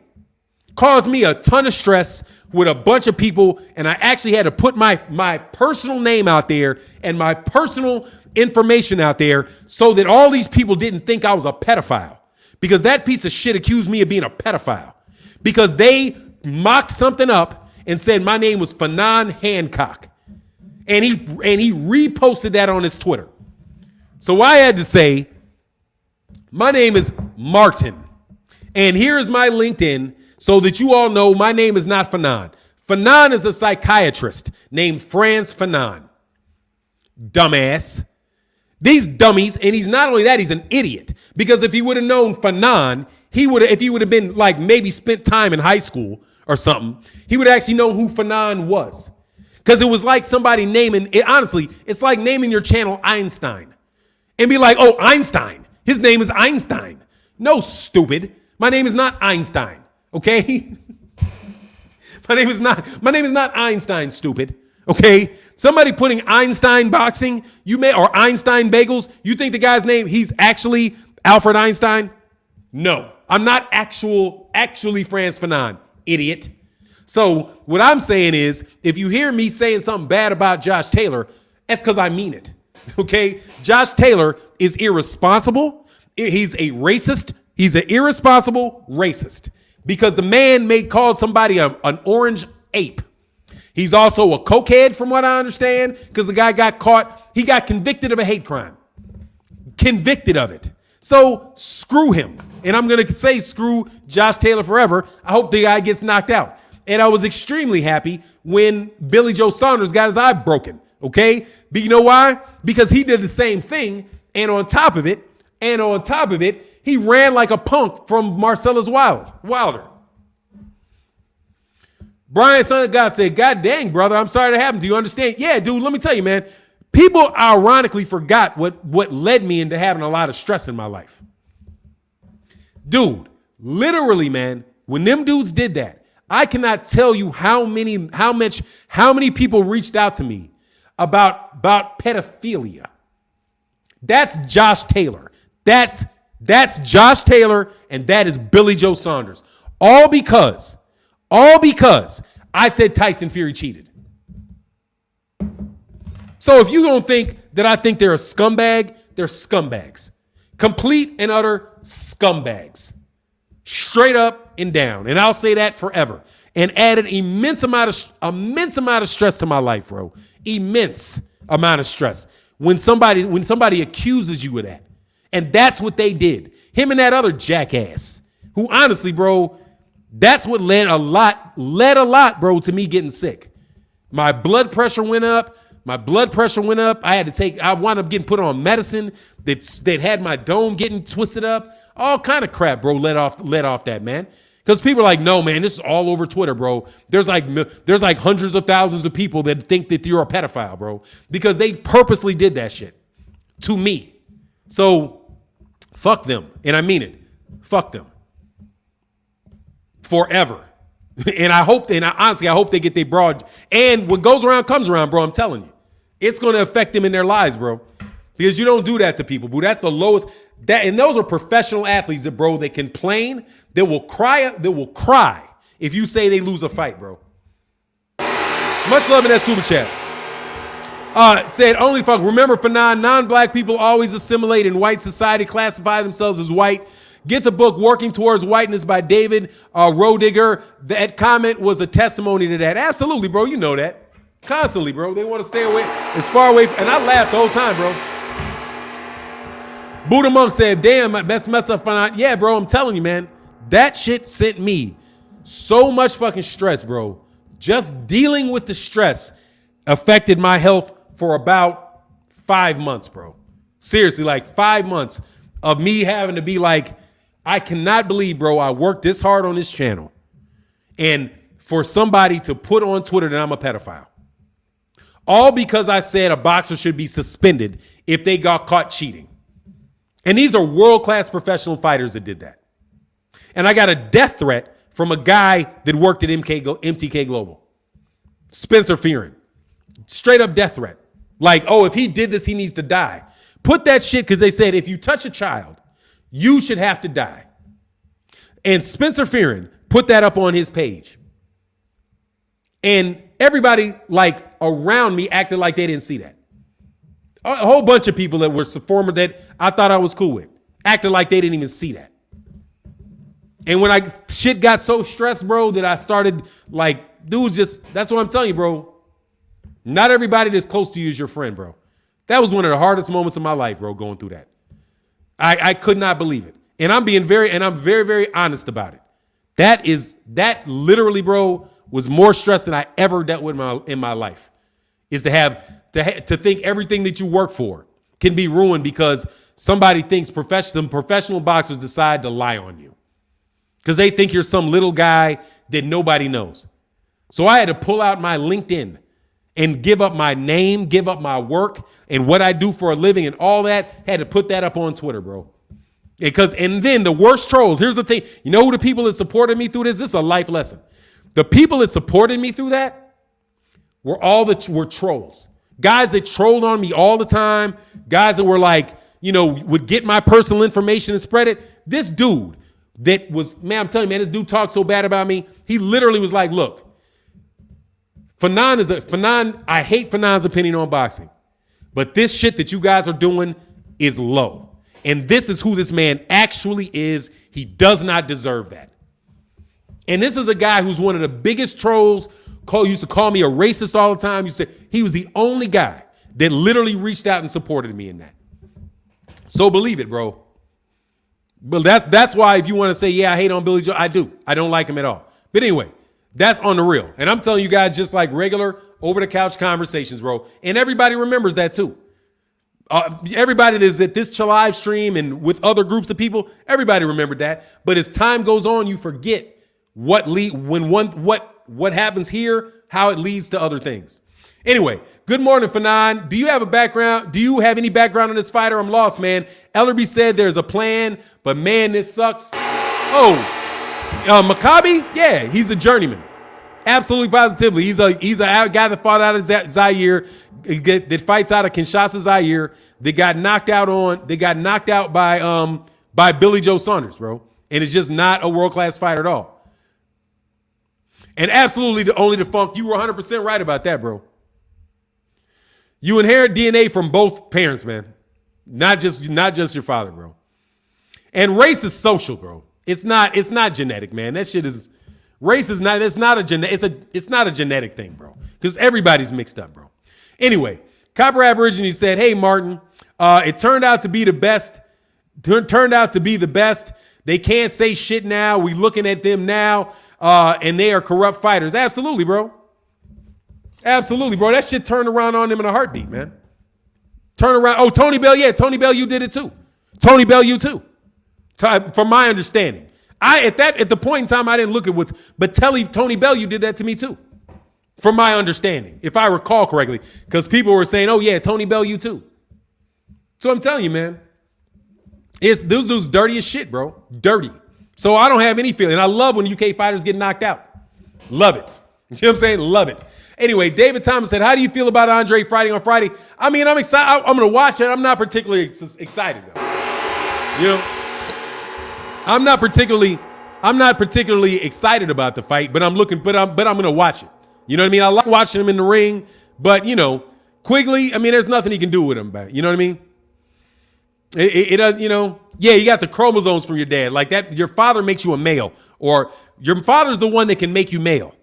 Caused me a ton of stress with a bunch of people, and I actually had to put my personal name out there and my personal information out there so that all these people didn't think I was a pedophile. Because that piece of shit accused me of being a pedophile. Because they mocked something up and said my name was Fannon Hancock. And he reposted that on his Twitter. So I had to say, my name is Martin. And here is my LinkedIn so that you all know my name is not Fannon. Fannon is a psychiatrist named Frantz Fanon. Dumbass. These dummies, and he's not only that, he's an idiot. Because if he would have known Fannon, if he would have been like maybe spent time in high school or something, he would actually know who Fannon was. Because it was like somebody naming, honestly, it's like naming your channel Einstein. And be like, oh, Einstein. His name is Einstein. No, stupid. My name is not Einstein. Okay? My name is not Einstein, stupid. Okay? Somebody putting Einstein boxing, or Einstein bagels, you think the guy's name, he's actually Alfred Einstein? No. I'm not actually Frantz Fanon, idiot. So what I'm saying is, if you hear me saying something bad about Josh Taylor, that's because I mean it. Okay? Josh Taylor is irresponsible. He's a racist. He's an irresponsible racist. Because the man called somebody an orange ape. He's also a cokehead, from what I understand, because the guy got caught. He got convicted of a hate crime. Convicted of it. So screw him. And I'm going to say screw Josh Taylor forever. I hope the guy gets knocked out. And I was extremely happy when Billy Joe Saunders got his eye broken. Okay? But you know why? Because he did the same thing. And on top of it, he ran like a punk from Marcellus Wilder. Brian Son of God said, God dang, brother, I'm sorry that happened. Do you understand? Yeah, dude, let me tell you, man. People ironically forgot what led me into having a lot of stress in my life. Dude, literally, man, when them dudes did that, I cannot tell you how many people reached out to me about pedophilia. That's Josh Taylor. That's Josh Taylor, and that is Billy Joe Saunders. All because I said Tyson Fury cheated. So if you don't think that I think they're a scumbag, they're scumbags. Complete and utter scumbags. Straight up and down. And I'll say that forever. And added immense amount of stress to my life, bro. Immense amount of stress. When somebody accuses you of that. And that's what they did. Him and that other jackass. Who honestly, bro, that's what led a lot, bro, to me getting sick. My blood pressure went up. I wound up getting put on medicine that had my dome getting twisted up. All kind of crap, bro, let off that, man. Because people are like, no, man, this is all over Twitter, bro. There's like hundreds of thousands of people that think that you're a pedophile, bro. Because they purposely did that shit to me. So fuck them. And I mean it. Fuck them. Forever. And I hope, honestly, I hope they get their broad. And what goes around comes around, bro. I'm telling you. It's going to affect them in their lives, bro. Because you don't do that to people, bro. That's the lowest. And those are professional athletes, bro, that complain. They will cry if you say they lose a fight, bro. Much love in that super chat. Said, only fuck. Remember, Fannon, non-black people always assimilate in white society, classify themselves as white. Get the book Working Towards Whiteness by David Rodiger. That comment was a testimony to that. Absolutely, bro. You know that. Constantly, bro. They want to stay away, as far away. And I laughed the whole time, bro. Buddha Monk said, damn, that's messed up. Fannon. Yeah, bro, I'm telling you, man. That shit sent me so much fucking stress, bro. Just dealing with the stress affected my health for about 5 months, bro. Seriously, like 5 months of me having to be like, I cannot believe, bro, I worked this hard on this channel. And for somebody to put on Twitter that I'm a pedophile. All because I said a boxer should be suspended if they got caught cheating. And these are world-class professional fighters that did that. And I got a death threat from a guy that worked at MTK Global. Spencer Fearon. Straight up death threat. Like, oh, if he did this, he needs to die. Put that shit, because they said if you touch a child, you should have to die. And Spencer Fearon put that up on his page. And everybody like around me acted like they didn't see that. A whole bunch of people that were former that I thought I was cool with acted like they didn't even see that. And when shit got so stressed, bro, that I started like, dudes, that's what I'm telling you, bro. Not everybody that's close to you is your friend, bro. That was one of the hardest moments of my life, bro, going through that. I could not believe it. And I'm very, very honest about it. That literally, bro, was more stress than I ever dealt with in my life. Is to think everything that you work for can be ruined because somebody thinks some professional boxers decide to lie on you. Because they think you're some little guy that nobody knows. So I had to pull out my LinkedIn and give up my name, give up my work and what I do for a living and all that. Had to put that up on Twitter, bro. And then the worst trolls, here's the thing. You know who the people that supported me through this? This is a life lesson. The people that supported me through that were trolls. Guys that trolled on me all the time. Guys that were like, would get my personal information and spread it. This dude that was, man, I'm telling you, man, this dude talked so bad about me. He literally was like, look, Fannon, I hate Fannon's opinion on boxing, but this shit that you guys are doing is low. And this is who this man actually is. He does not deserve that. And this is a guy who's one of the biggest trolls, used to call me a racist all the time. He was the only guy that literally reached out and supported me in that. So believe it, bro. But that's why if you want to say, yeah, I hate on Billy Joe, I do. I don't like him at all. But anyway, that's on the real. And I'm telling you guys, just like regular over-the-couch conversations, bro. And everybody remembers that too. Everybody that's at this live stream and with other groups of people, everybody remembered that. But as time goes on, you forget what happens here, how it leads to other things. Anyway, good morning, Fannon. Do you have a background? Do you have any background on this fighter? I'm lost, man. Ellerby said there's a plan, but man, this sucks. Oh, Maccabi? Yeah, he's a journeyman. Absolutely, positively. He's a guy that fought out of Zaire, that fights out of Kinshasa, Zaire, that got knocked out by Billy Joe Saunders, bro. And it's just not a world-class fighter at all. And absolutely only the funk. You were 100% right about that, bro. You inherit DNA from both parents, man. Not just your father, bro. And race is social, bro. It's not genetic, man. That shit is race is not. It's not a genetic thing, bro. Because everybody's mixed up, bro. Anyway, Copper Aborigine said, "Hey, Martin, it turned out to be the best. Turned out to be the best. They can't say shit now. We looking at them now, and they are corrupt fighters. Absolutely, bro. Absolutely, bro. That shit turned around on them in a heartbeat, man. Turn around. Oh, Tony Bell. Yeah, Tony Bell, you did it too. Tony Bell, you too. From my understanding. At the point in time, I didn't look at but Tony Bellew did that to me too, from my understanding, if I recall correctly, because people were saying, oh yeah, Tony Bellew too. So I'm telling you, man, those dudes dirty as shit, bro. Dirty. So I don't have any feeling. I love when UK fighters get knocked out. Love it. You know what I'm saying? Love it. Anyway, David Thomas said, how do you feel about Andre fighting on Friday? I mean, I'm excited. I'm going to watch it. I'm not particularly excited, though. You know, I'm not particularly excited about the fight, but I'm going to watch it. You know what I mean? I like watching him in the ring, but, you know, Quigley, I mean, there's nothing he can do with him, but you know what I mean? It does, you know, yeah, you got the chromosomes from your dad. Like that, your father makes you a male, or your father's the one that can make you male.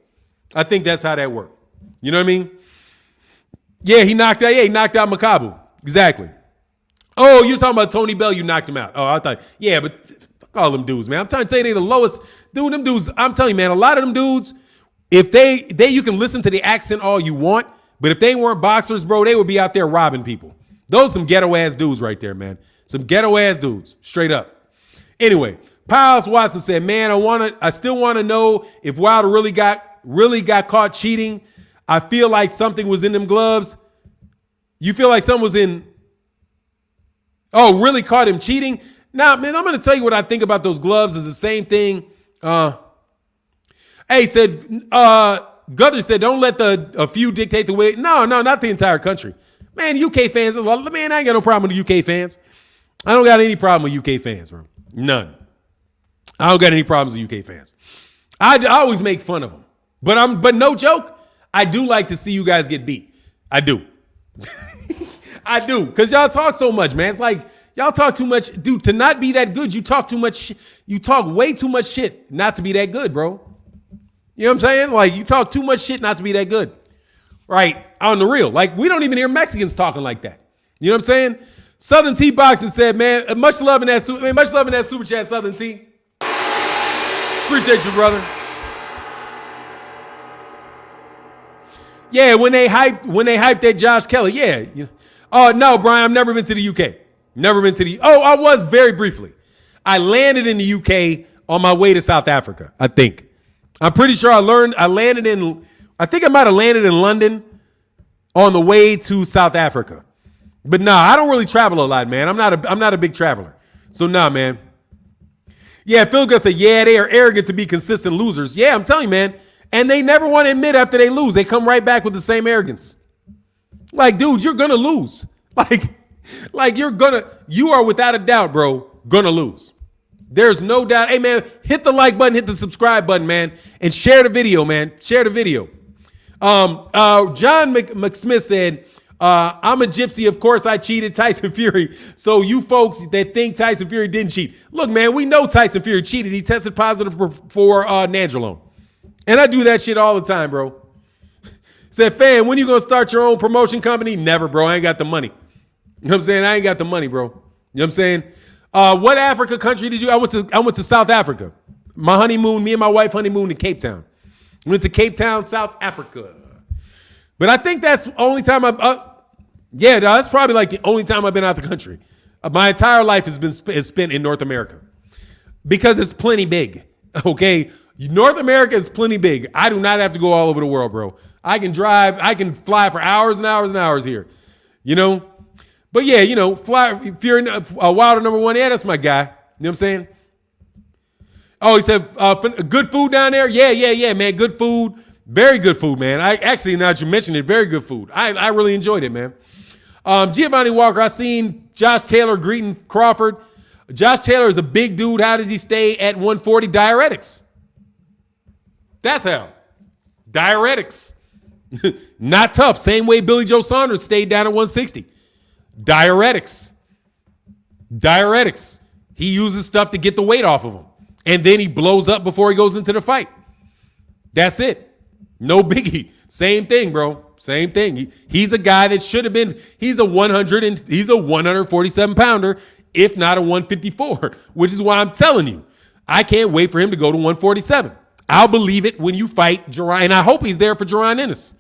I think that's how that worked. You know what I mean? Yeah, he knocked out Makabu. Exactly. Oh, you're talking about Tony Bell, you knocked him out. Oh, I thought, yeah, but fuck all them dudes, man. I'm trying to tell you, they're the lowest. Dude, them dudes, I'm telling you, man, a lot of them dudes, if you can listen to the accent all you want, but if they weren't boxers, bro, they would be out there robbing people. Those are some ghetto-ass dudes right there, man. Some ghetto-ass dudes, straight up. Anyway, Piles Watson said, man, I still want to know if Wilder really got caught cheating. I feel like something was in them gloves. You feel like something was in... Oh, really caught him cheating? Nah, man, I'm going to tell you what I think about those gloves is the same thing. Guthrie said, don't let a few dictate the way. No, not the entire country. Man, UK fans, man, I ain't got no problem with the UK fans. I don't got any problem with UK fans, bro. None. I don't got any problems with UK fans. I always make fun of them. But no joke, I do like to see you guys get beat. I do. I do. Because y'all talk so much, man. It's like y'all talk too much. Dude, to not be that good, you talk too much. You talk way too much shit not to be that good, bro. You know what I'm saying? Like, you talk too much shit not to be that good. Right? On the real. Like, we don't even hear Mexicans talking like that. You know what I'm saying? Southern T Boxing said, man, much love in that super chat, Southern T. Appreciate you, brother. Yeah, when they hyped that Josh Kelly, yeah. Oh, no, Brian, I've never been to the UK. Never been to the... Oh, I was very briefly. I landed in the UK on my way to South Africa, I think. I'm pretty sure I think I might have landed in London on the way to South Africa. But nah, I don't really travel a lot, man. I'm not a big traveler. So nah, man. Yeah, Phil Gus said, yeah, they are arrogant to be consistent losers. Yeah, I'm telling you, man. And they never want to admit after they lose. They come right back with the same arrogance. Like, dude, you're going to lose. Like you are without a doubt, bro, going to lose. There's no doubt. Hey, man, hit the like button, hit the subscribe button, man, and share the video, man. Share the video. John McSmith said, I'm a gypsy. Of course, I cheated Tyson Fury. So you folks that think Tyson Fury didn't cheat. Look, man, we know Tyson Fury cheated. He tested positive for nandrolone. And I do that shit all the time, bro. Said, fan, when you going to start your own promotion company? Never, bro. I ain't got the money. You know what I'm saying? I ain't got the money, bro. You know what I'm saying? What Africa country did you? I went to South Africa. My honeymoon, me and my wife honeymooned in Cape Town. Went to Cape Town, South Africa. But I think that's the only time that's probably like the only time I've been out the country. My entire life has been spent in North America because it's plenty big. Okay, North America is plenty big. I do not have to go all over the world, bro. I can drive. I can fly for hours and hours and hours here. You know. But yeah, you know, Fury, Wilder #1. Yeah, that's my guy. You know what I'm saying? Oh, he said, good food down there? Yeah, man. Good food. Very good food, man. I actually, now that you mentioned it, very good food. I really enjoyed it, man. Giovanni Walker, I seen Josh Taylor greeting Crawford. Josh Taylor is a big dude. How does he stay at 140? Diuretics. That's how. Diuretics. Not tough. Same way Billy Joe Saunders stayed down at 160. Diuretics. He uses stuff to get the weight off of him. And then he blows up before he goes into the fight. That's it. No biggie. Same thing, bro. Same thing. He's a guy that should have been, he's a 147 pounder, if not a 154, which is why I'm telling you, I can't wait for him to go to 147. I'll believe it when you fight Jerron, and I hope he's there for Jerron Ennis.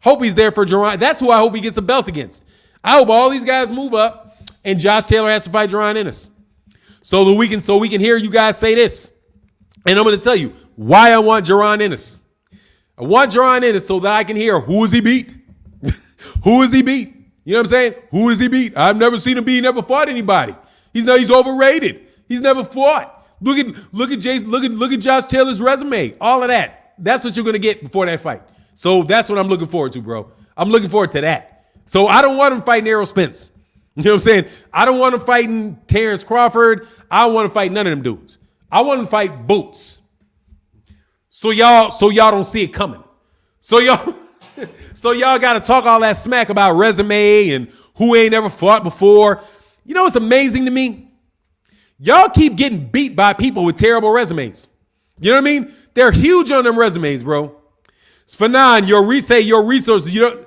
That's who I hope he gets a belt against. I hope all these guys move up and Josh Taylor has to fight Jerron Ennis. So we can hear you guys say this. And I'm going to tell you why I want Jaron Ennis. I want Jaron Ennis so that I can hear, who is he beat? Who is he beat? You know what I'm saying? Who is he beat? I've never seen him beat. He never fought anybody. He's overrated. He's never fought. Look at Jason. Look at Josh Taylor's resume. All of that. That's what you're going to get before that fight. So that's what I'm looking forward to, bro. I'm looking forward to that. So I don't want him fighting Errol Spence. You know what I'm saying? I don't want him fighting Terrence Crawford. I don't want to fight none of them dudes. I want him to fight Boots. So y'all don't see it coming. So y'all got to talk all that smack about resume and who ain't ever fought before. You know what's amazing to me? Y'all keep getting beat by people with terrible resumes. You know what I mean? They're huge on them resumes, bro. Fannon, your resources. You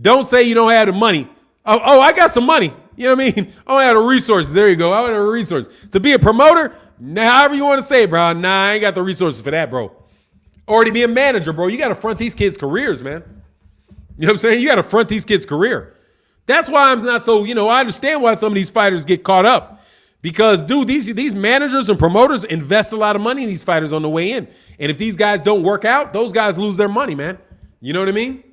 don't say you don't have the money. Oh, I got some money. You know what I mean? I don't have the resources. There you go. I don't have the resources. To be a promoter, however you want to say it, bro. Nah, I ain't got the resources for that, bro. Or to be a manager, bro. You got to front these kids' careers, man. You know what I'm saying? You got to front these kids' career. That's why I'm not so, I understand why some of these fighters get caught up. Because, dude, these managers and promoters invest a lot of money in these fighters on the way in. And if these guys don't work out, those guys lose their money, man. You know what I mean?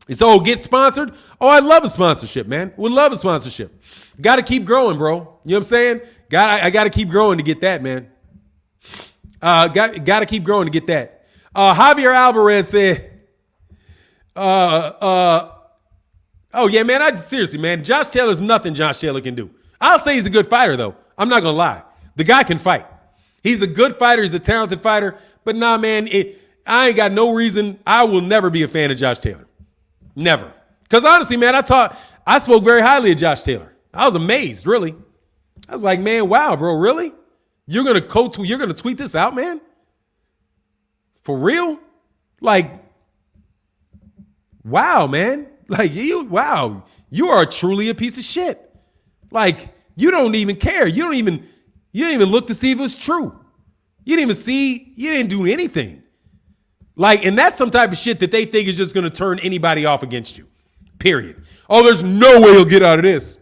And so get sponsored. Oh, I love a sponsorship, man. Would love a sponsorship. Got to keep growing, bro. You know what I'm saying? I got to keep growing to get that, man. Got to keep growing to get that. Javier Alvarez said, oh, yeah, man, seriously, man, Josh Taylor's nothing Josh Taylor can do. I'll say he's a good fighter, though. I'm not going to lie. The guy can fight. He's a good fighter. He's a talented fighter. But nah, man, I ain't got no reason. I will never be a fan of Josh Taylor. Never. Because honestly, man, I spoke very highly of Josh Taylor. I was amazed, really. I was like, man, wow, bro, really? You're going to tweet this out, man? For real? Like, wow, man. Like, wow, you are truly a piece of shit. Like, you don't even care. You didn't even look to see if it was true. You didn't do anything. Like, and that's some type of shit that they think is just going to turn anybody off against you. Period. Oh, there's no way you'll get out of this.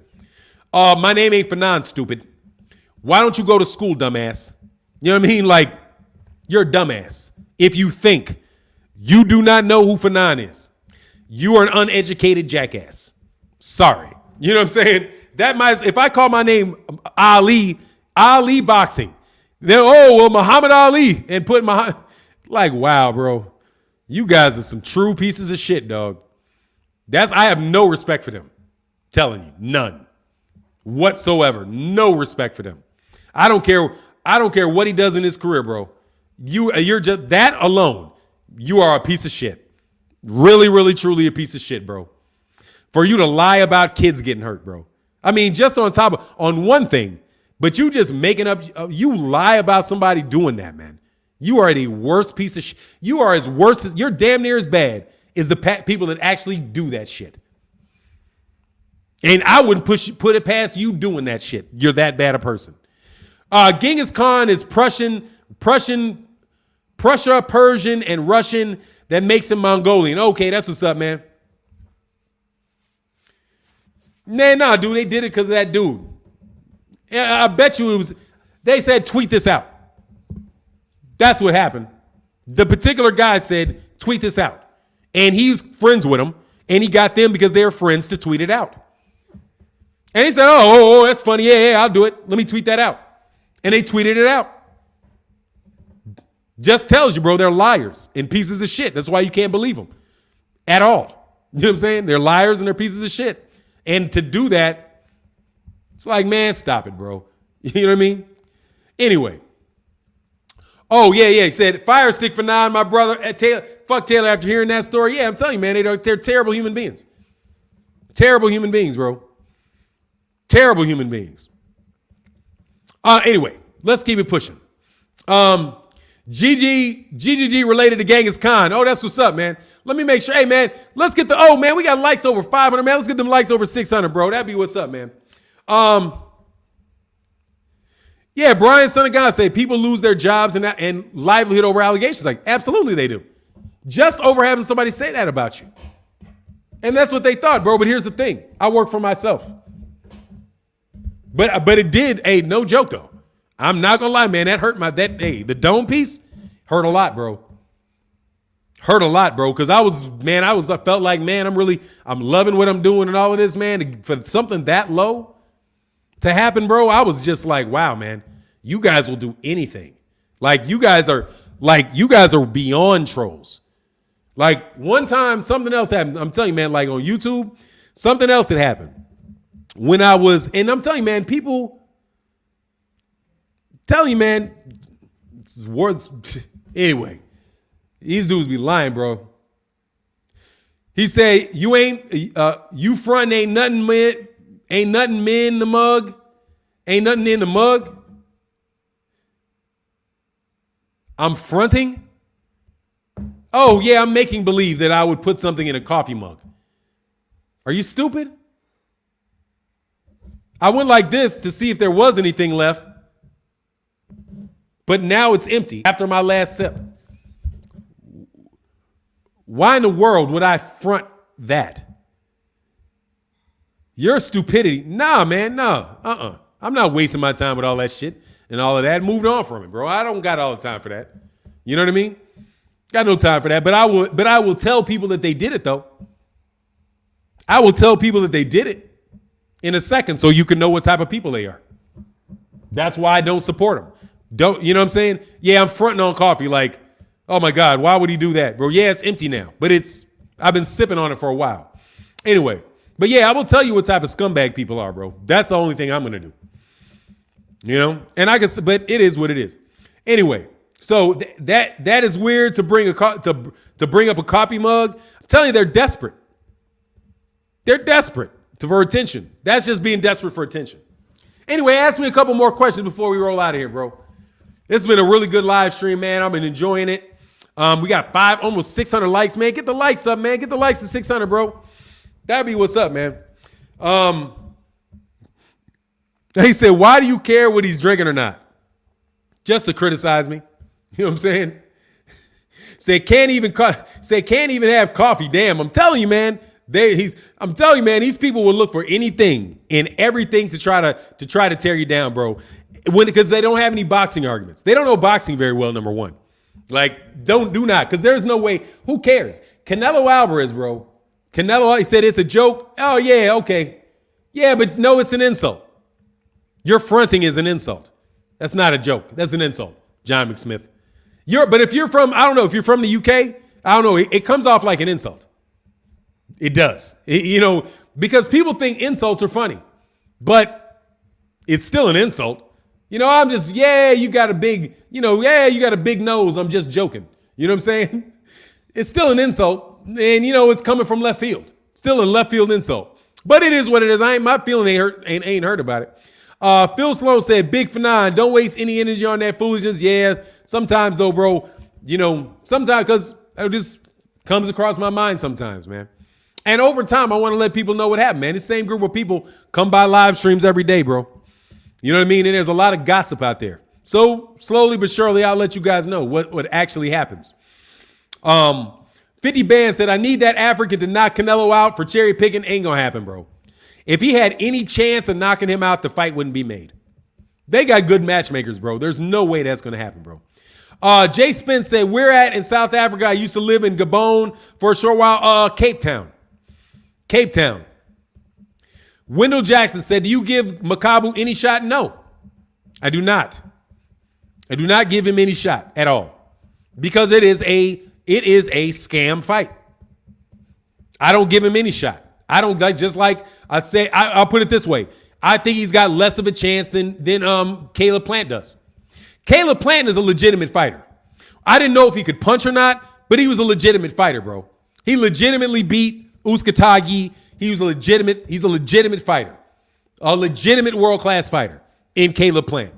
My name ain't Fannon, stupid. Why don't you go to school, dumbass? You know what I mean? Like, you're a dumbass. If you think you do not know who Fannon is, you are an uneducated jackass. Sorry. You know what I'm saying? If I call my name Ali boxing, then, Muhammad Ali, and put like, wow, bro. You guys are some true pieces of shit, dog. I have no respect for them. Telling you, none. Whatsoever. No respect for them. I don't care what he does in his career, bro. You're just that alone. You are a piece of shit. Really, really, truly a piece of shit, bro. For you to lie about kids getting hurt, bro. I mean, just on one thing, but you just making up, you lie about somebody doing that, man. You are the worst piece of shit. You are you're damn near as bad as the people that actually do that shit. And I wouldn't put it past you doing that shit. You're that bad a person. Genghis Khan is Prussia, Persian, and Russian. That makes him Mongolian. Okay, that's what's up, man. Nah, dude, they did it because of that dude. I bet you they said, tweet this out. That's what happened. The particular guy said, tweet this out. And he's friends with them, and he got them because they're friends to tweet it out. And he said, oh, that's funny. Yeah, I'll do it. Let me tweet that out. And they tweeted it out. Just tells you, bro, they're liars and pieces of shit. That's why you can't believe them at all. You know what I'm saying? They're liars and they're pieces of shit. And to do that, it's like, man, stop it, bro. You know what I mean? Anyway. Oh, yeah. He said, fire stick for nine, my brother. Taylor, fuck Taylor after hearing that story. Yeah, I'm telling you, man, they're terrible human beings. Terrible human beings, bro. Terrible human beings. Anyway, let's keep it pushing. GGG related to Genghis Khan. Oh, that's what's up, man. Let me make sure. Hey, man, let's get we got likes over 500, man. Let's get them likes over 600, bro. That'd be what's up, man. Yeah, Brian, son of God, say people lose their jobs and livelihood over allegations. Like, absolutely they do. Just over having somebody say that about you. And that's what they thought, bro. But here's the thing. I work for myself. But it did, no joke, though. I'm not gonna lie, man. That hurt the dome piece hurt a lot, bro. Hurt a lot, bro. Cause I felt like, man, I'm loving what I'm doing and all of this, man. For something that low to happen, bro, I was just like, wow, man, you guys will do anything. Like you guys are beyond trolls. Like one time something else happened. I'm telling you, man, like on YouTube, something else had happened. And I'm telling you, man, people telling you, man, words. Anyway, these dudes be lying, bro. He say, you front ain't nothing, man. Ain't nothing men in the mug. Ain't nothing in the mug. I'm fronting. Oh, yeah, I'm making believe that I would put something in a coffee mug. Are you stupid? I went like this to see if there was anything left. But now it's empty after my last sip. Why in the world would I front that? Your stupidity. Nah, man, no. I'm not wasting my time with all that shit and all of that. Moved on from it, bro. I don't got all the time for that. You know what I mean? Got no time for that. But I will tell people that they did it, though. I will tell people that they did it in a second so you can know what type of people they are. That's why I don't support them. You know what I'm saying? Yeah, I'm fronting on coffee like, oh my God, why would he do that, bro? Yeah, it's empty now, but I've been sipping on it for a while. Anyway, but yeah, I will tell you what type of scumbag people are, bro. That's the only thing I'm gonna do. You know, and but it is what it is. Anyway, so that is weird to bring to bring up a coffee mug. I'm telling you, they're desperate. They're desperate for attention. That's just being desperate for attention. Anyway, ask me a couple more questions before we roll out of here, bro. This has been a really good live stream, man. I've been enjoying it. We got almost 600 likes, man. Get the likes up, man. Get the likes to 600, bro. That'd be what's up, man. He said, why do you care what he's drinking or not? Just to criticize me. You know what I'm saying? Can't even have coffee. Damn, I'm telling you, man. I'm telling you, man, these people will look for anything and everything to try to tear you down, bro. Because they don't have any boxing arguments. They don't know boxing very well, number one. Like, do not, because there's no way. Who cares? Canelo Alvarez, bro. Canelo, he said it's a joke. Oh, yeah, okay. Yeah, but no, it's an insult. Your fronting is an insult. That's not a joke. That's an insult, John McSmith. But if you're from, I don't know, if you're from the UK, I don't know, it comes off like an insult. It does. Because people think insults are funny, but it's still an insult. I'm just, you got a big, you got a big nose. I'm just joking. You know what I'm saying? It's still an insult. And, it's coming from left field. Still a left field insult. But it is what it is. My feeling ain't hurt about it. Phil Sloan said, Big Fannon, don't waste any energy on that foolishness. Yeah, sometimes though, bro, sometimes because it just comes across my mind sometimes, man. And over time, I want to let people know what happened, man. The same group of people come by live streams every day, bro. You know what I mean? And there's a lot of gossip out there. So slowly but surely, I'll let you guys know what actually happens. 50 Band said, I need that African to knock Canelo out for cherry picking. Ain't gonna happen, bro. If he had any chance of knocking him out, the fight wouldn't be made. They got good matchmakers, bro. There's no way that's gonna happen, bro. Jay Spence said, we're at in South Africa. I used to live in Gabon for a short while. Cape Town. Wendell Jackson said, do you give Makabu any shot? No, I do not. I do not give him any shot at all because it is a scam fight. I don't give him any shot. I don't just like I say, I'll put it this way. I think he's got less of a chance than Caleb Plant does. Caleb Plant is a legitimate fighter. I didn't know if he could punch or not, but he was a legitimate fighter, bro. He legitimately beat Uskatagi. He's a legitimate fighter. A legitimate world-class fighter in Caleb Plant.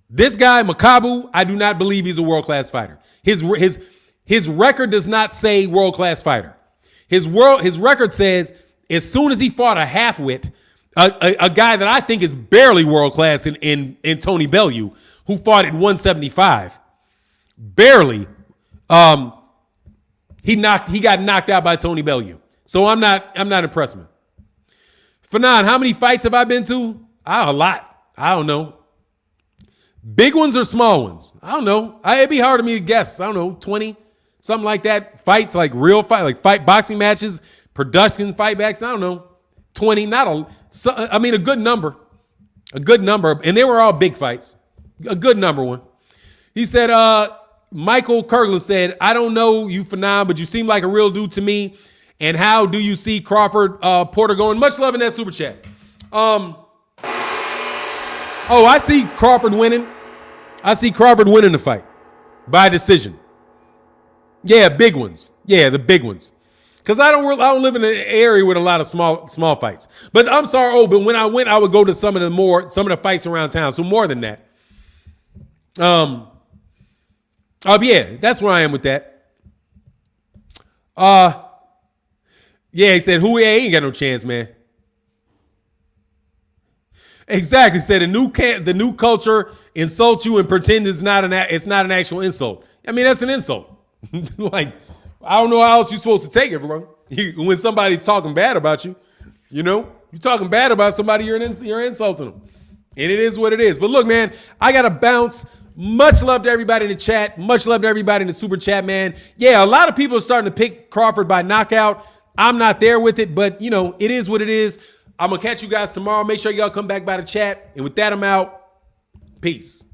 This guy, Makabu, I do not believe he's a world-class fighter. His record does not say world-class fighter. His record says as soon as he fought a half-wit, a guy that I think is barely world-class in Tony Bellew, who fought at 175, barely, he got knocked out by Tony Bellew. So I'm not impressed, man. Fannon, how many fights have I been to? A lot. I don't know. Big ones or small ones? I don't know. It'd be hard for me to guess. I don't know, 20, something like that. Fights, like real fight, like fight boxing matches, production fight backs. I don't know, 20. A good number. A good number. And they were all big fights. A good number one. He said, Michael Kirkland said, I don't know you, Fannon, but you seem like a real dude to me. And how do you see Crawford Porter going? Much love in that super chat. I see Crawford winning. I see Crawford winning the fight by decision. Yeah, big ones. Yeah, the big ones. Because I don't live in an area with a lot of small fights. But I'm sorry. But when I went, I would go to some of the fights around town. So more than that. Yeah, that's where I am with that. Yeah, he said, he ain't got no chance, man. Exactly. Said the new culture insults you and pretend it's not an actual insult. I mean, that's an insult. Like, I don't know how else you're supposed to take it, bro. When somebody's talking bad about you, you're talking bad about somebody, you're insulting them. And it is what it is. But look, man, I got to bounce. Much love to everybody in the chat. Much love to everybody in the super chat, man. Yeah, a lot of people are starting to pick Crawford by knockout. I'm not there with it, but, it is what it is. I'm going to catch you guys tomorrow. Make sure y'all come back by the chat. And with that, I'm out. Peace.